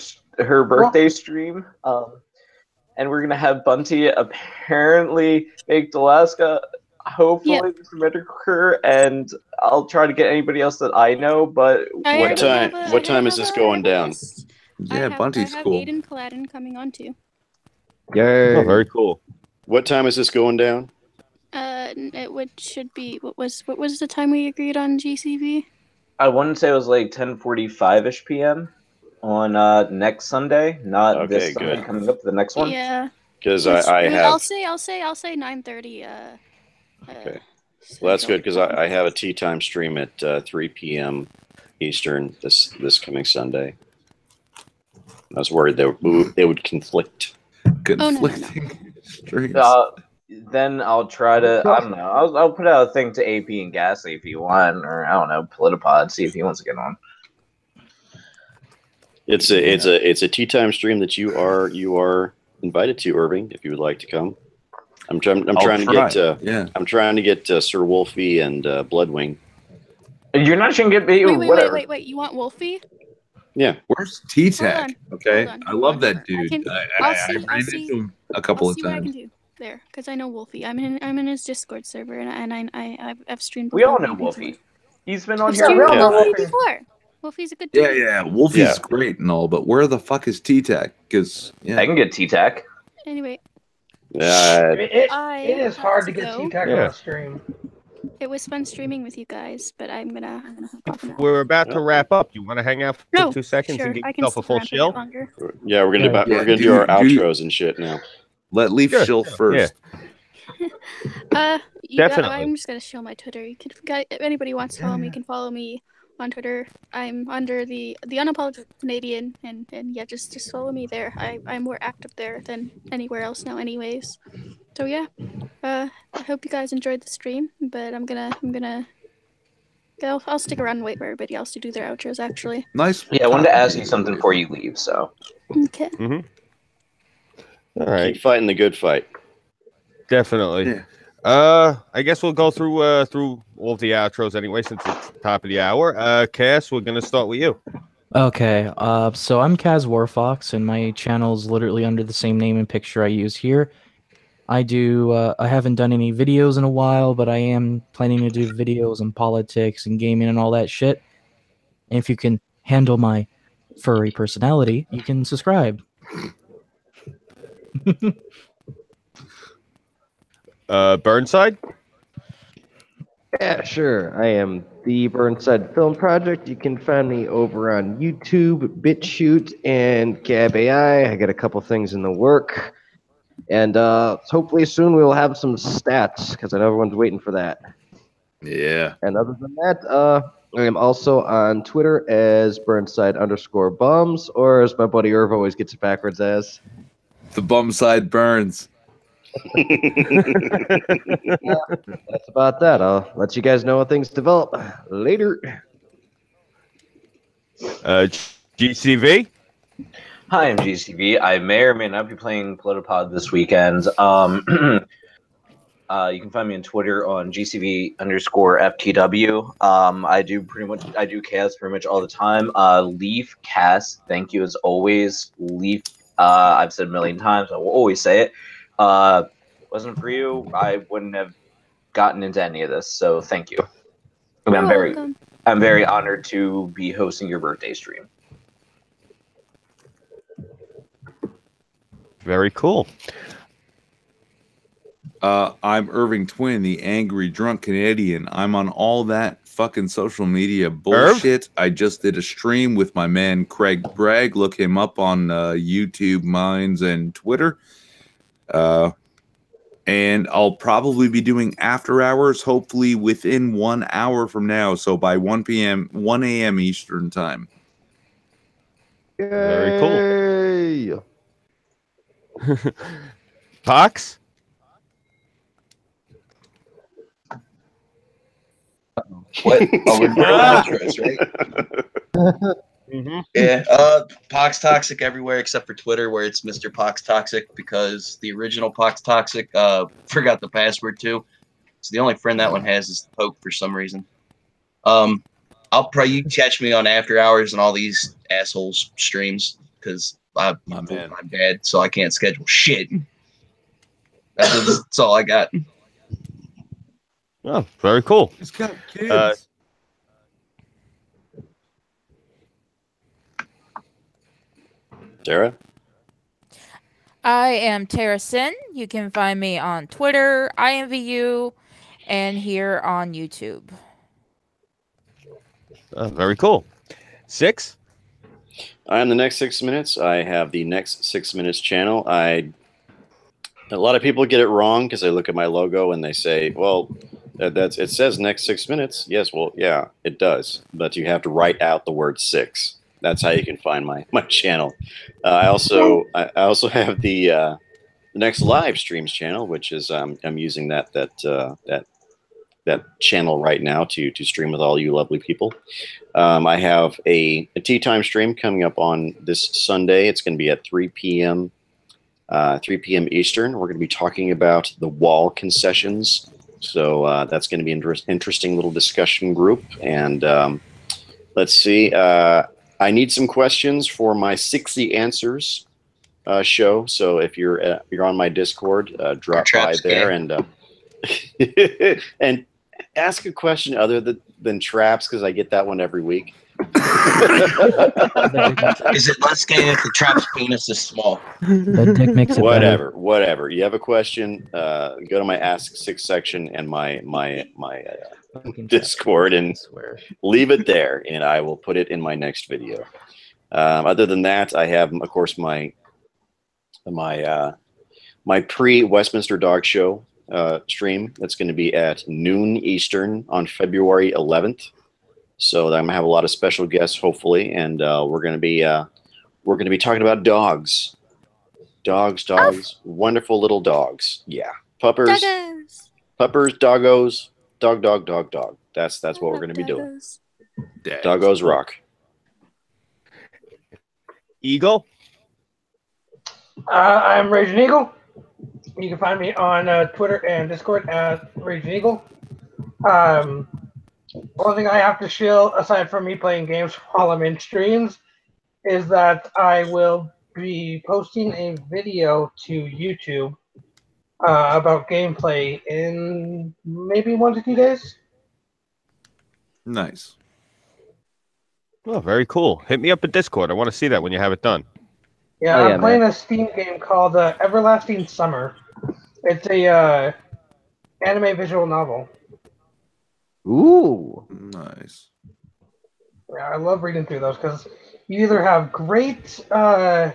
birthday stream, and we're gonna have Bunty apparently baked Alaska. Hopefully, Medicare, and I'll try to get anybody else that I know. But what time is this going down? Yeah, Bunty's I have cool. Aiden Colleen coming on too. Yay! Oh, very cool. What time is this going down? Should be what was the time we agreed on GCV? I want to say it was like 10:45ish p.m. on next Sunday, not this Sunday coming up. The next one. Yeah. Because I have. I'll say 9:30. Okay. Well, that's good because I have a tea time stream at 3 p.m. Eastern this coming Sunday. I was worried they would conflict. Conflicting streams. Then I'll try to. I don't know. I'll put out a thing to AP and Ghastly if you want, or I don't know, Politipod. See if he wants to get on. It's a tea time stream that you are invited to, Irving, if you would like to come. I'm trying to get Sir Wolfie and Bloodwing. You're not going to get me. Wait. You want Wolfie? Yeah. Where's T-Tac? Okay. I love that dude. I'll ran into him a couple of What I can times. do there, because I know Wolfie. I'm in his Discord server, and I've streamed. We all know Wolfie. He's been on here. We all know Wolfie before. Wolfie's a good dude. Yeah. Wolfie's great and all, but where the fuck is T-Tac? Because I can get T-Tac. Anyway. It is hard to get T-Tac on stream. It was fun streaming with you guys, but I'm gonna hop off now. We're about to wrap up. You want to hang out for 2 seconds and give yourself a full shill? Yeah, we're gonna do our outros and shit now. Let Leaf shill first. Definitely. I'm just gonna show my Twitter. If anybody wants to follow me, can follow me on Twitter. I'm under the unapologetic Canadian, and yeah, just follow me there. I'm more active there than anywhere else now, anyways. So yeah, I hope you guys enjoyed the stream, but I'll stick around and wait for everybody else to do their outros. Actually, Nice. Yeah, I wanted to ask you something before you leave. So okay. All right. Keep fighting the good fight. Definitely. I guess we'll go through all the outros anyway, since it's the top of the hour. Cass, we're gonna start with you. Okay, so I'm Kaz Warfox, and my channel's literally under the same name and picture I use here. I haven't done any videos in a while, but I am planning to do videos on politics and gaming and all that shit. And if you can handle my furry personality, you can subscribe. Burnside? Yeah, sure. I am the Burnside Film Project. You can find me over on YouTube, BitChute, and Gab AI. I got a couple things in the work. And hopefully soon we will have some stats, because I know everyone's waiting for that. Yeah. And other than that, I am also on Twitter as Burnside_bums, or as my buddy Irv always gets it backwards as. The bum side burns. That's about that. I'll let you guys know when things develop. Later. GCV? Hi, I'm GCV. I may or may not be playing Politipod this weekend. You can find me on Twitter on GCV_FTW. I do Chaos pretty much all the time. Leaf Cass, thank you as always. Leaf, I've said a million times, I will always say it. Wasn't for you, I wouldn't have gotten into any of this, so thank you. I'm very honored to be hosting your birthday stream. Very cool. I'm Irving Twin, the angry drunk Canadian. I'm on all that fucking social media bullshit. I just did a stream with my man Craig Bragg. Look him up on YouTube, Minds, and Twitter. And I'll probably be doing after hours, hopefully within 1 hour from now. So by 1 a.m. Eastern time. Very cool. Pox? What? Oh, we're outros, right? Yeah, Pox Toxic everywhere except for Twitter, where it's Mr. Pox Toxic, because the original Pox Toxic forgot the password too. So the only friend that one has is the Poke for some reason. I'll probably you catch me on after hours and all these assholes streams because I'm bad, so I can't schedule shit. That's all I got. Oh, very cool. He's got kids. Tara? I am Tara Sin. You can find me on Twitter, IMVU, and here on YouTube. Very cool. 6? I am the Next 6 Minutes. I have the Next 6 Minutes channel. A lot of people get it wrong because they look at my logo and they say, well, it says Next 6 Minutes. Yes, well, yeah, it does. But you have to write out the word 6. That's how you can find my channel. I also have the Next Live Streams channel, which is I'm using that channel right now to stream with all you lovely people. I have a tea time stream coming up on this Sunday. It's going to be at 3 p.m. 3 p.m. Eastern. We're going to be talking about the wall concessions. So that's going to be an interesting little discussion group. And let's see. I need some questions for my 60 Answers show. So if you're on my Discord, drop by there and and ask a question other than traps, because I get that one every week. Is it less gay if the trap's penis is small? That dick makes it whatever. You have a question, go to my Ask 6 section and my Discord and leave it there, and I will put it in my next video. Other than that, I have, of course, my pre-Westminster Dog Show stream. That's going to be at noon Eastern on February 11th. So I'm gonna have a lot of special guests, hopefully, and we're gonna be talking about dogs, wonderful little dogs. Yeah, puppers, doggos, dog. That's what we're gonna be doing. Doggos rock. Eagle. I'm Raging Eagle. You can find me on Twitter and Discord at Raging Eagle. One thing I have to shill, aside from me playing games while I'm in streams, is that I will be posting a video to YouTube about gameplay in maybe 1 to 2 days. Nice. Oh, very cool. Hit me up at Discord. I want to see that when you have it done. Yeah, I'm playing a Steam game called Everlasting Summer. It's a anime visual novel. Ooh. Nice. Yeah, I love reading through those because you either have great the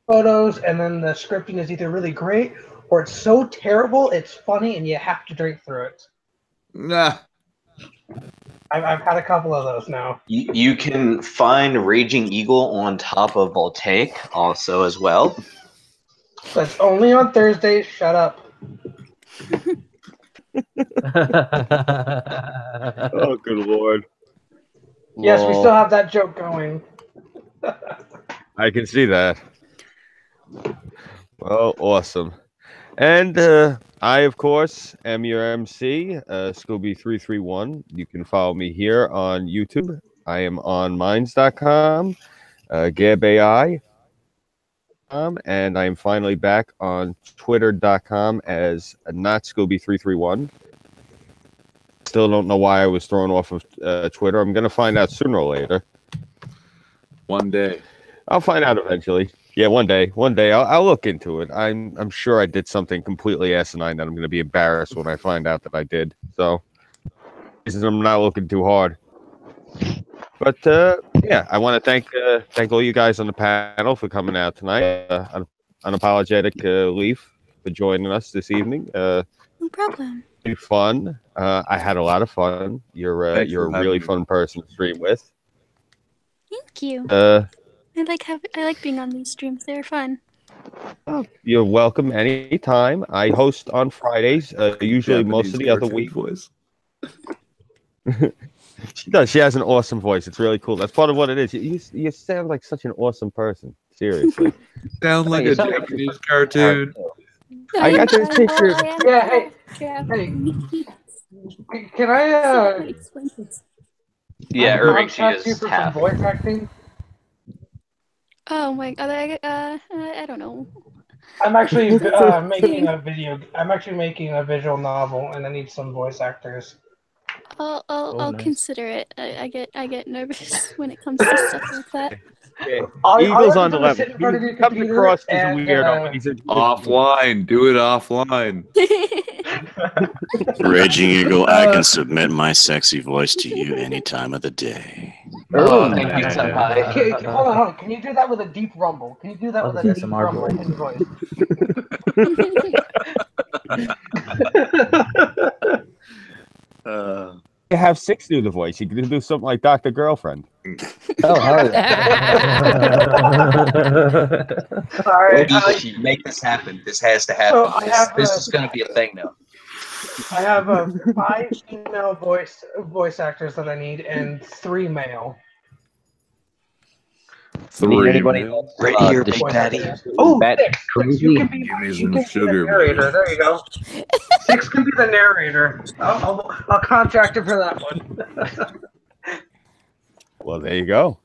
photos, and then the scripting is either really great or it's so terrible it's funny and you have to drink through it. Nah. I've had a couple of those now. You can find Raging Eagle on top of Voltaic also as well. That's only on Thursdays. Shut up. Oh, good lord. Yes, we still have that joke going. I can see that. Well, awesome. And I, of course, am your MC, Scooby331. You can follow me here on YouTube. I am on Minds.com, GabAI, and I am finally back on Twitter.com as not Scooby331. Still don't know why I was thrown off of Twitter. I'm going to find out sooner or later. One day. I'll find out eventually. Yeah, one day. I'll look into it. I'm sure I did something completely asinine that I'm going to be embarrassed when I find out that I did. So, I'm not looking too hard. But yeah, I want to thank all you guys on the panel for coming out tonight. Unapologetic Leaf for joining us this evening. No problem. Fun. I had a lot of fun. You're a really fun person to stream with. Thank you. I like being on these streams. They're fun. Oh, you're welcome anytime. I host on Fridays. Usually most of the other week. Voice. She does. She has an awesome voice. It's really cool. That's part of what it is. You sound like such an awesome person. Seriously. Sound like a Japanese cartoon. I got this picture. Yeah, hey. Can I Yeah, Irving, she contact you is for half. some voice acting? Oh my god, I don't know. I'm actually making a video. I'm actually making a visual novel, and I need some voice actors. I'll nice. consider it. I get nervous when it comes to stuff like that. Yeah. All Eagle's you on the have to level. do is sit in front of your He comes computer across as a and, weirdo. But he's Offline. Do it offline. Raging Eagle, I can submit my sexy voice to you any time of the day. Oh, thank you, Senpai. Okay, hold on. Can you do that with a deep rumble? Can you do that with a deep ASMR rumble in voice? You have 6 do the voice. You can do something like Dr. Girlfriend. Oh, hell yeah. All right. Make this happen. This has to happen. So I have, this is going to be a thing now. I have 5 female voice actors that I need and 3 male. 3 anybody male. else, Right here, Big voice Daddy. actors. Oh, Bat 6. You can crazy. be, Give me you some can be sugar, the narrator. There you go. 6 can be the narrator. I'll contract him for that one. Well, there you go.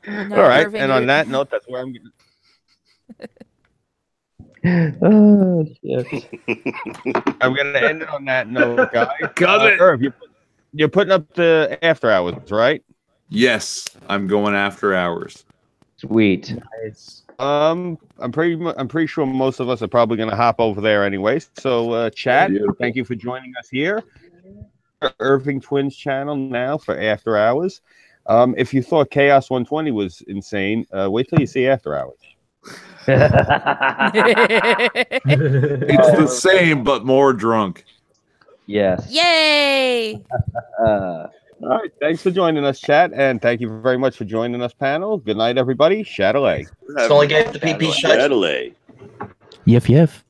No, All right. Irving, And on you're- that note, that's where I'm going Oh, shit. I'm going to end it on that note, guys. Cut it. Irv, you're putting up the after hours, right? Yes, I'm going after hours. Sweet. I'm pretty sure most of us are probably going to hop over there anyway. So, chat, Beautiful. thank you for joining us here. Irving Twins channel now for after hours. If you thought CHAOS120 was insane, wait till you see after hours. It's the same, but more drunk. Yes. Yay! All right. Thanks for joining us, chat, and thank you very much for joining us, panel. Good night, everybody. Chatelet. So only get the PP shot. Chatelet. Yif yif.